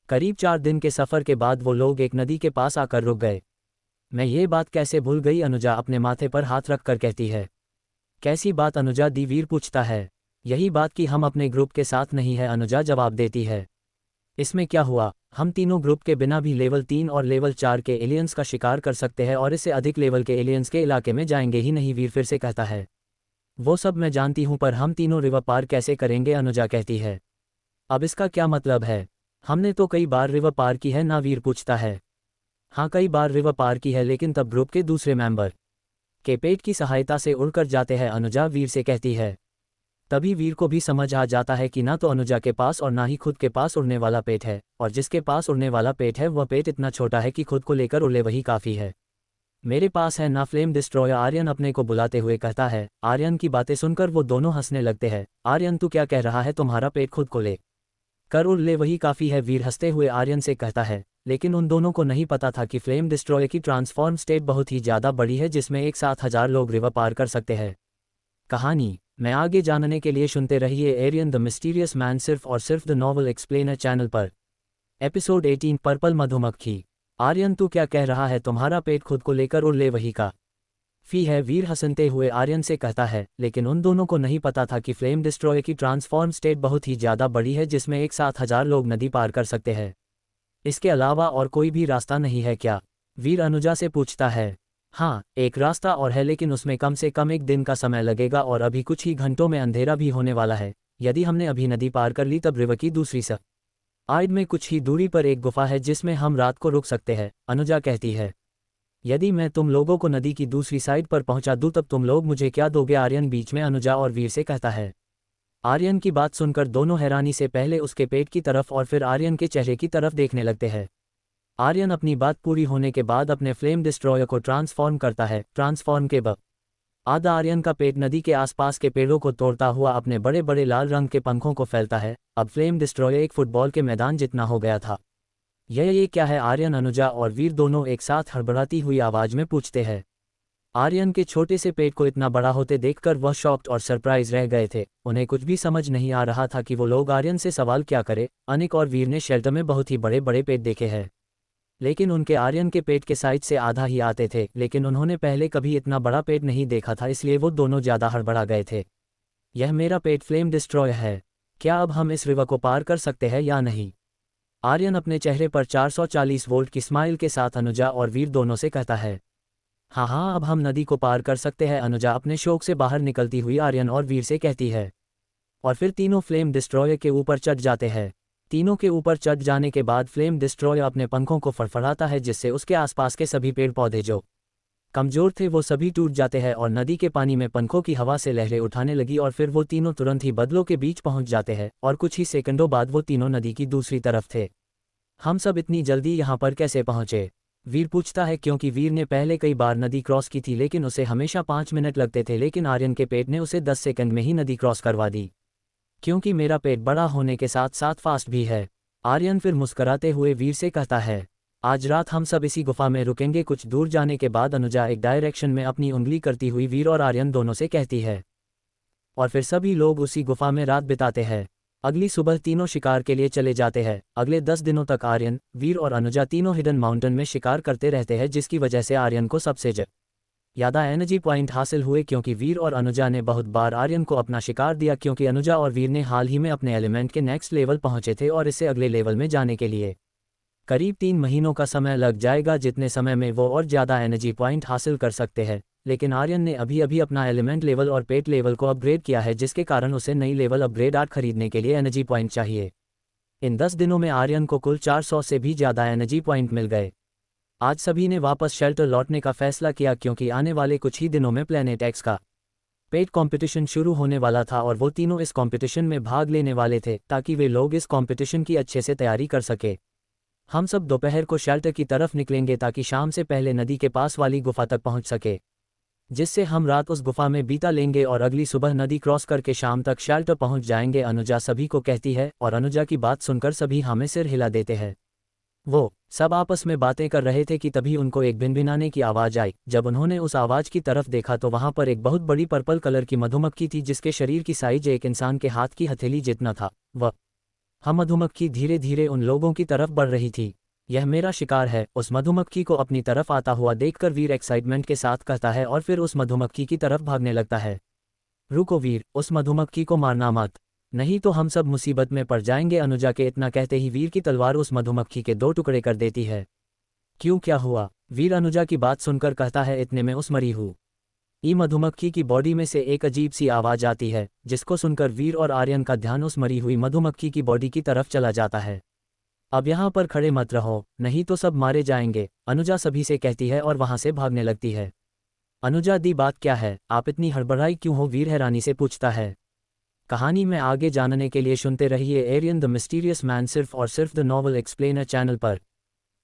करीब 4 दिन के सफ़र के बाद वो लोग एक नदी के पास आकर रुक गए। मैं ये बात कैसे भूल गई, अनुजा अपने माथे पर हाथ रख कर कहती है। कैसी बात, अनुजा दी, वीर पूछता है। यही बात कि हम अपने ग्रुप के साथ नहीं है, अनुजा जवाब देती है। इसमें क्या हुआ, हम तीनों ग्रुप के बिना भी लेवल 3 और लेवल 4 के एलियंस का शिकार कर सकते हैं और इससे अधिक लेवल के एलियंस के इलाके में जाएंगे ही नहीं, वीर फिर से कहता है। वो सब मैं जानती हूँ, पर हम तीनों रिवर पार कैसे करेंगे, अनुजा कहती है। अब इसका क्या मतलब है, हमने तो कई बार रिवर पार की है ना, वीर पूछता है। हाँ, कई बार रिवर पार की है, लेकिन तब ग्रुप के दूसरे मेंबर के पेट की सहायता से उड़कर जाते हैं, अनुजा वीर से कहती है। तभी वीर को भी समझ आ जाता है कि ना तो अनुजा के पास और ना ही खुद के पास उड़ने वाला पेट है, और जिसके पास उड़ने वाला पेट है वह पेट इतना छोटा है कि खुद को लेकर उड़े वही काफ़ी है। मेरे पास है ना फ्लेम डिस्ट्रॉयर, आर्यन अपने को बुलाते हुए कहता है। आर्यन की बातें सुनकर वो दोनों हंसने लगते हैं। आर्यन तू क्या कह रहा है, तुम्हारा पेट खुद को ले कर उड़ ले वही काफ़ी है, वीर हंसते हुए आर्यन से कहता है। लेकिन उन दोनों को नहीं पता था कि फ्लेम डिस्ट्रॉयर की ट्रांसफॉर्म स्टेट बहुत ही ज़्यादा बड़ी है, जिसमें एक साथ 1000 लोग रिवर पार कर सकते हैं। कहानी मैं आगे जानने के लिए सुनते रहिए एरियन द मिस्टीरियस मैन, सिर्फ और सिर्फ द नॉवल एक्सप्लेनर चैनल पर। एपिसोड 18, पर्पल मधुमक्खी। आर्यन तू क्या कह रहा है, तुम्हारा पेट खुद को लेकर उड़ ले वही का फी है, वीर हंसते हुए आर्यन से कहता है। लेकिन उन दोनों को नहीं पता था कि फ्लेम डिस्ट्रॉयर की ट्रांसफॉर्म स्टेट बहुत ही ज़्यादा बड़ी है, जिसमें एक साथ 1000 लोग नदी पार कर सकते हैं। इसके अलावा और कोई भी रास्ता नहीं है क्या, वीर अनुजा से पूछता है। हाँ, एक रास्ता और है, लेकिन उसमें कम से कम 1 दिन का समय लगेगा और अभी कुछ ही घंटों में अंधेरा भी होने वाला है। यदि हमने अभी नदी पार कर ली तब रिवर की दूसरी साइड में कुछ ही दूरी पर एक गुफा है जिसमें हम रात को रुक सकते हैं, अनुजा कहती है। यदि मैं तुम लोगों को नदी की दूसरी साइड पर पहुंचा दूं तब तुम लोग मुझे क्या दोगे, आर्यन बीच में अनुजा और वीर से कहता है। आर्यन की बात सुनकर दोनों हैरानी से पहले उसके पेट की तरफ और फिर आर्यन के चेहरे की तरफ देखने लगते हैं। आर्यन अपनी बात पूरी होने के बाद अपने फ्लेम डिस्ट्रॉयर को ट्रांसफॉर्म करता है। ट्रांसफॉर्म के बाद आधा आर्यन का पेट नदी के आसपास के पेड़ों को तोड़ता हुआ अपने बड़े बड़े लाल रंग के पंखों को फैलता है। अब फ्लेम डिस्ट्रॉयर एक फुटबॉल के मैदान जितना हो गया था। ये क्या है, आर्यन, अनुजा और वीर दोनों एक साथ हड़बड़ाती हुई आवाज में पूछते हैं। आर्यन के छोटे से पेट को इतना बड़ा होते देखकर वह शॉक्ड और सरप्राइज रह गए थे। उन्हें कुछ भी समझ नहीं आ रहा था कि वो लोग आर्यन से सवाल क्या करें। अनिक और वीर ने शेल्टर में बहुत ही बड़े बड़े पेट देखे हैं, लेकिन उनके आर्यन के पेट के साइज से आधा ही आते थे, लेकिन उन्होंने पहले कभी इतना बड़ा पेट नहीं देखा था, इसलिए वो दोनों ज़्यादा हड़बड़ा गए थे। यह मेरा पेट फ्लेम डिस्ट्रॉयर है, क्या अब हम इस रिवर को पार कर सकते हैं या नहीं, आर्यन अपने चेहरे पर 440 वोल्ट की स्माइल के साथ अनुजा और वीर दोनों से कहता है। हाँ, अब हम नदी को पार कर सकते हैं, अनुजा अपने शौक से बाहर निकलती हुई आर्यन और वीर से कहती है। और फिर तीनों फ्लेम डिस्ट्रॉयर के ऊपर चढ़ जाते हैं। तीनों के ऊपर चढ़ जाने के बाद फ्लेम डिस्ट्रॉयर अपने पंखों को फड़फड़ाता है, जिससे उसके आसपास के सभी पेड़ पौधे जो कमजोर थे वो सभी टूट जाते हैं और नदी के पानी में पंखों की हवा से लहरें उठाने लगी और फिर वो तीनों तुरंत ही बदलों के बीच पहुंच जाते हैं और कुछ ही सेकंडों बाद वो तीनों नदी की दूसरी तरफ थे। हम सब इतनी जल्दी यहाँ पर कैसे पहुँचे, वीर पूछता है, क्योंकि वीर ने पहले कई बार नदी क्रॉस की थी लेकिन उसे हमेशा 5 मिनट लगते थे, लेकिन आर्यन के पेट ने उसे 10 सेकंड में ही नदी क्रॉस करवा दी। क्योंकि मेरा पेट बड़ा होने के साथ साथ फास्ट भी है, आर्यन फिर मुस्कराते हुए वीर से कहता है। आज रात हम सब इसी गुफा में रुकेंगे। कुछ दूर जाने के बाद अनुजा एक डायरेक्शन में अपनी उंगली करती हुई वीर और आर्यन दोनों से कहती है, और फिर सभी लोग उसी गुफा में रात बिताते हैं। अगली सुबह तीनों शिकार के लिए चले जाते हैं। अगले 10 दिनों तक आर्यन, वीर और अनुजा तीनों हिडन माउंटेन में शिकार करते रहते हैं, जिसकी वजह से आर्यन को सबसे ज़्यादा एनर्जी पॉइंट हासिल हुए, क्योंकि वीर और अनुजा ने बहुत बार आर्यन को अपना शिकार दिया, क्योंकि अनुजा और वीर ने हाल ही में अपने एलिमेंट के नेक्स्ट लेवल पहुंचे थे और इससे अगले लेवल में जाने के लिए करीब 3 महीनों का समय लग जाएगा, जितने समय में वो और ज़्यादा एनर्जी पॉइंट हासिल कर सकते हैं। लेकिन आर्यन ने अभी अभी अपना एलिमेंट लेवल और पेट लेवल को अपग्रेड किया है, जिसके कारण उसे नई लेवल अपग्रेड आर्ट खरीदने के लिए एनर्जी पॉइंट चाहिए। इन 10 दिनों में आर्यन को कुल 400 से भी ज़्यादा एनर्जी पॉइंट मिल गए। आज सभी ने वापस शेल्टर लौटने का फैसला किया, क्योंकि आने वाले कुछ ही दिनों में प्लेनेट एक्स का पेट कंपटीशन शुरू होने वाला था और वो तीनों इस कंपटीशन में भाग लेने वाले थे, ताकि वे लोग इस कंपटीशन की अच्छे से तैयारी कर सके। हम सब दोपहर को शेल्टर की तरफ निकलेंगे ताकि शाम से पहले नदी के पास वाली गुफा तक पहुंच सके। जिससे हम रात उस गुफा में बीता लेंगे और अगली सुबह नदी क्रॉस करके शाम तक शेल्टर पहुंच जाएंगे, अनुजा सभी को कहती है। और अनुजा की बात सुनकर सभी हमें सिर हिला देते हैं। वो सब आपस में बातें कर रहे थे कि तभी उनको एक भिनभिनाने की आवाज़ आई। जब उन्होंने उस आवाज़ की तरफ देखा तो वहां पर एक बहुत बड़ी पर्पल कलर की मधुमक्खी थी जिसके शरीर की साइज एक इंसान के हाथ की हथेली जितना था। वह मधुमक्खी धीरे धीरे उन लोगों की तरफ बढ़ रही थी। यह मेरा शिकार है, उस मधुमक्खी को अपनी तरफ आता हुआ देखकर वीर एक्साइटमेंट के साथ कहता है और फिर उस मधुमक्खी की तरफ भागने लगता है। रुको वीर, उस मधुमक्खी को मारना मत, नहीं तो हम सब मुसीबत में पड़ जाएंगे। अनुजा के इतना कहते ही वीर की तलवार उस मधुमक्खी के 2 टुकड़े कर देती है। क्यों, क्या हुआ? वीर अनुजा की बात सुनकर कहता है, इतने में उस मरी हुई मधुमक्खी की बॉडी में से एक अजीब सी आवाज आती है, जिसको सुनकर वीर और आर्यन का ध्यान उस मरी हुई मधुमक्खी की बॉडी की तरफ चला जाता है। अब यहाँ पर खड़े मत रहो, नहीं तो सब मारे जाएंगे, अनुजा सभी से कहती है और वहां से भागने लगती है। अनुजा दी, बात क्या है, आप इतनी हड़बड़ाई क्यों हो? वीर हैरानी से पूछता है। कहानी में आगे जानने के लिए सुनते रहिए एरियन द मिस्टीरियस मैन सिर्फ और सिर्फ द नॉवल एक्सप्लेनर चैनल पर।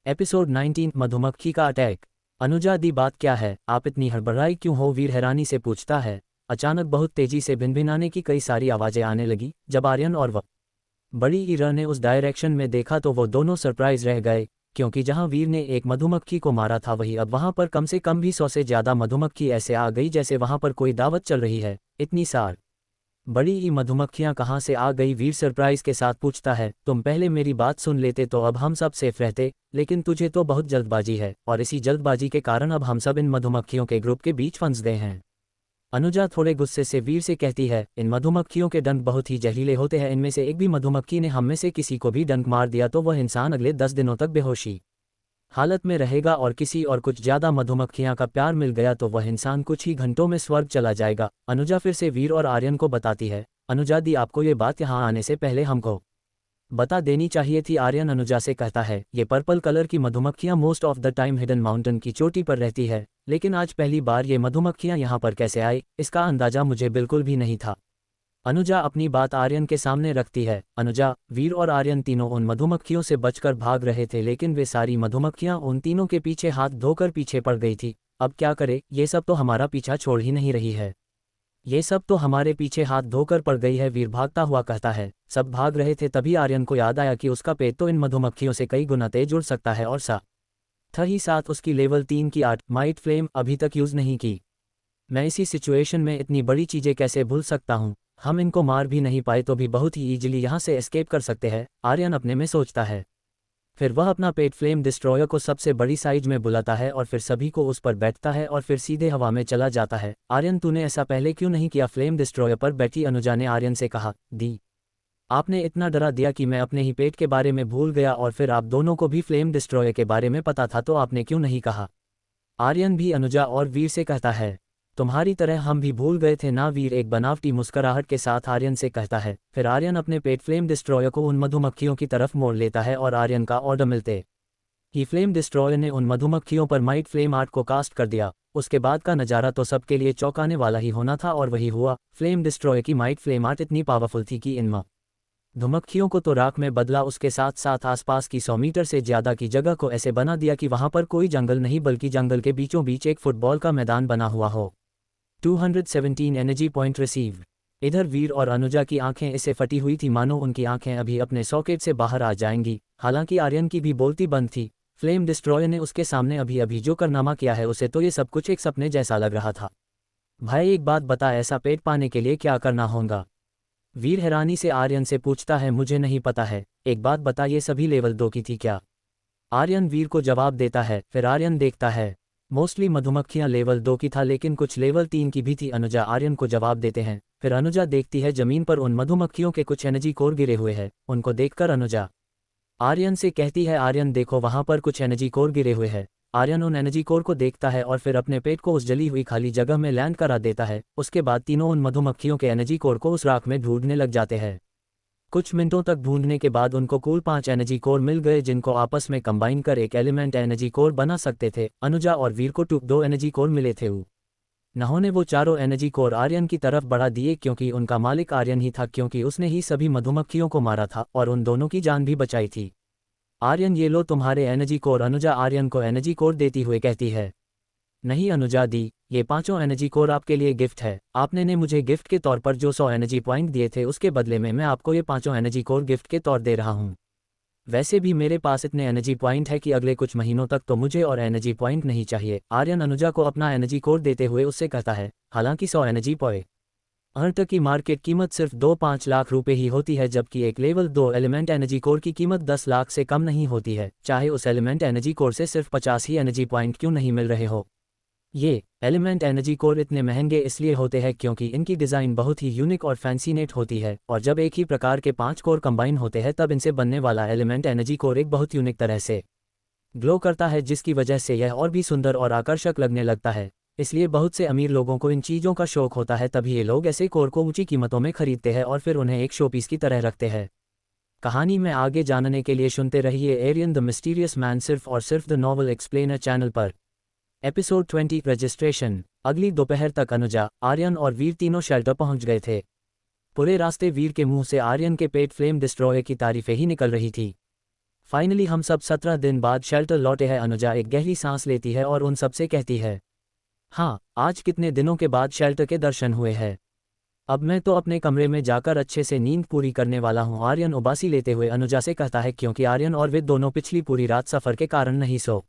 एपिसोड 19, मधुमक्खी का अटैक। अनुजा दी, बात क्या है, आप इतनी हड़बड़ाई क्यों हो? वीर हैरानी से पूछता है। अचानक बहुत तेजी से भिनभिनाने की कई सारी आवाज़ें आने लगी। जब आर्यन और वह बड़ी ईरा ने उस डायरेक्शन में देखा तो वो दोनों सरप्राइज रह गए, क्योंकि जहां वीर ने एक मधुमक्खी को मारा था वहीं अब वहां पर कम से कम भी 100 से ज़्यादा मधुमक्खी ऐसे आ गई जैसे वहां पर कोई दावत चल रही है। इतनी सार बड़ी मधुमक्खियां कहाँ से आ गई? वीर सरप्राइज के साथ पूछता है। तुम पहले मेरी बात सुन लेते तो अब हम सब सेफ रहते, लेकिन तुझे तो बहुत जल्दबाजी है और इसी जल्दबाजी के कारण अब हम सब इन मधुमक्खियों के ग्रुप के बीच फंस गए हैं। अनुजा थोड़े गुस्से से वीर से कहती है, इन मधुमक्खियों के डंक बहुत ही जहरीले होते हैं, इनमें से एक भी मधुमक्खी ने हम में से किसी को भी डंक मार दिया तो वह इंसान अगले 10 दिनों तक बेहोशी हालत में रहेगा और किसी और कुछ ज़्यादा मधुमक्खियां का प्यार मिल गया तो वह इंसान कुछ ही घंटों में स्वर्ग चला जाएगा। अनुजा फिर से वीर और आर्यन को बताती है। अनुजा दी, आपको ये बात यहाँ आने से पहले हमको बता देनी चाहिए थी। आर्यन अनुजा से कहता है, ये पर्पल कलर की मधुमक्खियां most of the time hidden mountain की चोटी पर रहती है, लेकिन आज पहली बार ये मधुमक्खियां यहाँ पर कैसे आई इसका अंदाजा मुझे बिल्कुल भी नहीं था। अनुजा अपनी बात आर्यन के सामने रखती है। अनुजा, वीर और आर्यन तीनों उन मधुमक्खियों से बचकर भाग रहे थे, लेकिन वे सारी मधुमक्खियां उन तीनों के पीछे हाथ धोकर पीछे पड़ गई थी। अब क्या करे, ये सब तो हमारा पीछा छोड़ ही नहीं रही है, ये सब तो हमारे पीछे हाथ धोकर पड़ गई है। वीर भागता हुआ कहता है। सब भाग रहे थे तभी आर्यन को याद आया कि उसका पेट तो इन मधुमक्खियों से कई गुना तेज उड़ सकता है और साथ ही साथ उसकी लेवल 3 की आर्ट माइट फ्लेम अभी तक यूज़ नहीं की। मैं इसी सिचुएशन में इतनी बड़ी चीज़ें कैसे भूल सकता हूँ? हम इनको मार भी नहीं पाए तो भी बहुत ही ईजिली यहाँ से एस्केप कर सकते हैं, आर्यन अपने में सोचता है। फिर वह अपना पेट फ्लेम डिस्ट्रॉयर को सबसे बड़ी साइज में बुलाता है और फिर सभी को उस पर बैठता है और फिर सीधे हवा में चला जाता है। आर्यन, तूने ऐसा पहले क्यों नहीं किया? फ्लेम डिस्ट्रॉयर पर बैठी अनुजा ने आर्यन से कहा। दी, आपने इतना डरा दिया कि मैं अपने ही पेट के बारे में भूल गया और फिर आप दोनों को भी फ्लेम डिस्ट्रॉयर के बारे में पता था तो आपने क्यों नहीं कहा? आर्यन भी अनुजा और वीर से कहता है, तुम्हारी तरह हम भी भूल गए थे ना। वीर एक बनावटी मुस्कुराहट के साथ आर्यन से कहता है। फिर आर्यन अपने पेट फ्लेम डिस्ट्रॉयर को उन मधुमक्खियों की तरफ मोड़ लेता है और आर्यन का ऑर्डर मिलते ही फ्लेम डिस्ट्रॉयर ने उन मधुमक्खियों पर माइट फ्लेम आर्ट को कास्ट कर दिया। उसके बाद का नज़ारा तो सबके लिए चौंकाने वाला ही होना था और वही हुआ। फ्लेम डिस्ट्रॉयर की माइट फ्लेम आर्ट इतनी पावरफुल थी कि इन मधुमक्खियों को तो राख में बदला, उसके साथ साथ आसपास की 100 मीटर से ज़्यादा की जगह को ऐसे बना दिया कि वहां पर कोई जंगल नहीं बल्कि जंगल के बीचों बीच एक फुटबॉल का मैदान बना हुआ हो। 217 एनर्जी पॉइंट रिसीव। इधर वीर और अनुजा की आंखें इससे फटी हुई थी मानो उनकी आंखें अभी अपने सॉकेट से बाहर आ जाएंगी। हालांकि आर्यन की भी बोलती बंद थी। फ्लेम डिस्ट्रॉयर ने उसके सामने अभी अभी जो कारनामा किया है उसे तो ये सब कुछ एक सपने जैसा लग रहा था। भाई एक बात बता, ऐसा पेट पाने के लिए क्या करना होगा? वीर हैरानी से आर्यन से पूछता है। मुझे नहीं पता है, एक बात बता, ये सभी लेवल 2 की थी क्या? आर्यन वीर को जवाब देता है। फिर आर्यन देखता है, मोस्टली मधुमक्खियां लेवल 2 की था लेकिन कुछ लेवल 3 की भी थी। अनुजा आर्यन को जवाब देते हैं। फिर अनुजा देखती है जमीन पर उन मधुमक्खियों के कुछ एनर्जी कोर गिरे हुए हैं। उनको देखकर अनुजा आर्यन से कहती है, आर्यन देखो वहां पर कुछ एनर्जी कोर गिरे हुए हैं। आर्यन उन एनर्जी कोर को देखता है और फिर अपने पेट को उस जली हुई खाली जगह में लैंड करा देता है। उसके बाद तीनों उन मधुमक्खियों के एनर्जी कोर को उस राख में ढूंढने लग जाते हैं। कुछ मिनटों तक ढूंढने के बाद उनको कुल 5 एनर्जी कोर मिल गए जिनको आपस में कंबाइन कर एक एलिमेंट एनर्जी कोर बना सकते थे। अनुजा और वीर को 2 एनर्जी कोर मिले थे। उन्होंने वो चारों एनर्जी कोर आर्यन की तरफ बढ़ा दिए क्योंकि उनका मालिक आर्यन ही था, क्योंकि उसने ही सभी मधुमक्खियों को मारा था और उन दोनों की जान भी बचाई थी। आर्यन, ये लो तुम्हारे एनर्जी कोर। अनुजा आर्यन को एनर्जी कोर देती हुए कहती है। नहीं अनुजा दी, ये 5 एनर्जी कोर आपके लिए गिफ्ट है। आपने ने मुझे गिफ्ट के तौर पर जो 100 एनर्जी पॉइंट दिए थे उसके बदले में मैं आपको ये 5 एनर्जी कोर गिफ्ट के तौर दे रहा हूँ। वैसे भी मेरे पास इतने एनर्जी पॉइंट है कि अगले कुछ महीनों तक तो मुझे और एनर्जी पॉइंट नहीं चाहिए। आर्यन अनुजा को अपना एनर्जी कोर देते हुए उससे कहता है। हालांकि 100 एनर्जी पॉइंट की मार्केट कीमत सिर्फ 2-5 लाख रुपए ही होती है, जबकि एक लेवल 2 एलिमेंट एनर्जी कोर की कीमत 10 लाख से कम नहीं होती है, चाहे उस एलिमेंट एनर्जी कोर से सिर्फ 50 ही एनर्जी पॉइंट क्यों नहीं मिल रहे हो। ये एलिमेंट एनर्जी कोर इतने महंगे इसलिए होते हैं क्योंकि इनकी डिज़ाइन बहुत ही यूनिक और फैंसीनेट होती है, और जब एक ही प्रकार के 5 कोर कंबाइन होते हैं तब इनसे बनने वाला एलिमेंट एनर्जी कोर एक बहुत यूनिक तरह से ग्लो करता है, जिसकी वजह से यह और भी सुंदर और आकर्षक लगने लगता है। इसलिए बहुत से अमीर लोगों को इन चीज़ों का शौक होता है, तभी ये लोग ऐसे कोर को ऊंची कीमतों में खरीदते हैं और फिर उन्हें एक शोपीस की तरह रखते हैं। कहानी में आगे जानने के लिए सुनते रहिए एरियन द मिस्टीरियस मैन सिर्फ और सिर्फ द नॉवल एक्सप्लेनर चैनल पर। Episode 20 registration. अगली दोपहर तक अनुजा, आर्यन और वीर तीनों शेल्टर पहुंच गए थे। पूरे रास्ते वीर के मुंह से आर्यन के पेट फ्लेम डिस्ट्रॉयर की तारीफें ही निकल रही थी। फाइनली हम सब 17 दिन बाद शेल्टर लौटे हैं। अनुजा एक गहरी सांस लेती है और उन सबसे कहती है, हाँ, आज कितने दिनों के बाद शेल्टर के दर्शन हुए हैं। अब मैं तो अपने कमरे में जाकर अच्छे से नींद पूरी करने वाला हूँ। आर्यन उबासी लेते हुए अनुजा से कहता है, क्योंकि आर्यन और वे दोनों पिछली पूरी रात सफ़र के कारण नहीं सो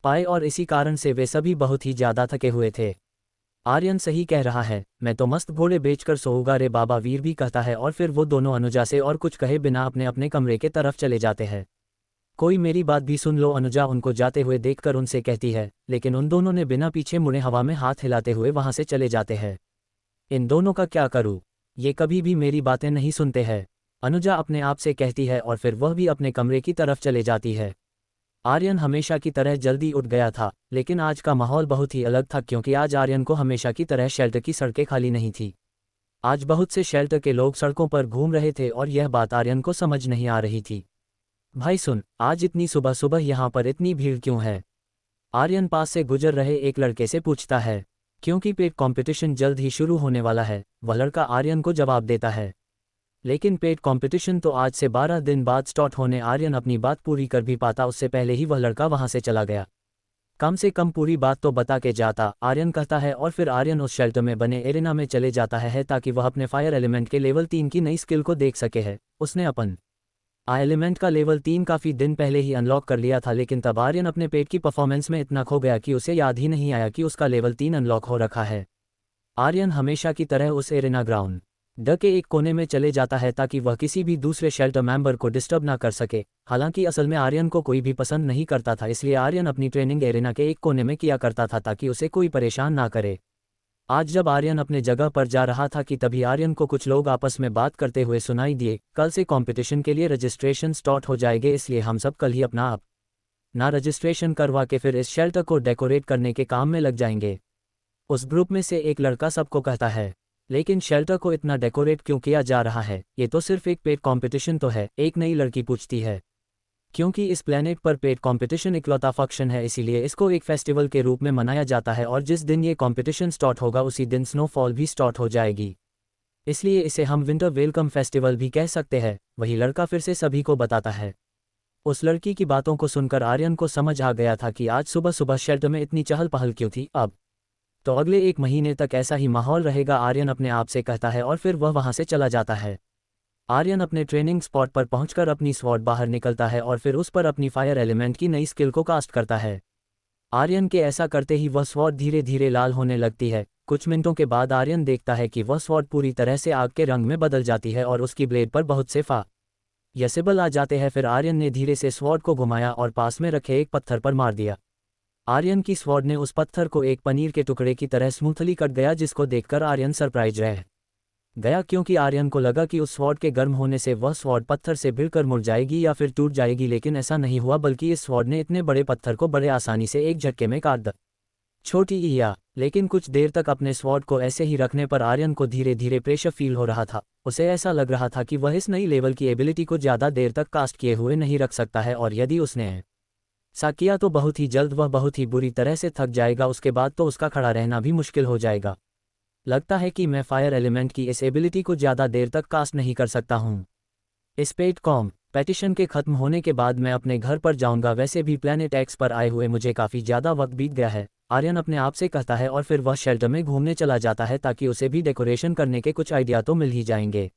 पाए और इसी कारण से वे सभी बहुत ही ज़्यादा थके हुए थे। आर्यन सही कह रहा है, मैं तो मस्त घोड़े बेचकर सोऊंगा रे बाबा, वीर भी कहता है, और फिर वो दोनों अनुजा से और कुछ कहे बिना अपने अपने कमरे के तरफ चले जाते हैं। कोई मेरी बात भी सुन लो, अनुजा उनको जाते हुए देखकर उनसे कहती है, लेकिन उन दोनों ने बिना पीछे मुड़े हवा में हाथ हिलाते हुए वहां से चले जाते हैं। इन दोनों का क्या करूं, ये कभी भी मेरी बातें नहीं सुनते हैं, अनुजा अपने आप से कहती है, और फिर वह भी अपने कमरे की तरफ चले जाती है। आर्यन हमेशा की तरह जल्दी उठ गया था, लेकिन आज का माहौल बहुत ही अलग था, क्योंकि आज आर्यन को हमेशा की तरह शेल्टर की सड़कें खाली नहीं थी। आज बहुत से शेल्टर के लोग सड़कों पर घूम रहे थे और यह बात आर्यन को समझ नहीं आ रही थी। भाई सुन, आज इतनी सुबह सुबह यहाँ पर इतनी भीड़ क्यों है? आर्यन पास से गुजर रहे एक लड़के से पूछता है। क्योंकि पेट कंपटीशन जल्द ही शुरू होने वाला है, वह लड़का आर्यन को जवाब देता है। लेकिन पेट कंपटीशन तो आज से 12 दिन बाद स्टार्ट होने। आर्यन अपनी बात पूरी कर भी पाता उससे पहले ही वह लड़का वहां से चला गया। कम से कम पूरी बात तो बता के जाता, आर्यन कहता है, और फिर आर्यन उस शेल्टर में बने एरिना में चले जाता है ताकि वह अपने फायर एलिमेंट के लेवल 3 की नई स्किल को देख सके है। उसने अपन एलिमेंट का लेवल 3 काफ़ी दिन पहले ही अनलॉक कर लिया था, लेकिन तब आर्यन अपने पेट की परफॉर्मेंस में इतना खो गया कि उसे याद ही नहीं आया कि उसका लेवल 3 अनलॉक हो रखा है। आर्यन हमेशा की तरह उस एरिना ग्राउंड के एक कोने में चले जाता है ताकि वह किसी भी दूसरे शेल्टर मेंबर को डिस्टर्ब ना कर सके। हालांकि असल में आर्यन को कोई भी पसंद नहीं करता था, इसलिए आर्यन अपनी ट्रेनिंग एरिना के एक कोने में किया करता था ताकि उसे कोई परेशान ना करे। आज जब आर्यन अपने जगह पर जा रहा था कि तभी आर्यन को कुछ लोग आपस में बात करते हुए सुनाई दिए। कल से कंपटीशन के लिए रजिस्ट्रेशन स्टार्ट हो जाएंगे, इसलिए हम सब कल ही अपना रजिस्ट्रेशन करवा के फिर इस शेल्टर को डेकोरेट करने के काम में लग जाएंगे। उस ग्रुप में से एक लड़का सबको कहता है, लेकिन शेल्टर को इतना डेकोरेट क्यों किया जा रहा है? ये तो सिर्फ एक पेट कंपटीशन तो है, एक नई लड़की पूछती है। क्योंकि इस प्लेनेट पर पेट कंपटीशन इकलौता फंक्शन है, इसीलिए इसको एक फेस्टिवल के रूप में मनाया जाता है, और जिस दिन ये कंपटीशन स्टार्ट होगा उसी दिन स्नोफॉल भी स्टार्ट हो जाएगी, इसलिए इसे हम विंटर वेलकम फेस्टिवल भी कह सकते हैं। वही लड़का फिर से सभी को बताता है। उस लड़की की बातों को सुनकर आर्यन को समझ आ गया था कि आज सुबह सुबह शेल्टर में इतनी चहल पहल क्यों थी। अब तो अगले 1 महीने तक ऐसा ही माहौल रहेगा, आर्यन अपने आप से कहता है, और फिर वह वहां से चला जाता है। आर्यन अपने ट्रेनिंग स्पॉट पर पहुंचकर अपनी स्वॉर्ड बाहर निकलता है और फिर उस पर अपनी फायर एलिमेंट की नई स्किल को कास्ट करता है। आर्यन के ऐसा करते ही वह स्वॉर्ड धीरे धीरे लाल होने लगती है। कुछ मिनटों के बाद आर्यन देखता है कि वह स्वॉर्ड पूरी तरह से आग के रंग में बदल जाती है और उसकी ब्लेड पर बहुत से यासिबल आ जाते हैं। फिर आर्यन ने धीरे से स्वॉर्ड को घुमाया और पास में रखे एक पत्थर पर मार दिया। आर्यन की स्वॉर्ड ने उस पत्थर को एक पनीर के टुकड़े की तरह स्मूथली कट गया, जिसको देखकर आर्यन सरप्राइज रह गया, क्योंकि आर्यन को लगा कि उस स्वॉर्ड के गर्म होने से वह स्वॉर्ड पत्थर से भिड़कर मुड़ जाएगी या फिर टूट जाएगी, लेकिन ऐसा नहीं हुआ, बल्कि इस स्वॉर्ड ने इतने बड़े पत्थर को बड़े आसानी से एक झटके में काट द छोटी ईया। लेकिन कुछ देर तक अपने स्वॉर्ड को ऐसे ही रखने पर आर्यन को धीरे धीरे प्रेशर फील हो रहा था। उसे ऐसा लग रहा था कि वह इस नई लेवल की एबिलिटी को ज़्यादा देर तक कास्ट किए हुए नहीं रख सकता है, और यदि उसने ऐसा किया तो बहुत ही जल्द वह बहुत ही बुरी तरह से थक जाएगा। उसके बाद तो उसका खड़ा रहना भी मुश्किल हो जाएगा। लगता है कि मैं फायर एलिमेंट की इस एबिलिटी को ज़्यादा देर तक कास्ट नहीं कर सकता हूँ। इस पेट कॉम्पिटिशन के ख़त्म होने के बाद मैं अपने घर पर जाऊंगा। वैसे भी प्लैनेट एक्स पर आए हुए मुझे काफ़ी ज़्यादा वक्त बीत गया है, आर्यन अपने आप से कहता है और फिर वह शेल्टर में घूमने चला जाता है ताकि उसे भी डेकोरेशन करने के कुछ आइडिया तो मिल ही जाएंगे।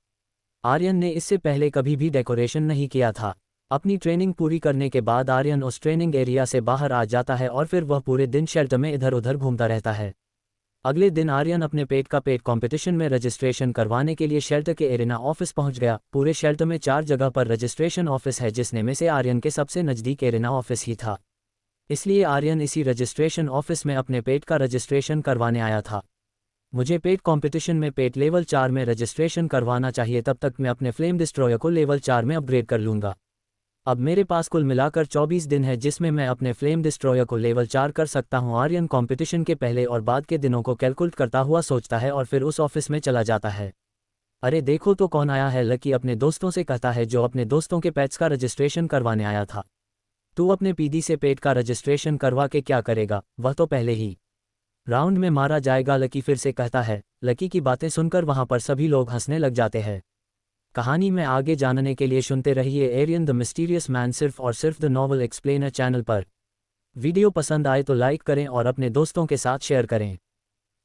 आर्यन ने इससे पहले कभी भी डेकोरेशन नहीं किया था। अपनी ट्रेनिंग पूरी करने के बाद आर्यन उस ट्रेनिंग एरिया से बाहर आ जाता है और फिर वह पूरे दिन शेल्टर में इधर उधर घूमता रहता है। अगले दिन आर्यन अपने पेट का पेट कंपटीशन में रजिस्ट्रेशन करवाने के लिए शेल्टर के एरिना ऑफिस पहुंच गया। पूरे शेल्टर में 4 जगह पर रजिस्ट्रेशन ऑफिस है, जिसने में से आर्यन के सबसे नज़दीक एरिना ऑफिस ही था। इसलिए आर्यन इसी रजिस्ट्रेशन ऑफिस में अपने पेट का रजिस्ट्रेशन करवाने आया था। मुझे पेट कंपटीशन में पेट लेवल 4 में रजिस्ट्रेशन करवाना चाहिए, तब तक मैं अपने फ्लेम डिस्ट्रॉयर को लेवल 4 में अपग्रेड कर लूँगा। अब मेरे पास कुल मिलाकर 24 दिन है जिसमें मैं अपने फ्लेम डिस्ट्रॉयर को लेवल 4 कर सकता हूँ। आर्यन कंपटीशन के पहले और बाद के दिनों को कैलकुलेट करता हुआ सोचता है और फिर उस ऑफिस में चला जाता है। अरे देखो तो कौन आया है, लकी अपने दोस्तों से कहता है, जो अपने दोस्तों के पेट्स का रजिस्ट्रेशन करवाने आया था। तू अपने पीडी से पेट का रजिस्ट्रेशन करवा के क्या करेगा, वह तो पहले ही राउंड में मारा जाएगा, लकी फिर से कहता है। लकी की बातें सुनकर वहां पर सभी लोग हंसने लग जाते हैं। कहानी में आगे जानने के लिए सुनते रहिए एरियन द मिस्टीरियस मैन सिर्फ और सिर्फ द नॉवल एक्सप्लेनर चैनल पर। वीडियो पसंद आए तो लाइक करें और अपने दोस्तों के साथ शेयर करें,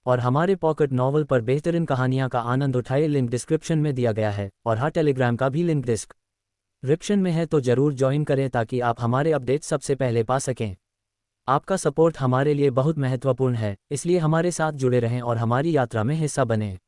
और हमारे पॉकेट नॉवल पर बेहतरीन कहानियां का आनंद उठाए। लिंक डिस्क्रिप्शन में दिया गया है और हाँ, टेलीग्राम का भी लिंक डिस्क्रिप्शन में है, तो ज़रूर ज्वाइन करें ताकि आप हमारे अपडेट सबसे पहले पा सकें। आपका सपोर्ट हमारे लिए बहुत महत्वपूर्ण है, इसलिए हमारे साथ जुड़े रहें और हमारी यात्रा में हिस्सा बनें।